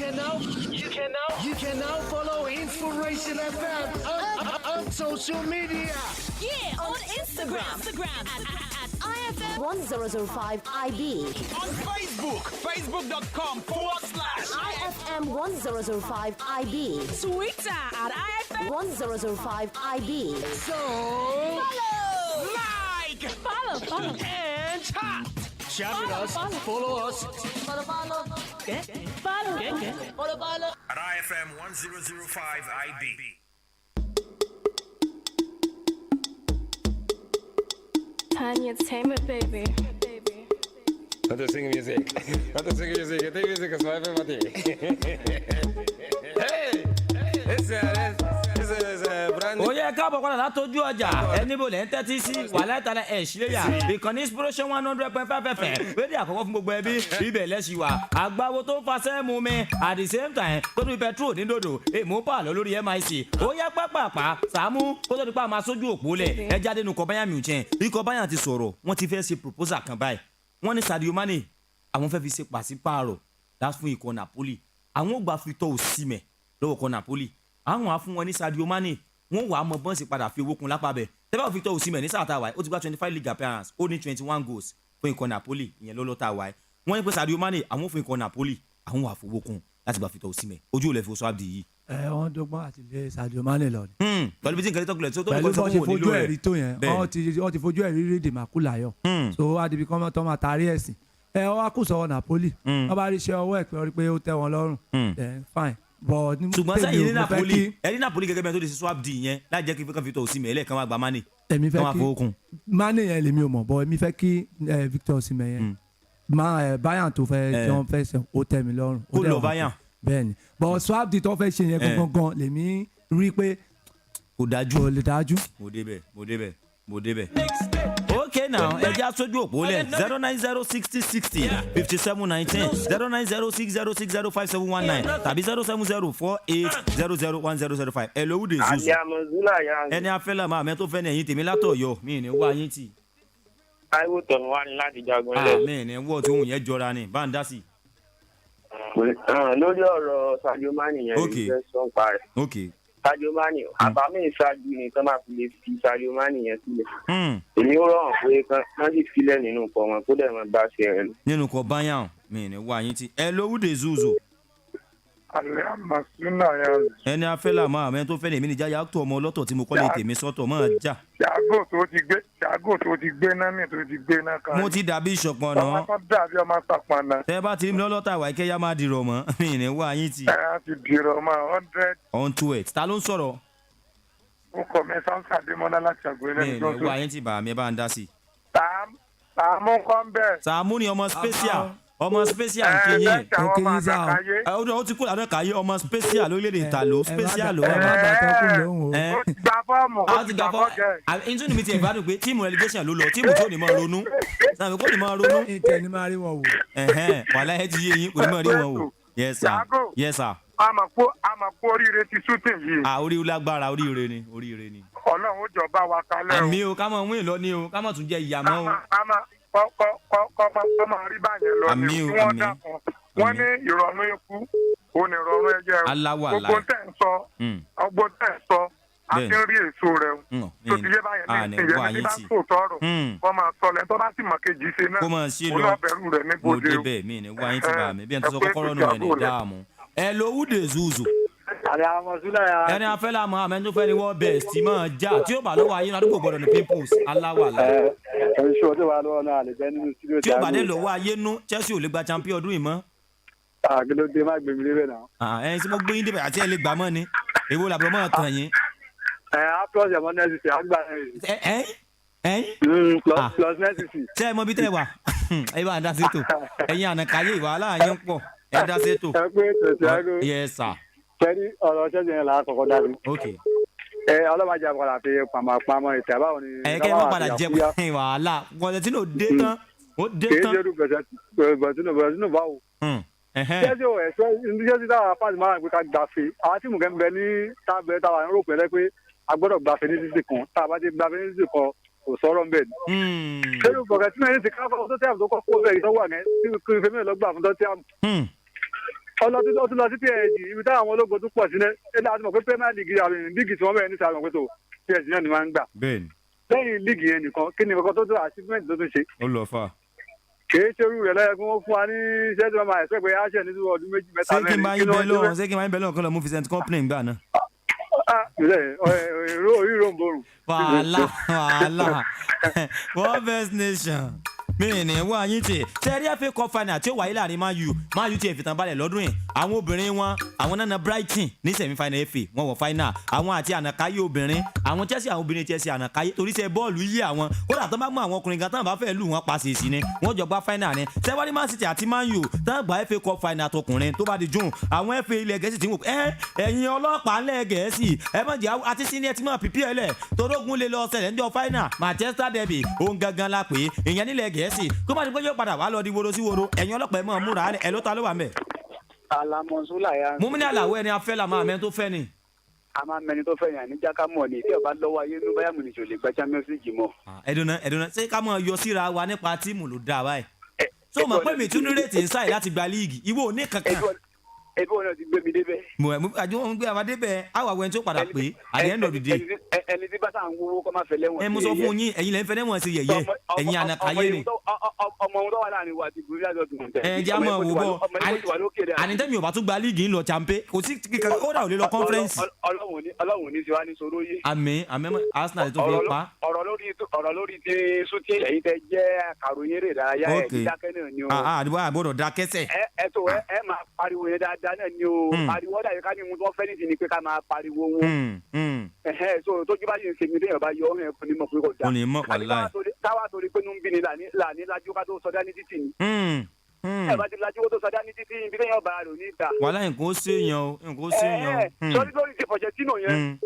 can now follow Inspiration FM on social media. Yeah, on Instagram at IFM 1005 IB. On Facebook, facebook.com/IFM 1005 IB. Twitter at IFM 1005 IB. So like, follow, and chat. Chat with us, follow us. Follow. At IFM 1005 IB. Tiny entertainment, baby. Not to sing music. Not to sing music. I think music is my favorite. Hey! This is brand new. Ó yẹ káàbọ̀ padà látọjú ọjà ẹni bò lẹ́ ń tẹ́tí sí wàhálà ìtàlẹ̀ ẹ̀ ṣílẹ̀yà ìkànnì Inspiration 100.5 FM rédíò àkọ́kọ́ fún gbogbo ẹbí ibẹ̀ lẹ́sìn wa àgbáwo tó ń fasẹ́ mu mi at the same time tó tún petrol ní dòdò èmú pààlọ́ lórí MIC ó yẹ pápápá Sàámú kó tó di pa máa sójú òpó lẹ̀ ẹ jáde nù kọ́báyà mìíràn ikọ̀ báyà ti sọ̀rọ̀ wọ́n ti fẹ́ ṣe proposal kan báyìí wọ́n ní Sadio Mane àwọn fẹ́ fi ṣe pàṣípààrọ̀ that's fún ikọ̀ Napoli àwọn ò gbà fi tọ́ Osimhen lọ́wọ́ ikọ̀ Napoli àwọn á fún wọn ní Sadio Mane wọ́n wà á mọ bọ́ǹsì padà fi owó kun lápá bẹ̀ tẹ́bà Victor Osimhen ní sáà tá a wáyé ó ti gba 25 league appearance ó ní 21 goals fún ikọ̀ Napoli ìyẹn lọ́lọ́ tá a wáyé wọ́n ní pé Sadio Mane àwọn fún ikọ̀ Napoli àwọn wà fowó kun láti gba Victor Osimhen ojú ò lè fi oṣù abdi yìí. Wọ́n dọ́gbọ́n àti lé Sadio Mane lọ ni. pẹ̀lú bí tí nǹkan tó kúlẹ̀ tó pẹ̀lú bó ṣe fojú ẹ̀rí tó yẹn wọ́n ti fojú ẹ̀rí rí dèmàkúlà yọ so wá dibi kọ́ tó máa taari ẹ̀sìn wọ́n á kù sọ́wọ́ Napoli wọ́n bá rí iṣẹ́ ọwọ́ ẹ̀ pé ó tẹ́ wọn lọ́rùn fine ṣùgbọ́n sẹ́yìn ní Napoli ẹ̀rí Napoli gẹ́gẹ́ bí ẹni tó lè ṣe swap di yẹn láì jẹ́ kí fẹ́ kàn Victor Osimhen ẹlẹ́ẹ̀kan wá gba Mane èmi fẹ́ kí Mane yẹn lèmi ò mọ̀ bọ́ èmi fẹ́ kí Victor Osimhen yẹn Bayern tó fẹ́ tí wọ́n fẹ́ sẹ́ ó tẹ́ mi lọ́rùn kó lọ Bayern bẹ́ẹ̀ ni but swap di tó fẹ́ ṣe yẹn gangan lèmi rí pé kò dájú kò lè dájú. mo débẹ̀. Okay now, ẹ jẹ́ aṣojú òpó lẹ̀ 09060605719 09060605719 tàbí 07048001005 ẹ lówó de zuzu. ẹni afẹ́lẹ́ máa mẹ́ tó fẹ́ ní ẹ̀yìn tèmi látọ̀yọ́ mi ní wá yín tì. Táíwò tọ̀nù wá ní láti jagun ilẹ̀. mi ní wọ́ọ̀ tí òun yẹn jọra ni bá ń dá sí. lórí ọ̀rọ̀ Sadio Mane yẹn ní fẹ́ sọ́n pa rẹ̀. Sadio Mane àbámẹ́ ìṣáájú ni kán máa fi lè fi Sadio Mane yẹn sílẹ̀. èmi ó rọrùn pé kán sì filẹ̀ nínú nǹkan wọn kó dẹ̀ máa bá ṣe rẹ̀ lọ. nínú nǹkan báyà mi ní wá yín tí ẹ lówó de zuzu. ẹni afẹ́ là máa mẹ́rin tó fẹ́ lèmi níjà yà tó ọmọ ọlọ́tọ̀ tí mo kọ́ lè tèmi sọ́tọ̀ máa jà. Ṣàgò tó ti gbé náà mi tó ti gbé náà kan. mo ti dàbí ìṣọ̀pọ̀ náà. ọmọ kan dàbí ọmọ sàpọ̀n náà. tẹ bá ti rí mi lọ́lọ́tà ìwà ìkẹyà máa dìrọ̀ mọ́ mi ní wá yín ti. ẹ á ti dìrọ̀ mọ́ 100. on to it ta ló ń sọ̀rọ̀. ó kọ mi Samson Adémọ́lá láti àgbélé ní ìlú wá yín ti bà mí ẹ bá ń dá sí. Sàámú kan bẹ́ẹ̀. Sàámú ni ọmọ special nkeye nkeye za o ti kú lànà kàyé ọmọ special lórílẹ̀-èdè Ìtàló special ló wà. ó ti gba fọ́ọ̀mù. a ti gba fọ́ọ̀mù nítorí mi ti ẹ̀ gbádùn pé tíìmù relegation ló lọ tíìmù tí ò ní máa ronú sàmì kò ní máa ronú. ìtẹ̀ ni máa rí wọn wò. wàhálà ẹ ti yé yín kò ní máa rí wọn wò. yes sir yes sir. a máa kó oríire ti sútì yìí. orí lágbára oríire ni. Ọlọ́run ó jọ bá wa kalẹ̀ o. àmì o ká mọ̀ wíìn lọ ní o ká mọ̀ tún jẹ ìyàmọ́ o. kọ́ máa rí báyẹn lọ ní kí wọ́n dákun wọ́n ní ìrọ̀rùn ikú òun ìrọ̀rùn ẹ̀jẹ̀ gbogbo tẹ̀ ń sọ a ti ń rí èso rẹ̀ o tó ti yé báyẹn ní ìyẹn ní bá tó tọrọ kọ́ máa sọ lẹ́yìn tó bá sì mọ̀ kejì ṣe náà òun náà bẹ̀rù rẹ̀ ní gbòde o. mo débẹ̀ mi ní wáyé ti bá mi bí ẹni tó sọ kọ́kọ́rọ́ náà ẹ̀ ní dáàmú ẹ lo wúde zuzu. ẹni afẹ́ la mọ̀ àmọ́ tó fẹ́ ni wọ́n bẹ̀ sí máa já tí ó bá lọ́wọ́ ayé náà àdúgbò gbọ́dọ̀ ní pimples aláwàlá. tí ó bá dé lọ́wọ́ ayé nú Chelsea ò lè gba champion ọdún yìí mọ́. àgẹlódé má gbèmí lébẹ̀ náà. ẹyin tí mo gbé yín débẹ̀ àti ẹ lè gbà mọ́ ni èwo làbúrò mọ́ tàn yín. plus ẹ̀mọ́ nẹ́sìsì àgbà plus nẹ́sìsì. ṣé ẹ mọ bí tẹ́ wà ẹ bá ń dá sétò ẹ̀yin ànàkáyé ìwàhálà yín pọ̀ ẹ dá sétò. ẹ pé tẹ̀sí àgọ́. yes sir. kẹ́rí ọ̀rọ̀ ṣẹ́jú yẹn là á kọ́kọ́ dábì. ọlọ́mọdé àpàdà fi pàmò ìtẹ̀ báwo ni. kẹ́ ẹ má padà jẹ wàhálà Pochettino dé tán ó dé tán. kì í ṣe Pochettino báwo. ṣẹ́jú ẹ̀ṣọ́ ṣẹ́jú táwọn afáàlì máa ń gbé ká gbàfẹ́ àwọn tí mùkẹ́ ń bẹ ní tábìlẹ̀ táwọn ń rò pẹ́lẹ́ pé a gbọ́dọ̀ gbàfẹ́ ní sísè kan tá a bá ti gbàfẹ́ ní sísè kan kò sọ̀rọ̀ ń bẹ̀ ni. ṣẹ́jú Pochettino yẹn ti káfọ́ tó tẹ́ àbùtó kọ́kọ́ bẹ́ẹ̀ ìtọ́wà yẹn tí fẹ́mi lọ gbà fún tó tẹ́ àmù ọlọ́tún lọ sí PSG ibi táwọn ológun tún pọ̀ sí náà ẹ láti mọ̀ pé Premier League àmì líìgì tí wọ́n bẹ̀rẹ̀ ní sàrọ̀ pé tó PSG náà ni wọ́n ń gbà. lẹ́yìn líìgì yẹn nìkan kí ni nǹkan tó tó achievement tó tún ṣe. ó lọ fà. kìí ṣe irú rẹ̀ lọ́yẹ̀ kí wọ́n fún wa ní iṣẹ́ tí wọ́n máa ẹ̀sẹ̀ pé a ṣe ní ọdún méjì mẹ́ta mẹ́rin. ṣé kí n bá yín bẹ́ lọ́wọ́ kí lọ mú Vincent Kompany gbà náà. orí ròǹbòrùn. wàhálà one best nation mi ní wá yín tè sẹ́rí FA Cup final tí ó wáyé láàrin Man U ti ẹ̀fìtàn balẹ̀ lọ́dún yìí àwọn obìnrin wọn àwọn nana Brighton ní semi final FA wọn wọ final àwọn àti ànàkáyé obìnrin àwọn Chelsea àwọn obìnrin Chelsea ànàkáyé torí sẹ́ bọ́ọ̀lù yí àwọn kódà tó bá mú àwọn ọkùnrin gan tán bá fẹ́ lù wọ́n pa sèṣì ni wọ́n jọ gbá final ni sẹ́wárí Man City àti Man U tán gba FA Cup final tọkùnrin tó bá di June àwọn FA ilẹ̀ Gẹ̀ẹ́sì ti ń wò ẹ̀yin ọlọ́pàá ńlẹ̀ Gẹ̀ẹ́sì ẹ mọ̀ jẹ́ àti senior ti mọ̀ pípí ẹ̀ lẹ̀ torógun lè lọ ṣẹlẹ̀ ńjọ́ final Manchester derby òun gangan la pé ìyẹn nílẹ̀ Gẹ̀ẹ́sì kó má di pé yóò padà wá lọ di woro sí woro ẹ̀yin ọlọ́pàá ẹ̀ mọ̀ múra ẹ̀ ló ta ló wà mẹ́. alamọ̀nsúlà ya. mú mi ní àlàó ẹni afẹ́ la máa mẹ́ni tó fẹ́ ni. a máa mẹ́ni tó fẹ́ yàn ní jáká mọ̀ ni tí ọba lọ́wọ́ ayé ló báyà múnisò lè gba Champions League mọ́. ẹ̀dùnà ṣé ká mọ̀ yọ síra wa nípa tíìmù ló dáa báyìí. so mọ̀ pé mi tún ní rètí inside láti gba líìgì ìwọ ò ní kankan. ebi wọn ti gbé mi débẹ̀. àjọ wọn gbé àwọn débẹ̀ àwọn àwọn ẹni tó padà pé at the end of the day. ẹni tí bá sàn wúwo kọ́ máa fẹ́ lẹ́wọ̀n. ẹ mo sọ fún yín ẹ̀yin lẹ́ ń fẹ́ lẹ́wọ̀n sí yẹ̀yẹ́ ẹ̀yin ànàkáyé ni. ọmọ ohun tó wà láàrin wa ti gbúrí lájọ dùn tẹ. ẹ jẹ́ àmọ́ wò bọ̀ ànitẹ́mi ò bá tún gba líìgì ńlọ champe kò sí kíkan ó dà ò lè lọ conference. ọlọ́run ní tiwa ní sọ̀rọ̀ yé. àmín Arsenal tó fi pa. ọ̀rọ̀ lórí ti súté èyí tẹ jẹ́ àkàròyìn rẹ̀ dáyà ẹ̀ dídákẹ́ náà ni o. àdìbò àbọ̀dọ̀ dákẹ́sẹ̀. ẹ tó ẹ máa pariwo yẹn dáadáa náà ni o. pariwo dàbí ká ní mu tó fẹ́ nìsín ni pé ká máa pariwo wọn. so tójú bá yẹn ṣègbè téèyàn bá yọ ọ́ yẹn kò ní mọ̀ pé kò dáa. kò ní mọ̀ wàláì. káwá torí pé nùbí ni làní lájú ká tó sọdá ní títì ni. ẹ bá ti lajú kó tó sọdá ní títì ibi téèyàn bá rò ní ìta. wàláì nǹkan ó séèyàn o nǹkan ó séèyàn o. sọrí lórí ti Pochettino yẹn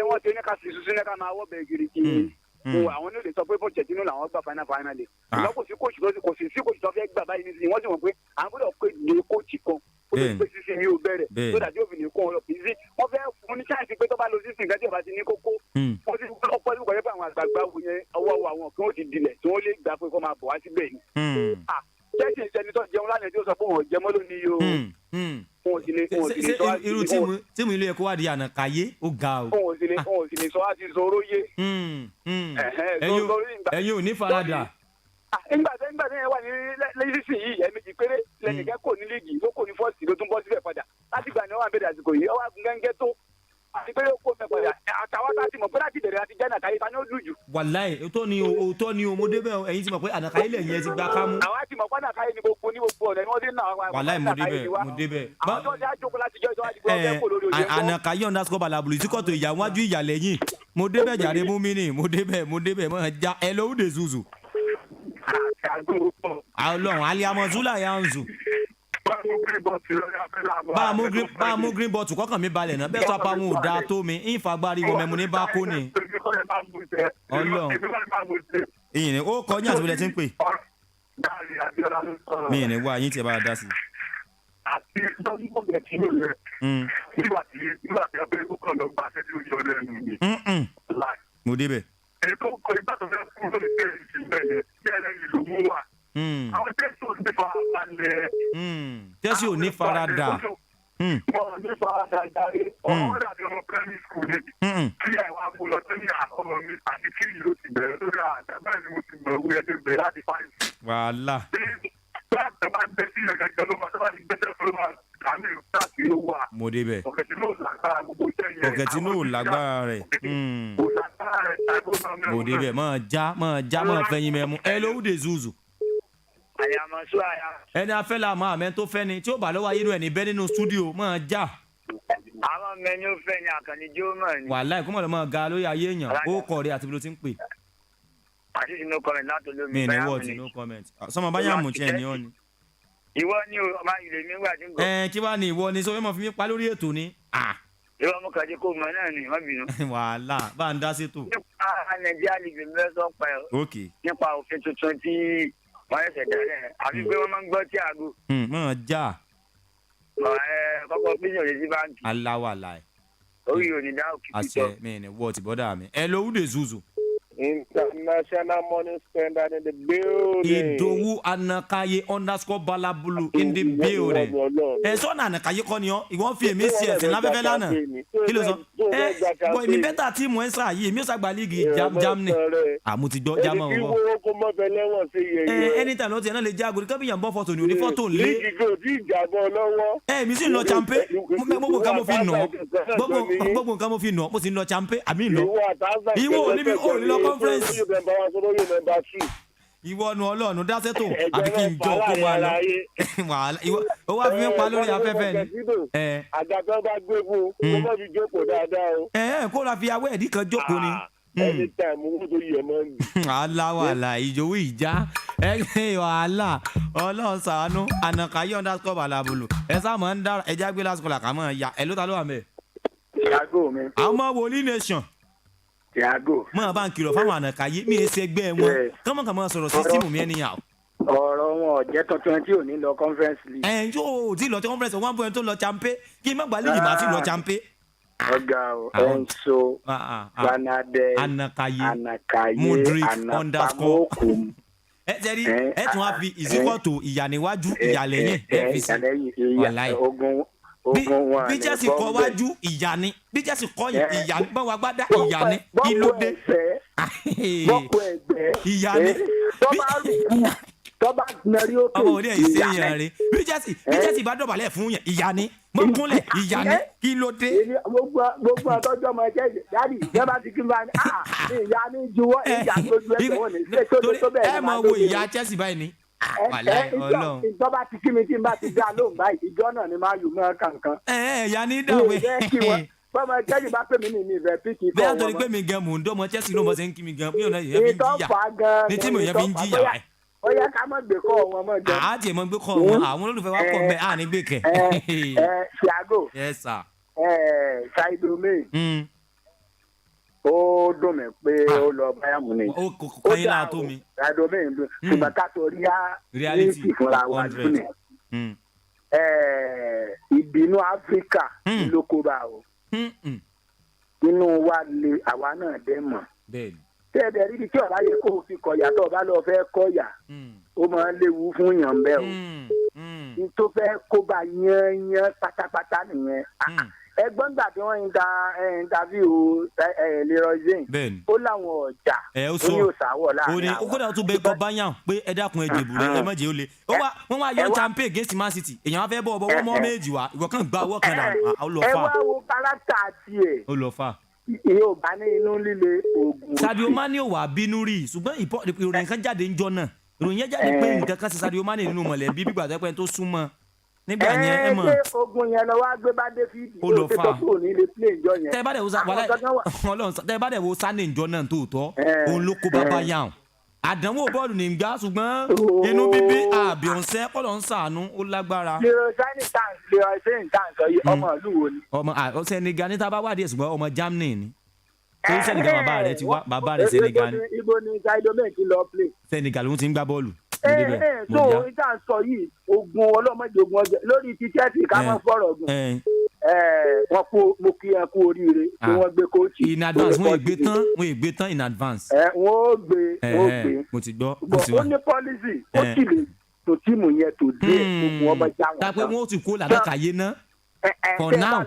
wọ́n ti ní ká sì sísun ní ká máa wọ́ bẹ̀ gírígì àwọn ní o lè sọ pé Pochettino làwọn gbà final lè ṣùgbọ́n kò sí kóòtù tó fẹ́ gbà báyìí nísìnyí wọ́n sì mọ̀ pé àwọn gbọ́dọ̀ pé ní kóòtù kan ó lè pé sísìn yóò bẹ̀rẹ̀ tó dàbí òfin nìkan ọ̀rọ̀ kì í sí wọ́n fẹ́ fún ní chance pé tó bá lọ sísìn nǹkan tí ò bá ti ní kókó wọ́n ti ọ̀pọ̀ ìlú kọ̀ọ̀yẹ́ pé àwọn àgbààgbà wò yẹn ọwọ́ àwọn kan ó ti dilẹ̀ tí wọ́n lè gbà pé kó máa bọ̀ wá síbẹ̀ ni. jẹ́sìn ìṣẹ́ni tó jẹun lánàá tí ó sọ pé òun jẹmọ́ lónìí o. irú tíìmù ilé ẹ̀kọ́ wà di ànàkáyé ó ga o. òun sì lè sọ àti sọ̀rọ̀ yé. ẹ̀yin ò ní faradà. nígbà tí ẹ wà ní lẹ́yìn yìí ẹ̀mejì péré lẹ́nìkẹ́ kò ní líìgì ló kò ní fọ́ọ̀sì ló tún bọ́ síbẹ̀ padà láti gbà ní wọ́n àbẹ̀dẹ̀ àsìkò yìí ọwọ́ gẹ́gẹ́ tó àti pé ó kó fẹ́ padà àtàwọn tá a ti mọ̀ pé láti bẹ̀rẹ̀ àti jẹ́ nàkàyé ta ni ó lù jù. wàláì òótọ́ ni o mo débẹ̀ ẹ̀yin ti mọ̀ pé ànàkàyé lẹ̀ yẹn ti gba kámú. àwọn ti mọ̀ pé ànàkàyé ni gbogbo ọ̀nà ni wọ́n ti ń nà wá. wàláì mo débẹ̀. àwọn tó dá jókòó láti jọ ìjọba àdìgbò ọ̀fẹ́ kò lórí oyè ńkọ́. ànàkàyé underscore balabulu ìsíkọ̀tò ìyá wájú ìyá lẹ́yìn mo débẹ̀ jàre mú mi ní mo débẹ̀ mọ̀ já ẹ lówó de zuzu. Ọlọ́run aliamọ̀túnlá yà ń zù. bá a mú green bottle kọ́kàn mi balẹ̀ náà bẹ́ẹ̀ tó apá wọn ò dáa tó mi ìfagbárí wọn mẹ́mu ní bá kó ni. Ọlọ́run ìyìn ni ó kọ́ ní àtúbọ̀lẹ̀ tí ń pè. mi ì ní wá yín tí ẹ bá dá sí. àti lọ́dún ọ̀gbẹ̀ tí yóò rẹ̀ nígbà tí abẹ́rẹ́ kọ́kọ́ lọ gba aṣẹ́ tí ó yọ lẹ́nu mi. mo débẹ̀. ètò ọkọ̀ ìgbà tó fẹ́ kúrò lórí tẹ̀lé ìṣẹ̀lẹ̀ yẹn bí ẹlẹ́yìn ló mú wa. àwọn tẹ́sí ò ní farabalẹ̀. tẹ́sí ò ní farada. wọ́n ní farada jáde ọ̀rọ̀ àti ọmọ primary school ni. kí àìwá kó lọ sí ní àkọ́mọ mi àti kí ìlú ti bẹ̀rẹ̀ lórí àdábẹ́ ni mo ti mọ̀ owó ẹ̀ ti bẹ̀rẹ̀ láti fáyì. wàhálà. mo débẹ̀. ọ̀kẹ́tìnú lágbára rẹ̀. mo débẹ̀ máa já fẹ́yìn mẹ́mu ẹ lówó de zuzu. àyàmọ̀sọ àyà. ẹni afẹ́ la máa mẹ́ tó fẹ́ ni tí ó bá lọ́wọ́ ayé inú ẹ̀ ní bẹ́ẹ̀ nínú stúdíò máa já. àwọn mẹ́ni ó fẹ́ ni àkànní jó mọ̀ ni. wàhálà ìkúmọ̀ lọ́ máa ga lórí ayé èèyàn ó kọ̀ rẹ̀ àti bí ló ti ń pè. àti no comment láti olómi. mi ní wọ́ọ̀tì no comment sọmọ báyà mú tiẹ̀ ní ọ́ ni. ìwọ ni ọmọ ìlè mi gbà tí ń gbọ́. kí wàá ní ìwọ ni sọ fẹ́ mọ̀ fi mí pa lórí ètò ni. ìwọ mo kàn jẹ́ kó mọ náà ni wọ́n bínú. wàhálà bá a ń dá sétò. nípa nàìjíríà lè bẹ́ẹ̀ sọ pa ẹ̀. nípa òfin tuntun tí wọ́n ṣẹ̀ṣẹ̀ dálẹ̀ àfi pé wọ́n máa ń gbọ́ tí àgò. mọ̀ já. kọ́kọ́ pínlẹ̀ òde sí báńkì. aláwàlà ẹ̀. orí òní dá òkè pítọ̀. àṣẹ mi ní wọ́ọ̀tì bọ́dà mi ẹ lówó de zuzu. International money spender in the building. Idowu Anakaye underscore balabulu in the building. Sọ́nà Anakaye kọ́ ni ọ́, ìwọ́n fi èmi sí ẹ̀sìn lábẹ́fẹ́ lánàá. Kí ló sọ? Bọ̀ èmi bẹ́tà tíìmù ẹ̀ sá yìí, èmi ò sàgbà líìgì Germany. Àmú ti gbọ́ German wọ̀. Anytime ló ti ẹ̀ náà lè jẹ́ àgòrí kẹ́bíyàn bọ́ fọ́tò ní òní fọ́tò lé. Èmi sì ń lọ champe, gbogbo nǹkan mo fi nà ọ́, gbogbo nǹkan mo fi nà ọ́, mo sì ń lọ champe, àmì ń lọ. Ìwọ ò ní lọ conference. Ìwọ nu Ọlọ́run dáṣẹ́tò àbí kí n jọ kó máa lọ. Ó wá fi mí pa lórí afẹ́fẹ́ ni. Àgàtọ̀ bá gbé fún un, kó má fi jókòó dáadáa o. Kó la fi awẹ́ ẹ̀dí kan jókòó ni. Anytime owó tó yẹ máa ń gbé. Wàhálà ìjòwó ìjà wàhálà Ọlọ́run ṣàánú Ànàkàyé underscore balabulu ẹ sáà máa ń dára ẹja gbé lásìkò làkà máa ya ẹ ló ta ló wà mẹ́. Tiago mi. àwọn ọmọ wòlíì nation. Tiago. mọ bá ń kìlọ̀ fáwọn Ànàkàyé mi èsì ẹgbẹ́ wọn kọ́mọkànmọ́ sọ̀rọ̀ sísíìmù mi ẹnìyàn. ọ̀rọ̀ wọn ò jẹ́ tuntun tí ò ní lọ conference league. yóò tí lọ conference wọn bóyá tó lọ champe kí n má gba líìgì má ti lọ champe. ọ̀gá o Enso Banade Ànàkàyé Mudrik underscore ẹ tẹ́rí ẹ tún wá fi ìsíkọ̀tò ìyàníwájú ìyàlẹ́yìn ẹ fi sí ọ̀láì bí Chelsea kọ wájú ìyá ni bí Chelsea kọ ìyá ni báwa gbádá ìyá ni kí ló dé ìyá ni tọ́ba nari ó tó ọmọ òní ẹ̀yìn sí ìyá rẹ bí Chelsea bá dọ̀bálẹ̀ fún yẹn ìyá ni mọ́ kúnlẹ̀ ìyá ni kí ló dé. gbogbo àtọ́jọ́ ọmọ ẹ̀jẹ̀ dáàdì ìjọba ti kí n bá ní ìyá ni juwọ́ ìyá tó ju ẹ̀jẹ̀ wọn ní tó bẹ́ẹ̀ ẹ mọ̀ wo ìyá Chelsea báyìí ni. ìjọba ti kí mi tí n bá ti dá lóhùn báyìí ìjọ náà ni máa yù mọ́ kankan. ìyá ni dàwé. bọ́mọ Chelsea bá pè mí ní ìfẹ́ píkì kọ́ wọn. bẹ́ẹ̀ torí pé mi gan mò ń dọ́mọ Chelsea ló mọ̀ ṣe ń kí mi gan mi ò náà yẹ fi ń jìyà ní tí mo yẹ fi ń jìyà báyìí. ó yẹ ká mọ̀ gbé kọ́ wọn mọ̀ jẹ́. àá tiẹ̀ mọ̀ gbé kọ́ wọn àwọn olólùfẹ́ wa pọ̀ mẹ́ àní gbé kẹ̀. Thiago. Yes sir. Sadio Mane. ó dùn mí pé ó lọ Bayern Munich. ó kò yín náà tó mi. Sadio Mane dùn ṣùgbọ́n ká tó rí reality fúnra wa dùn ní. ìbínú Áfíríkà ló kó bá o. inú wa le àwa náà dẹ́ mọ̀. tẹ́ẹ̀dẹ̀ rí ibi tí ọ̀rá yẹ kó o fi kọ̀yà tó o bá lọ fẹ́ kọ̀yà ó máa ń léwu fún yàn bẹ́ẹ̀ o. n tó fẹ́ kó bá yán pátápátá nìyẹn. ẹgbọ́n gbà tí wọ́n interview Leroy Zane ó láwọn ọjà ó ní òsàwọ̀ láàrin àwọn. ó kódà tó bẹ kọ báyàn pé ẹ dákun ẹ jèbù rẹ ẹ má jẹ́ ó le wọ́n wá yọ champion against Man City èèyàn wá fẹ́ bọ́ ọwọ́ mọ́ méjì wá ìwọ kàn gba ọwọ́ kan dà ó lọ fà. ẹ wá wo kárátà tiẹ̀. ó lọ fà. yóò bá ní inú líle oògùn. Sadio Mane ò wá bínú rí ṣùgbọ́n ìròyìn kan jáde ń jọ náà ìròyìn yẹn jáde pé nǹkan kan ṣe Sadio Mane nínú mọ̀lẹ́bí bí gbàgbé pé tó súnmọ́ nígbà yẹn ẹ mọ̀. ṣé ogun yẹn lọ wá gbé bá David ó tó tó kúrò ní ilé play ìjọ yẹn. tẹ bá dẹ̀ wo Sane ìjọ náà tòótọ́ òun ló kó bàbá yàn àdánwò bọ́ọ̀lù ní gbá ṣùgbọ́n inú bíbí àbíọ̀nsẹ́ kọ́lọ̀ ń sàánú ó lágbára. Leroy Zane sọ yìí ọmọ ìlú wo ni. ọmọ Senegal ní tá a bá wádìí ṣùgbọ́n ọmọ Germany ni. tó ń Senegal bàbá rẹ̀ ti wá bàbá rẹ̀ Senegal ni. ibo ni Zaidomen ti lọ play. Senegal ló ti ń gbá bọ́ọ̀lù. so ìta sọ yìí ogun ọlọ́mọdé ogun ọjọ́ lórí tíkẹ́ẹ̀tì ká mọ́ fọ̀rọ̀ gùn. wọ́n kó mo kí ẹ kú oríire tí wọ́n gbé kóòtù. in advance wọ́n ègbé tán in advance. wọ́n gbé. mo ti gbọ́. ó ní pọ́lísì ó sì lè tó tíìmù yẹn tó dé ogun ọmọ já wọn. dápẹ́ wọ́n ti kó làdákàyé náà. for now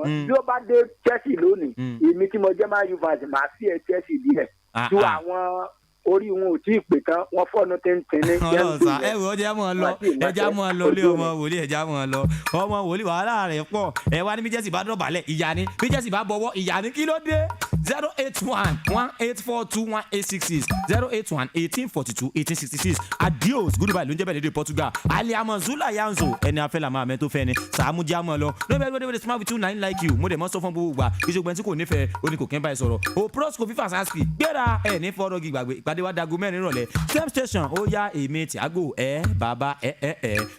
bí ó bá dé Chelsea lónìí èmi tí mo jẹ́ máa yú fàṣẹ máa sí ẹ Chelsea díẹ̀ ju àwọn orí wọn ò tí ì pè tán wọn fọ́nù tẹ́ntẹ́n ní. ọlọ́sà ẹ wò ó jẹ́ mọ́ ọ lọ ẹja mọ́ ọ lọ lé ọmọ wòlíì ẹja mọ́ ọ lọ ọmọ wòlíì wàhálà rẹ̀ pọ̀ ẹ wá ní bí Chelsea bá dọ̀bálẹ̀ ìyá ni bí Chelsea bá bọ̀wọ́ ìyá ni kí ló dé 081-1842-1866 081-1842-1866 adios goodbye ló ń jẹ́ bẹ́ẹ̀ lédè Portugal aliamu zula yanzo ẹni afẹ́lá máa mẹ́ tó fẹ́ ni sàmú já mọ́ ọ lọ lóbi smart with 29 like you mo dẹ̀ mọ́ sọ fún gbogbo gbà ìṣègùn tí kò nífẹ̀ẹ́ oní kò kẹ́ báyìí sọ̀rọ̀ o pros kò fífà sásìkì gbéra ẹ̀ ní fọ́rọ́gì gbàgbé ìpàdé wa dago mẹ́rin rọ̀lẹ́ same station ó yá èmi Thiago bàbá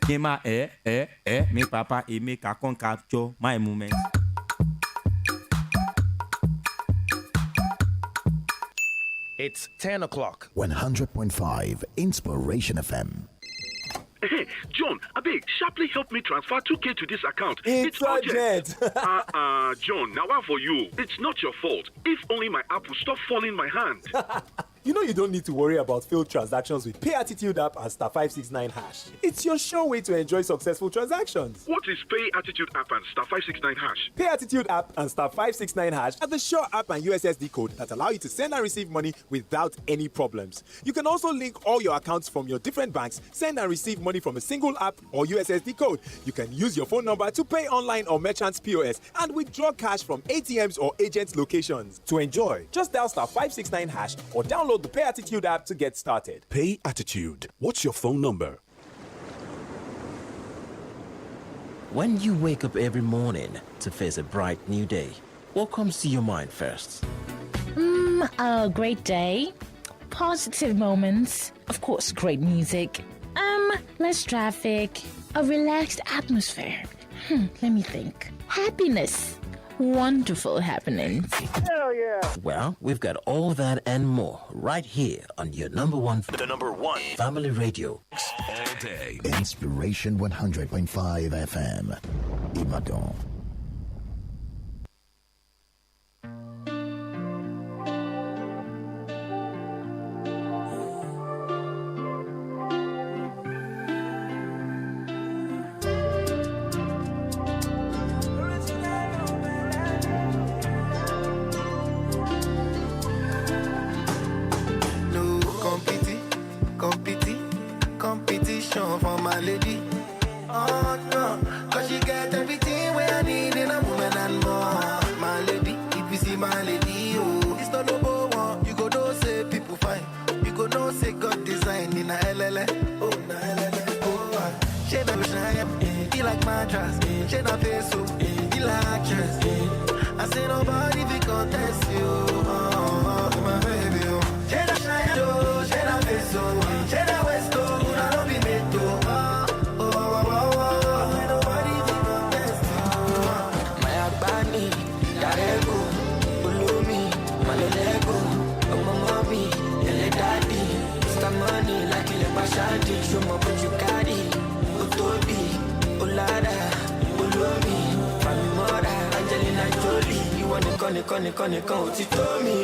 kí n máa mi papa èmi kakọ́n capture my moment. It's 10 o'clock. 100.5 Inspiration FM. Hey, John, abeg, sharply help me transfer 2K to this account. It's urgent. John, now what for you? It's not your fault. If only my app will stop falling my hand. You know you don't need to worry about failed transactions with Pay Attitude app and *569#. It's your sure way to enjoy successful transactions. What is Pay Attitude app and *569#? Pay Attitude app and *569# are the sure app and USSD code that allow you to send and receive money without any problems. You can also link all your accounts from your different banks, send and receive money from a single app or USSD code. You can use your phone number to pay online or merchants POS and withdraw cash from ATMs or agents' locations. To enjoy, just dial *569# or download the Pay Attitude app to get started. Pay Attitude. What's your phone number? When you wake up every morning to face a bright new day, what comes to your mind first? A great day, positive moments, of course, great music, less traffic, a relaxed atmosphere. Let me think. Happiness. Wonderful happenings. Hell yeah. Well, we've got all that and more right here on your number one family radio. All day. Inspiration 100.5 FM. Ibadan. Competition for my lady. Oh no, cause she get everything where I need in a woman and more. My lady, if you see my lady, oh, it's not no one. You go know say people fine. You go know say God design in a LLA. Oh, na LLA. Oh, she never shine. He like mattress. She not face so. He like actress. I say nobody be contest you. Oh, my baby, oh. She not shine, oh. She not face so. She not west, oh. Shadi, show me what you got it. Otobi, Olada, Olomi, Mami Mora, Angelina Jolie. You want to come, what me.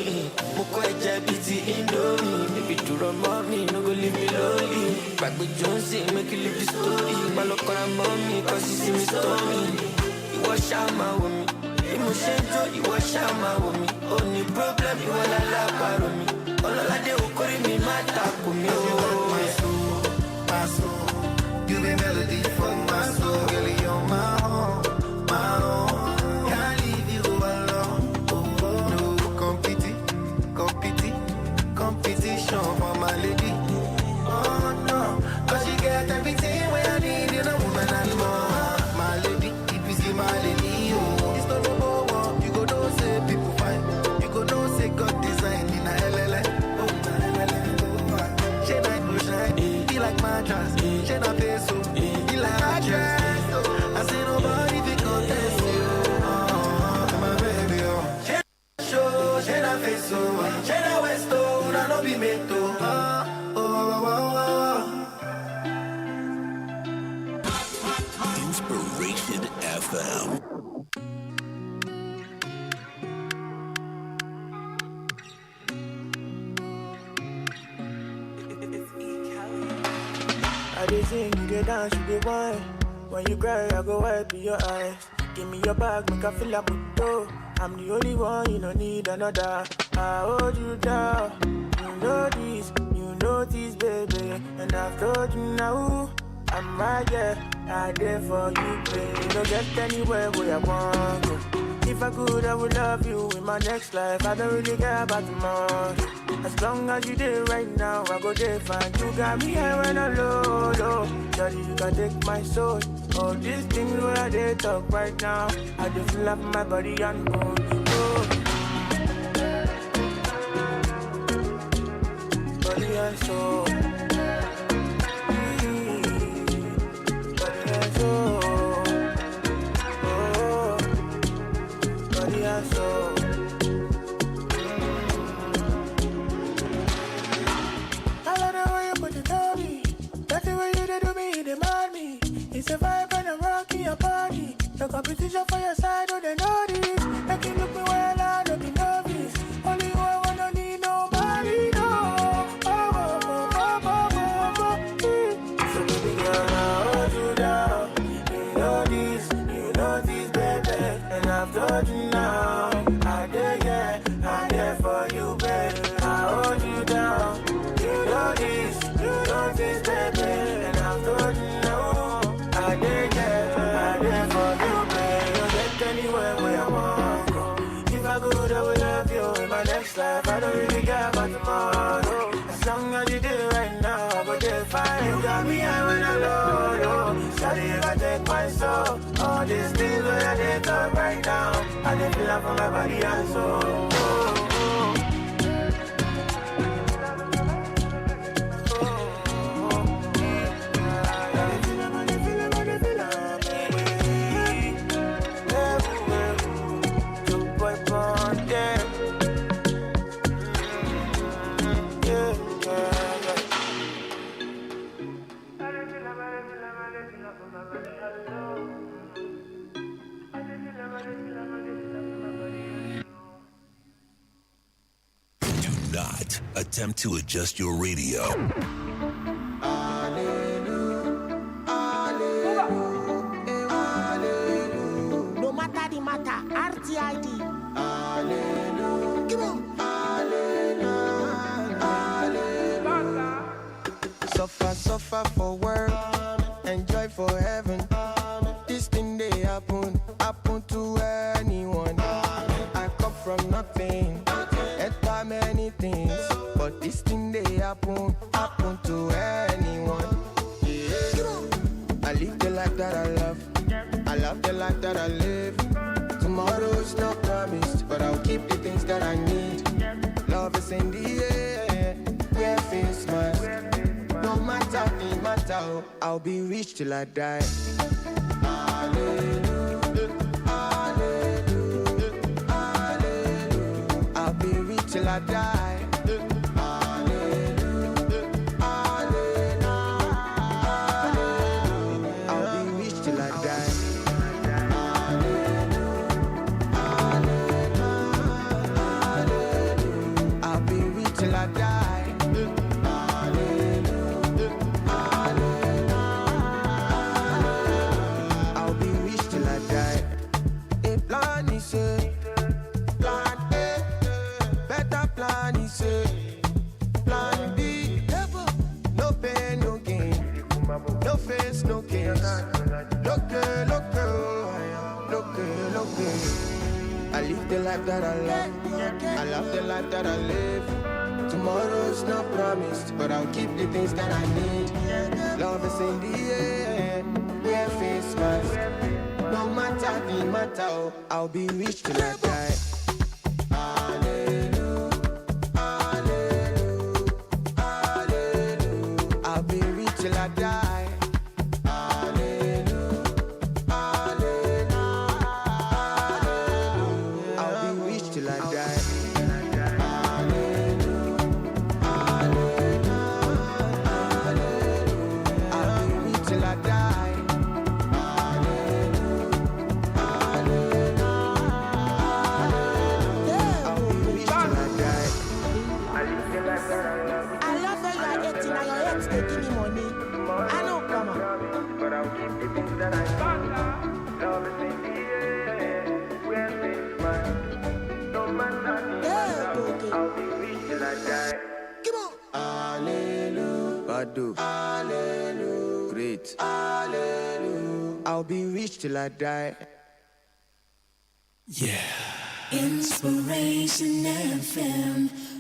Moko eje biti Indomie. Baby, do run mommy, no go leave me lonely. Back with Jonesy, make you live the story. Malokora mommy, cause you see me stormy. You wash out my woman. Emotion, you wash out my woman. Only problem, you wanna laugh at me. All of that, they will call me my tap for me. My soul, my soul. You be melody for my soul. Girl, you're my own, my own. Can't leave you alone. No competition for my lady. Oh no, cause you get everything when I need in a woman and more. My lady, if you see my lady, oh, it's not no more. You go know say people fine. You go know say God design in a LLA. Oh, LLA. She like go shine, be like my trust. She not face so, be like actress. I say nobody fi contest you. Oh, my baby, oh. She show, she not face so, she not west so, I no be made to. Inspiration FM. I dey sing, you dey dance, you dey whine. When you cry, I go wipe your eyes. Give me your bag, make I feel a photo. I'm the only one, you don't need another. I hold you down. You know this, baby. And I've told you now, I'm right there. I there for you, baby. Don't get anywhere where I want to. If I could, I would love you in my next life. I don't really care about tomorrow. As long as you there right now, I go there fine. You got me here when I'm low, low. Daddy, you can take my soul. All these things where I did talk right now, I just love my body and bone. Oh. Body and soul. Body and soul. Oh. Body and soul. I love the way you put it on me. That's the way you did to me, you demand me. It's a vibe and I'm rocking your body. The competition for your side, oh, they know this. Make you look me well, I don't be novice. Only you, I wanna need nobody, no. So baby girl, I hold you down. You know this, baby. And I've told you now. I dare for you, baby. I hold you down. You know this, baby. And I've told you now. I dare for you, baby. Don't get anywhere where I want to go. If I could, I would love you in my next life. I don't really care about tomorrow. As long as you do right now, I go there fine. You got me high when I'm low. Sorry if I take my soul. All these things where I did talk right now, I did feel up on my body and soul. Not attempt to adjust your radio. No matter the matter, RTID. Come on. Suffer for work, enjoy for heaven. This thing they happen to anyone. I come from nothing, enter many things, but this thing they happen to anyone. I live the life that I love the life that I live. Tomorrow's not promised, but I'll keep the things that I need. Love is in the air, where feels must. No matter, I'll be rich till I die. Hallelujah, hallelujah, hallelujah. I'll be rich till I die. Hallelujah, hallelujah, hallelujah. I'll be rich till I die. Hallelujah, hallelujah, I'll be rich till I die. No face, no case. Look, I live the life that I love. I love the life that I live. Tomorrow's not promised, but I'll keep the things that I need. Love is in the air, wear face mask. No matter the matter, oh, I'll be rich till I die. Hallelujah, hallelujah, hallelujah. I'll be rich till I die. Hallelujah, hallelujah, hallelujah. I'll be rich till I die. Hallelujah, great, hallelujah. I'll be rich till I die. Yeah. Inspiration FM.